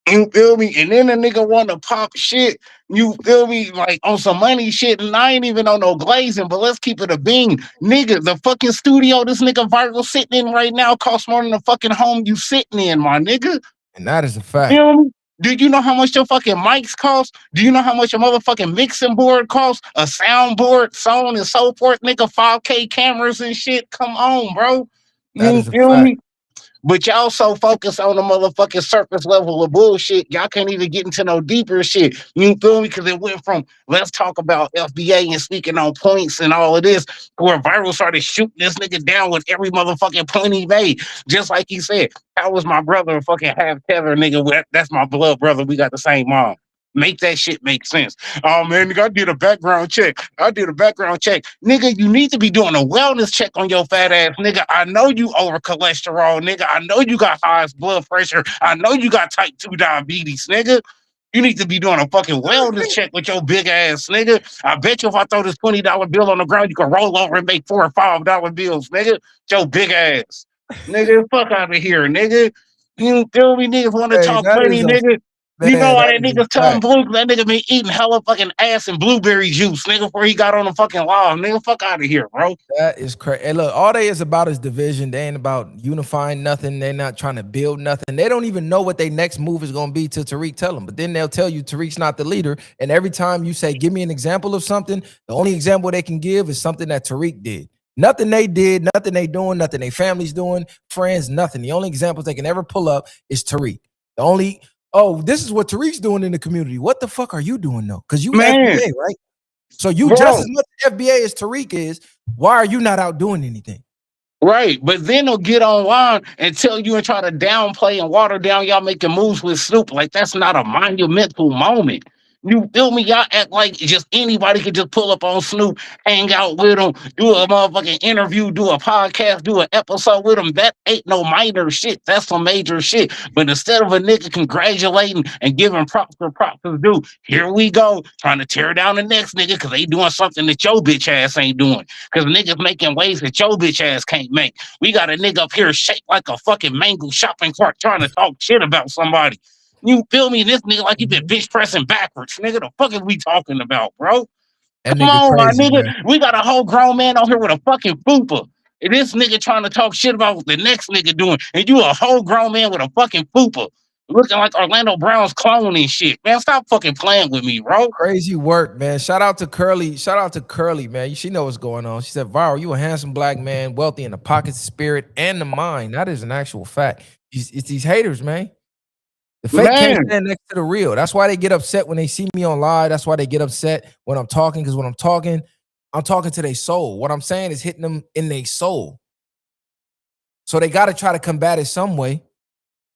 You feel me? And then the nigga want to pop shit, you feel me, like on some money shit, and I ain't even on no glazing, but let's keep it a bean. Nigga, the fucking studio this nigga Viral sitting in right now costs more than the fucking home you sitting in, my nigga. And that is a fact. You know, do you know how much your fucking mics cost? Do you know how much your motherfucking mixing board costs? A soundboard, so on and so forth, nigga, 5K cameras and shit. Come on, bro. You feel me? But y'all so focused on the motherfucking surface level of bullshit, y'all can't even get into no deeper shit. You feel me? Because it went from let's talk about FBA and speaking on points and all of this, where Viral started shooting this nigga down with every motherfucking point he made. Just like he said, how was my brother a fucking half tether nigga? That's my blood brother. We got the same mom. Make that shit make sense. Oh man, nigga, I did a background check. Nigga, you need to be doing a wellness check on your fat ass, nigga. I know you over cholesterol, nigga. I know you got high blood pressure. I know you got type 2 diabetes, nigga. You need to be doing a fucking wellness check with your big ass, nigga. I bet you if I throw this $20 bill on the ground, you can roll over and make $4 or $5 bills, nigga. Your big ass. Nigga, fuck out of here, nigga. You feel me? Niggas want to talk plenty, nigga. You know why that nigga telling Bleek that nigga been eating hella fucking ass and blueberry juice, nigga, before he got on the fucking law. Nigga, fuck out of here, bro. That is crazy. And look, all they is about is division. They ain't about unifying nothing. They're not trying to build nothing. They don't even know what their next move is going to be till Tariq tell them. But then they'll tell you Tariq's not the leader. And every time you say, give me an example of something, the only example they can give is something that Tariq did. Nothing they did, nothing they doing, nothing they family's doing, friends, nothing. The only examples they can ever pull up is Tariq. The only... Oh, this is what Tariq's doing in the community. What the fuck are you doing though? Because you FBA, right? So you just as much FBA as Tariq is. Why are you not out doing anything? Right, but then they'll get online and tell you and try to downplay and water down y'all making moves with Snoop. Like that's not a monumental moment. You feel me? Y'all act like just anybody could just pull up on Snoop, hang out with him, do a motherfucking interview, do a podcast, do an episode with him. That ain't no minor shit. That's some major shit. But instead of a nigga congratulating and giving props to props is due, here we go, trying to tear down the next nigga because they doing something that your bitch ass ain't doing. Because niggas making ways that your bitch ass can't make. We got a nigga up here shaped like a fucking mango shopping cart trying to talk shit about somebody. You feel me? This nigga like he been bitch pressing backwards. Nigga, the fuck is we talking about, bro? Come on, my nigga. Man. We got a whole grown man out here with a fucking fupa. And this nigga trying to talk shit about what the next nigga doing. And you a whole grown man with a fucking fupa. Looking like Orlando Brown's clone and shit. Man, stop fucking playing with me, bro. Crazy work, man. Shout out to Curly. Shout out to Curly, man. She know what's going on. She said, Viral, you a handsome black man, wealthy in the pockets, spirit, and the mind. That is an actual fact. It's these haters, man. The fake can't stand next to the real. That's why they get upset when they see me on live. That's why they get upset when I'm talking. Because when I'm talking to their soul. What I'm saying is hitting them in their soul. So they got to try to combat it some way.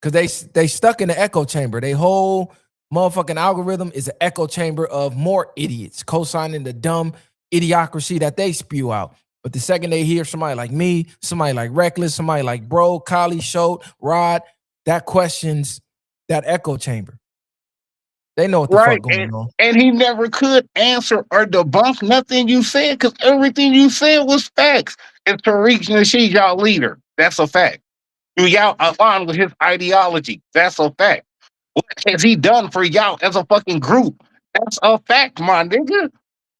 Because they stuck in the echo chamber. They whole motherfucking algorithm is an echo chamber of more idiots co-signing the dumb idiocracy that they spew out. But the second they hear somebody like me, somebody like Reckless, somebody like Bro, Kali, Schultz, Rod, that questions that echo chamber. They know what the fuck going on. And he never could answer or debunk nothing you said because everything you said was facts. And Tariq Nasheed, y'all leader. That's a fact. Do y'all align with his ideology? That's a fact. What has he done for y'all as a fucking group? That's a fact, my nigga.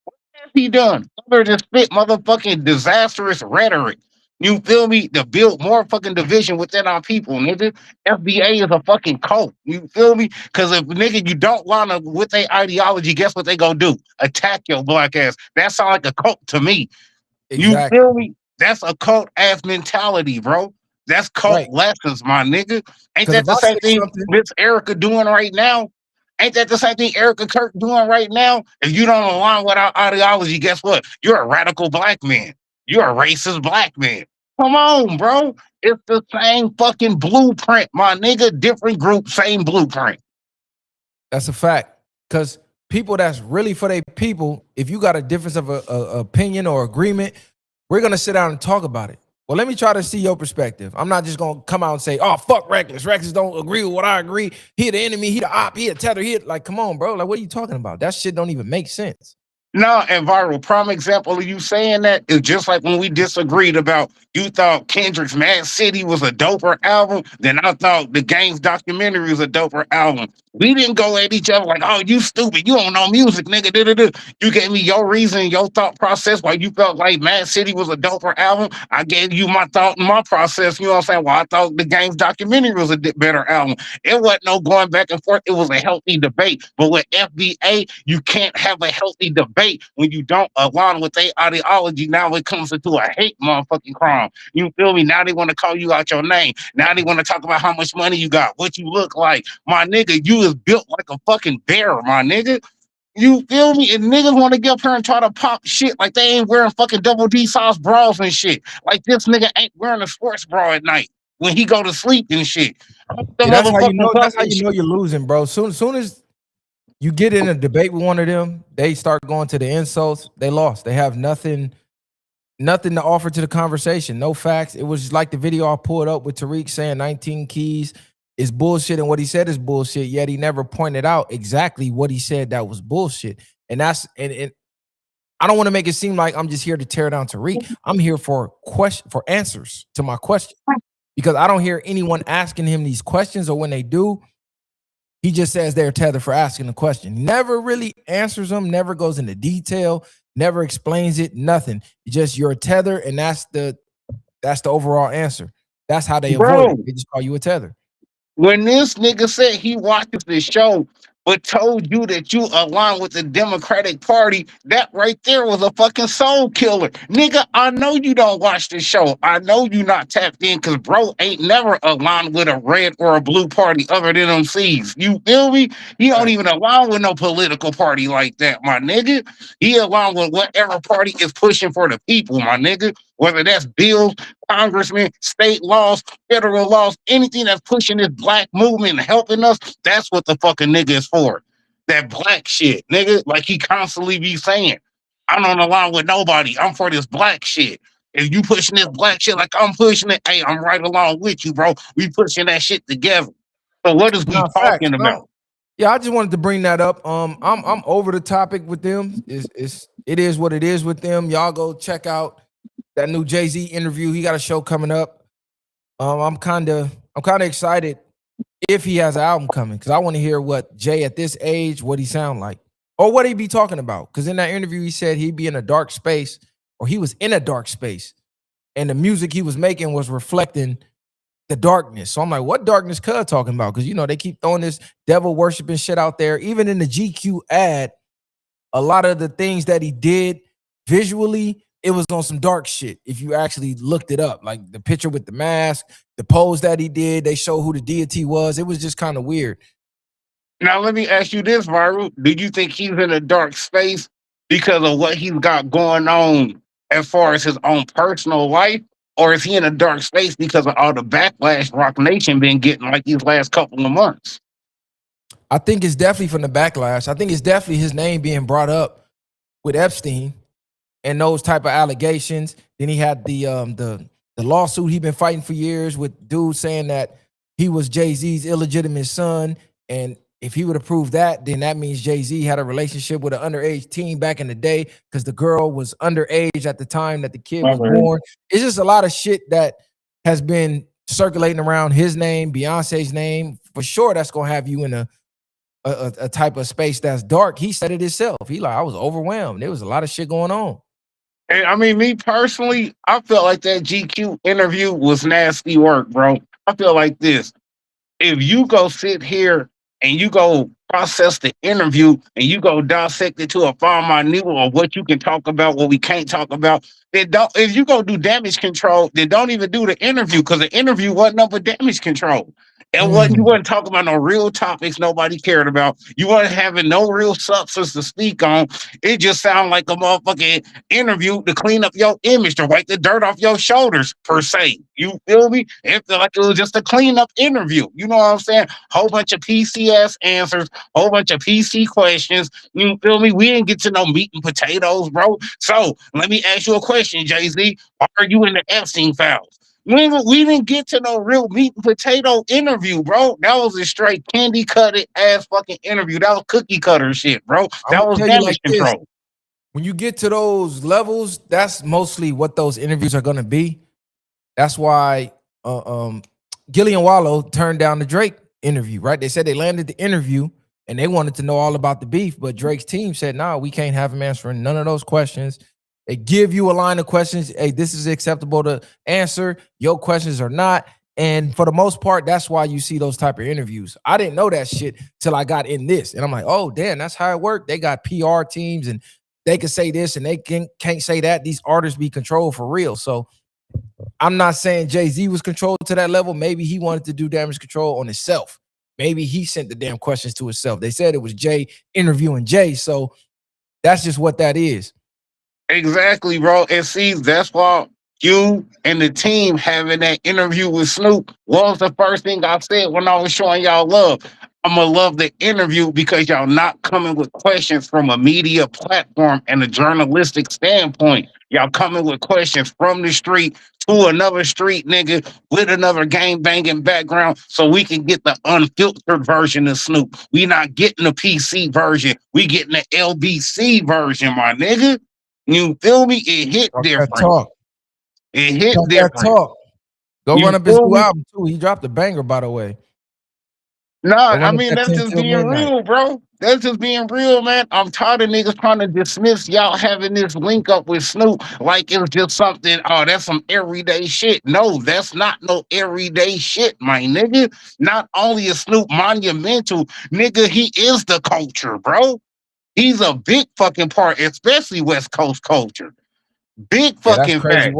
What has he done? Other than spit motherfucking disastrous rhetoric. You feel me? To build more fucking division within our people, nigga. FBA is a fucking cult. You feel me? Because if nigga you don't line up with their ideology, guess what they gonna do? Attack your black ass. That sound like a cult to me. Exactly. You feel me? That's a cult ass mentality, bro. That's cult lessons, my nigga. Ain't that the same thing Miss Erika doing right now? Ain't that the same thing Erika Kirk doing right now? If you don't align with our ideology, guess what? You're a radical black man. You're a racist black man. Come on, bro. It's the same fucking blueprint, my nigga. Different group, same blueprint. That's a fact. Because people that's really for their people, if you got a difference of a opinion or agreement, we're going to sit down and talk about it. Well, let me try to see your perspective. I'm not just going to come out and say, oh, fuck Reckless. Reckless don't agree with what I agree. He the enemy. He the op. He a tether. He like, come on, bro. Like, what are you talking about? That shit don't even make sense. No, and Viral, prime example of you saying that is just like when we disagreed about you thought Kendrick's Mad City was a doper album, then I thought the Game's documentary was a doper album. We didn't go at each other like, oh, you stupid. You don't know music, nigga. Da-da-da. You gave me your reason, your thought process why you felt like Mad City was a doper album. I gave you my thought and my process. You know what I'm saying? Well, I thought the Game's documentary was a better album. It wasn't no going back and forth. It was a healthy debate. But with FBA, you can't have a healthy debate when you don't align with their ideology. Now it comes into a hate motherfucking crime. You feel me? Now they want to call you out your name. Now they want to talk about how much money you got, what you look like. My nigga, you is built like a fucking bear, my nigga. You feel me? And niggas want to get up here and try to pop shit like they ain't wearing fucking double D sauce bras and shit. Like this nigga ain't wearing a sports bra at night when he go to sleep and shit. That's how you know. That's how you know you're losing, bro. Soon as you get in a debate with one of them, they start going to the insults. They lost. They have nothing to offer to the conversation. No facts. It was like the video I pulled up with Tariq saying 19 keys is bullshit and what he said is bullshit, yet he never pointed out exactly what he said that was bullshit. And that's and I don't want to make it seem like I'm just here to tear down Tariq. I'm here for answers to my question. Because I don't hear anyone asking him these questions, or when they do, he just says they're tethered for asking the question. Never really answers them, never goes into detail, never explains it, nothing. Just you're a tether, and that's the overall answer. That's how they avoid it. They just call you a tether. When this nigga said he watches the show but told you that you align with the Democratic Party, that right there was a fucking soul killer. Nigga, I know you don't watch the show. I know you not tapped in because bro ain't never aligned with a red or a blue party other than them C's. You feel me? He don't even align with no political party like that, my nigga. He align with whatever party is pushing for the people, my nigga. Whether that's bills, congressmen, state laws, federal laws, anything that's pushing this black movement and helping us, that's what the fucking nigga is for. That black shit, nigga. Like he constantly be saying, I don't align with nobody. I'm for this black shit. If you pushing this black shit like I'm pushing it, hey, I'm right along with you, bro. We pushing that shit together. So what is we talking about? Yeah, I just wanted to bring that up. I'm over the topic with them. It is what it is with them. Y'all go check out that new Jay-Z interview. He got a show coming up. I'm kind of excited if he has an album coming, because I want to hear what Jay at this age, what he sound like, or what he be talking about. Because in that interview, he said he'd be in a dark space, or he was in a dark space, and the music he was making was reflecting the darkness. So I'm like, what darkness Cuz talking about? Because, you know, they keep throwing this devil worshiping shit out there. Even in the GQ ad, a lot of the things that he did visually, it was on some dark shit. If you actually looked it up, like the picture with the mask, the pose that he did, they show who the deity was. It was just kind of weird. Now, let me ask you this, Viral. Do you think he's in a dark space because of what he's got going on as far as his own personal life? Or is he in a dark space because of all the backlash Rock Nation been getting like these last couple of months? I think it's definitely from the backlash. I think it's definitely his name being brought up with Epstein and those type of allegations. Then he had the lawsuit he been fighting for years with dudes saying that he was Jay-Z's illegitimate son. And if he would have proved that, then that means Jay-Z had a relationship with an underage teen back in the day because the girl was underage at the time that the kid was born. It's just a lot of shit that has been circulating around his name, Beyonce's name. For sure, that's going to have you in a type of space that's dark. He said it himself. He like, I was overwhelmed. There was a lot of shit going on. And I mean, me personally, I felt like that GQ interview was nasty work, bro. I feel like this. If you go sit here and you go process the interview and you go dissect it to a fine minute of what you can talk about, what we can't talk about, then don't. If you go do damage control, then don't even do the interview, because the interview wasn't no but damage control. And you wasn't talking about no real topics nobody cared about. You wasn't having no real substance to speak on. It just sounded like a motherfucking interview to clean up your image, to wipe the dirt off your shoulders, per se. You feel me? It felt like it was just a clean up interview. You know what I'm saying? Whole bunch of PC ass answers, whole bunch of PC questions. You feel me? We didn't get to no meat and potatoes, bro. So let me ask you a question, Jay-Z. Are you in the Epstein files? We didn't get to no real meat and potato interview, bro. That was a straight candy cutted ass fucking interview. That was cookie cutter shit, bro. That was damage control. When you get to those levels, that's mostly what those interviews are gonna be. That's why Gillian Wallow turned down the Drake interview, right? They said they landed the interview and they wanted to know all about the beef, but Drake's team said, "No, we can't have him answering none of those questions." They give you a line of questions. Hey, this is acceptable to answer. Your questions are not. And for the most part, that's why you see those type of interviews. I didn't know that shit till I got in this. And I'm like, oh, damn, that's how it worked. They got PR teams and they can say this and they can't say that. These artists be controlled for real. So I'm not saying Jay-Z was controlled to that level. Maybe he wanted to do damage control on himself. Maybe he sent the damn questions to himself. They said it was Jay interviewing Jay. So that's just what that is. Exactly, bro. And see, that's why you and the team having that interview with Snoop was the first thing I said when I was showing y'all love. I'm gonna love the interview because y'all not coming with questions from a media platform and a journalistic standpoint. Y'all coming with questions from the street to another street nigga with another gang banging background so we can get the unfiltered version of Snoop. We not getting the PC version. We getting the LBC version, my nigga. You feel me? It hit different. It hit different. Talk. Go run up his new album too. He dropped a banger, by the way. Nah, I mean, that's just being real, bro. That's just being real, man. I'm tired of niggas trying to dismiss y'all having this link up with Snoop like it was just something, oh, that's some everyday shit. No, that's not no everyday shit, my nigga. Not only is Snoop monumental, nigga, he is the culture, bro. He's a big fucking part, especially West Coast culture. Big fucking fact.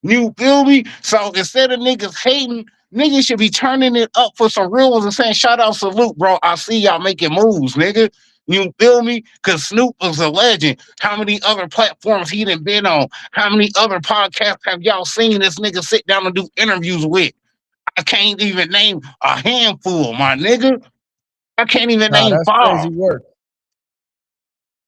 You feel me? So instead of niggas hating, niggas should be turning it up for some real ones and saying, shout out, salute, bro. I see y'all making moves, nigga. You feel me? Because Snoop was a legend. How many other platforms he done been on? How many other podcasts have y'all seen this nigga sit down and do interviews with? I can't even name a handful, my nigga. I can't even name that's 5. Crazy work.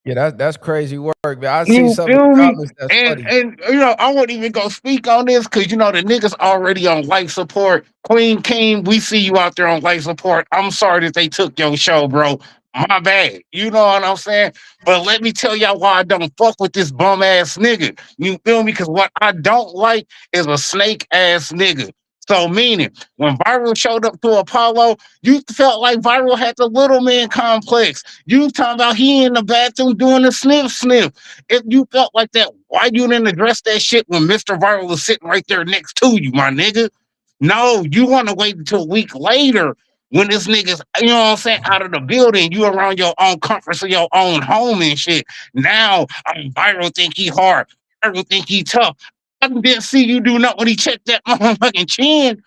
Yeah, that's crazy work. Man. I see something in the comments that's funny. And you know, I won't even go speak on this because you know the niggas already on life support. Queen King, we see you out there on life support. I'm sorry that they took your show, bro. My bad. You know what I'm saying? But let me tell y'all why I don't fuck with this bum ass nigga. You feel me? Because what I don't like is a snake ass nigga. So meaning, when Viral showed up to Apollo, you felt like Viral had the little man complex. You talking about he in the bathroom doing the sniff. If you felt like that, why you didn't address that shit when Mr. Viral was sitting right there next to you, my nigga? No, you want to wait until a week later when this nigga's, you know what I'm saying, out of the building, you around your own comforts of your own home and shit. Now, Viral think he hard. Viral think he tough. I didn't see you do nothing when he checked that motherfucking chin.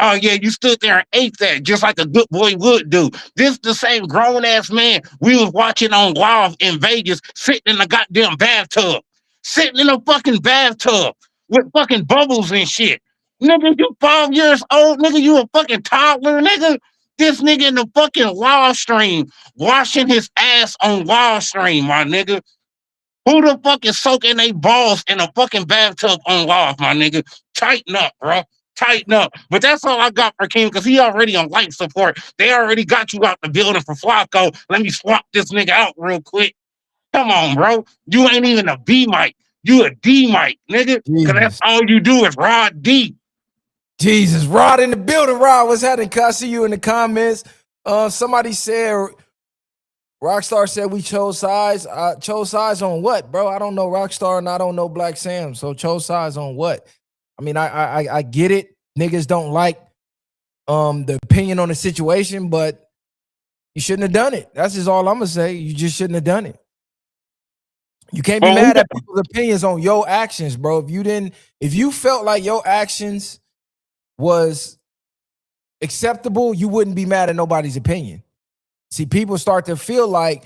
Oh, yeah, you stood there and ate that just like a good boy would do. This the same grown-ass man we was watching on live in Vegas sitting in the goddamn bathtub. Sitting in a fucking bathtub with fucking bubbles and shit. Nigga, you 5 years old, nigga, you a fucking toddler, nigga. This nigga in the fucking live stream washing his ass on live stream, my nigga. Who the fuck is soaking they balls in a fucking bathtub on live, my nigga? Tighten up, bro. Tighten up. But that's all I got for King, because he already on life support. They already got you out the building for Flacco. Let me swap this nigga out real quick. Come on, bro. You ain't even a B mic. You a D mic, nigga. Because that's all you do is Rod D. Jesus, Rod in the building. Rod, what's happening? I see you in the comments. Somebody said, Rockstar said we chose sides. Chose sides on what, bro? I don't know Rockstar and I don't know Black Sam. So chose sides on what? I mean, I get it. Niggas don't like the opinion on the situation, but you shouldn't have done it. That's just all I'm gonna say. You just shouldn't have done it. You can't be mad at people's opinions on your actions, bro. If you felt like your actions was acceptable, you wouldn't be mad at nobody's opinion. See, people start to feel like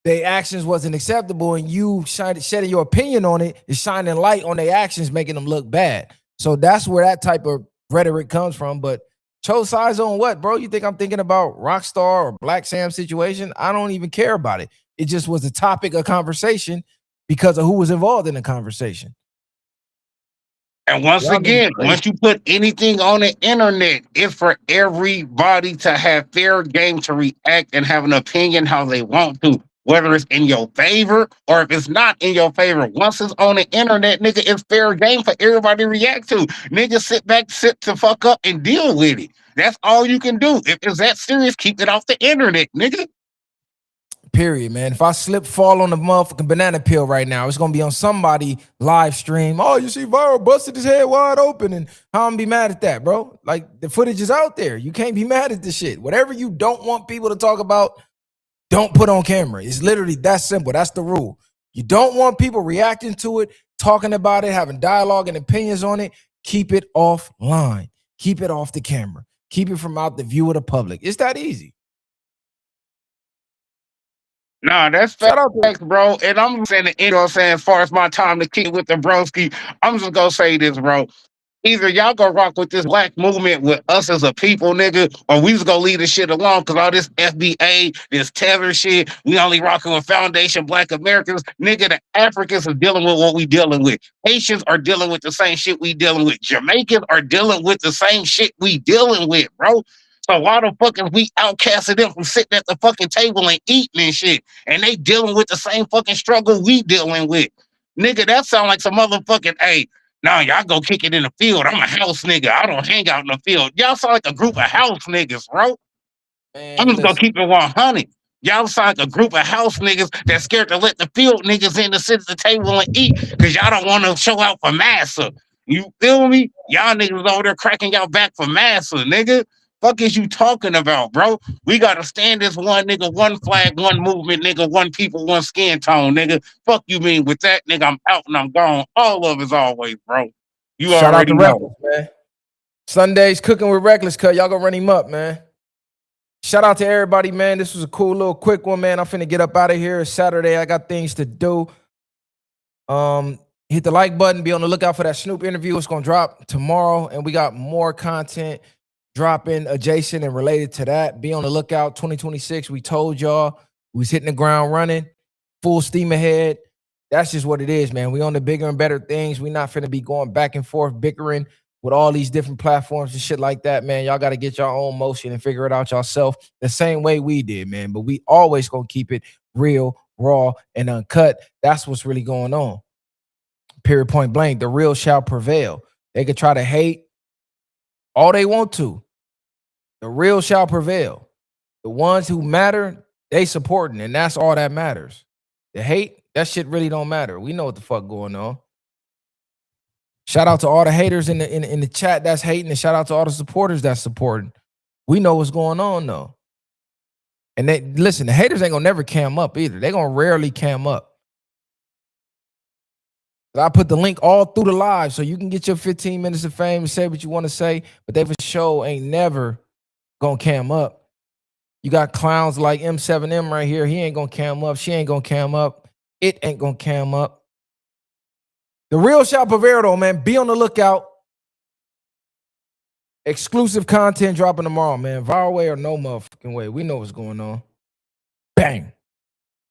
their actions wasn't acceptable, and you shedding your opinion on it is shining light on their actions, making them look bad. So that's where that type of rhetoric comes from. But chose sides on what, bro? You think I'm thinking about Rockstar or Black Sam situation? I don't even care about it. It just was a topic of conversation because of who was involved in the conversation. And once again, once you put anything on the internet, it's for everybody to have fair game to react and have an opinion how they want to, whether it's in your favor or if it's not in your favor. Once it's on the internet, nigga, it's fair game for everybody to react to. Nigga, sit back, sit the fuck up and deal with it. That's all you can do. If it's that serious, keep it off the internet, nigga. Period, man. If I slip, fall on the motherfucking banana peel right now, it's gonna be on somebody live stream. Oh, you see Viral busted his head wide open, and how I'm be mad at that, bro? Like, the footage is out there. You can't be mad at this shit. Whatever you don't want people to talk about, don't put on camera. It's literally that simple. That's the rule. You don't want people reacting to it, talking about it, having dialogue and opinions on it. Keep it offline. Keep it off the camera. Keep it from out the view of the public. It's that easy. Nah, that's facts, bro. And I'm saying, you know what I'm saying, as far as my time to kick with the broski, I'm just gonna say this, bro. Either y'all gonna rock with this black movement with us as a people, nigga, or we just gonna leave this shit alone because all this FBA, this tether shit, we only rocking with Foundation Black Americans. Nigga, the Africans are dealing with what we dealing with. Haitians are dealing with the same shit we dealing with. Jamaicans are dealing with the same shit we dealing with, bro. So why the fuck is we outcasting them from sitting at the fucking table and eating and shit? And they dealing with the same fucking struggle we dealing with. Nigga, that sound like some motherfucking, hey, nah, y'all go kick it in the field. I'm a house nigga. I don't hang out in the field. Y'all sound like a group of house niggas, bro. Man, I'm just gonna keep it 100. Y'all sound like a group of house niggas that's scared to let the field niggas in to sit at the table and eat because y'all don't want to show out for massa. You feel me? Y'all niggas over there cracking y'all back for massa, nigga. Fuck is you talking about, bro? We gotta stand as one nigga, one flag, one movement, nigga, one people, one skin tone, nigga. Fuck you mean with that, nigga? I'm out and I'm gone. All love as always, bro. You Shout out already to know. Reckless, man. Sundays cooking with Reckless, cut. Y'all gonna run him up, man. Shout out to everybody, man. This was a cool little quick one, man. I'm finna get up out of here. It's Saturday. I got things to do. Hit the like button. Be on the lookout for that Snoop interview. It's gonna drop tomorrow, and we got more content dropping adjacent and related to that. Be on the lookout. 2026. We told y'all we was hitting the ground running, full steam ahead. That's just what it is, man. We on the bigger and better things. We not finna be going back and forth bickering with all these different platforms and shit like that, man. Y'all got to get your own motion and figure it out yourself the same way we did, man. But we always gonna keep it real, raw, and uncut. That's what's really going on. Period, point blank. The real shall prevail. They could try to hate all they want to. The real shall prevail. The ones who matter, they supporting, and that's all that matters. The hate, that shit really don't matter. We know what the fuck going on. Shout out to all the haters in the chat that's hating, and shout out to all the supporters that's supporting. We know what's going on though. And they listen, the haters ain't gonna never cam up either. They gonna rarely cam up. I put the link all through the live so you can get your 15 minutes of fame and say what you want to say, but they for sure ain't never gonna cam up. You got clowns like M7M right here. He ain't gonna cam up. She ain't gonna cam up. It ain't gonna cam up. The real shall prevail though, man. Be on the lookout. Exclusive content dropping tomorrow, man. Viral way or no motherfucking way. We know what's going on. Bang.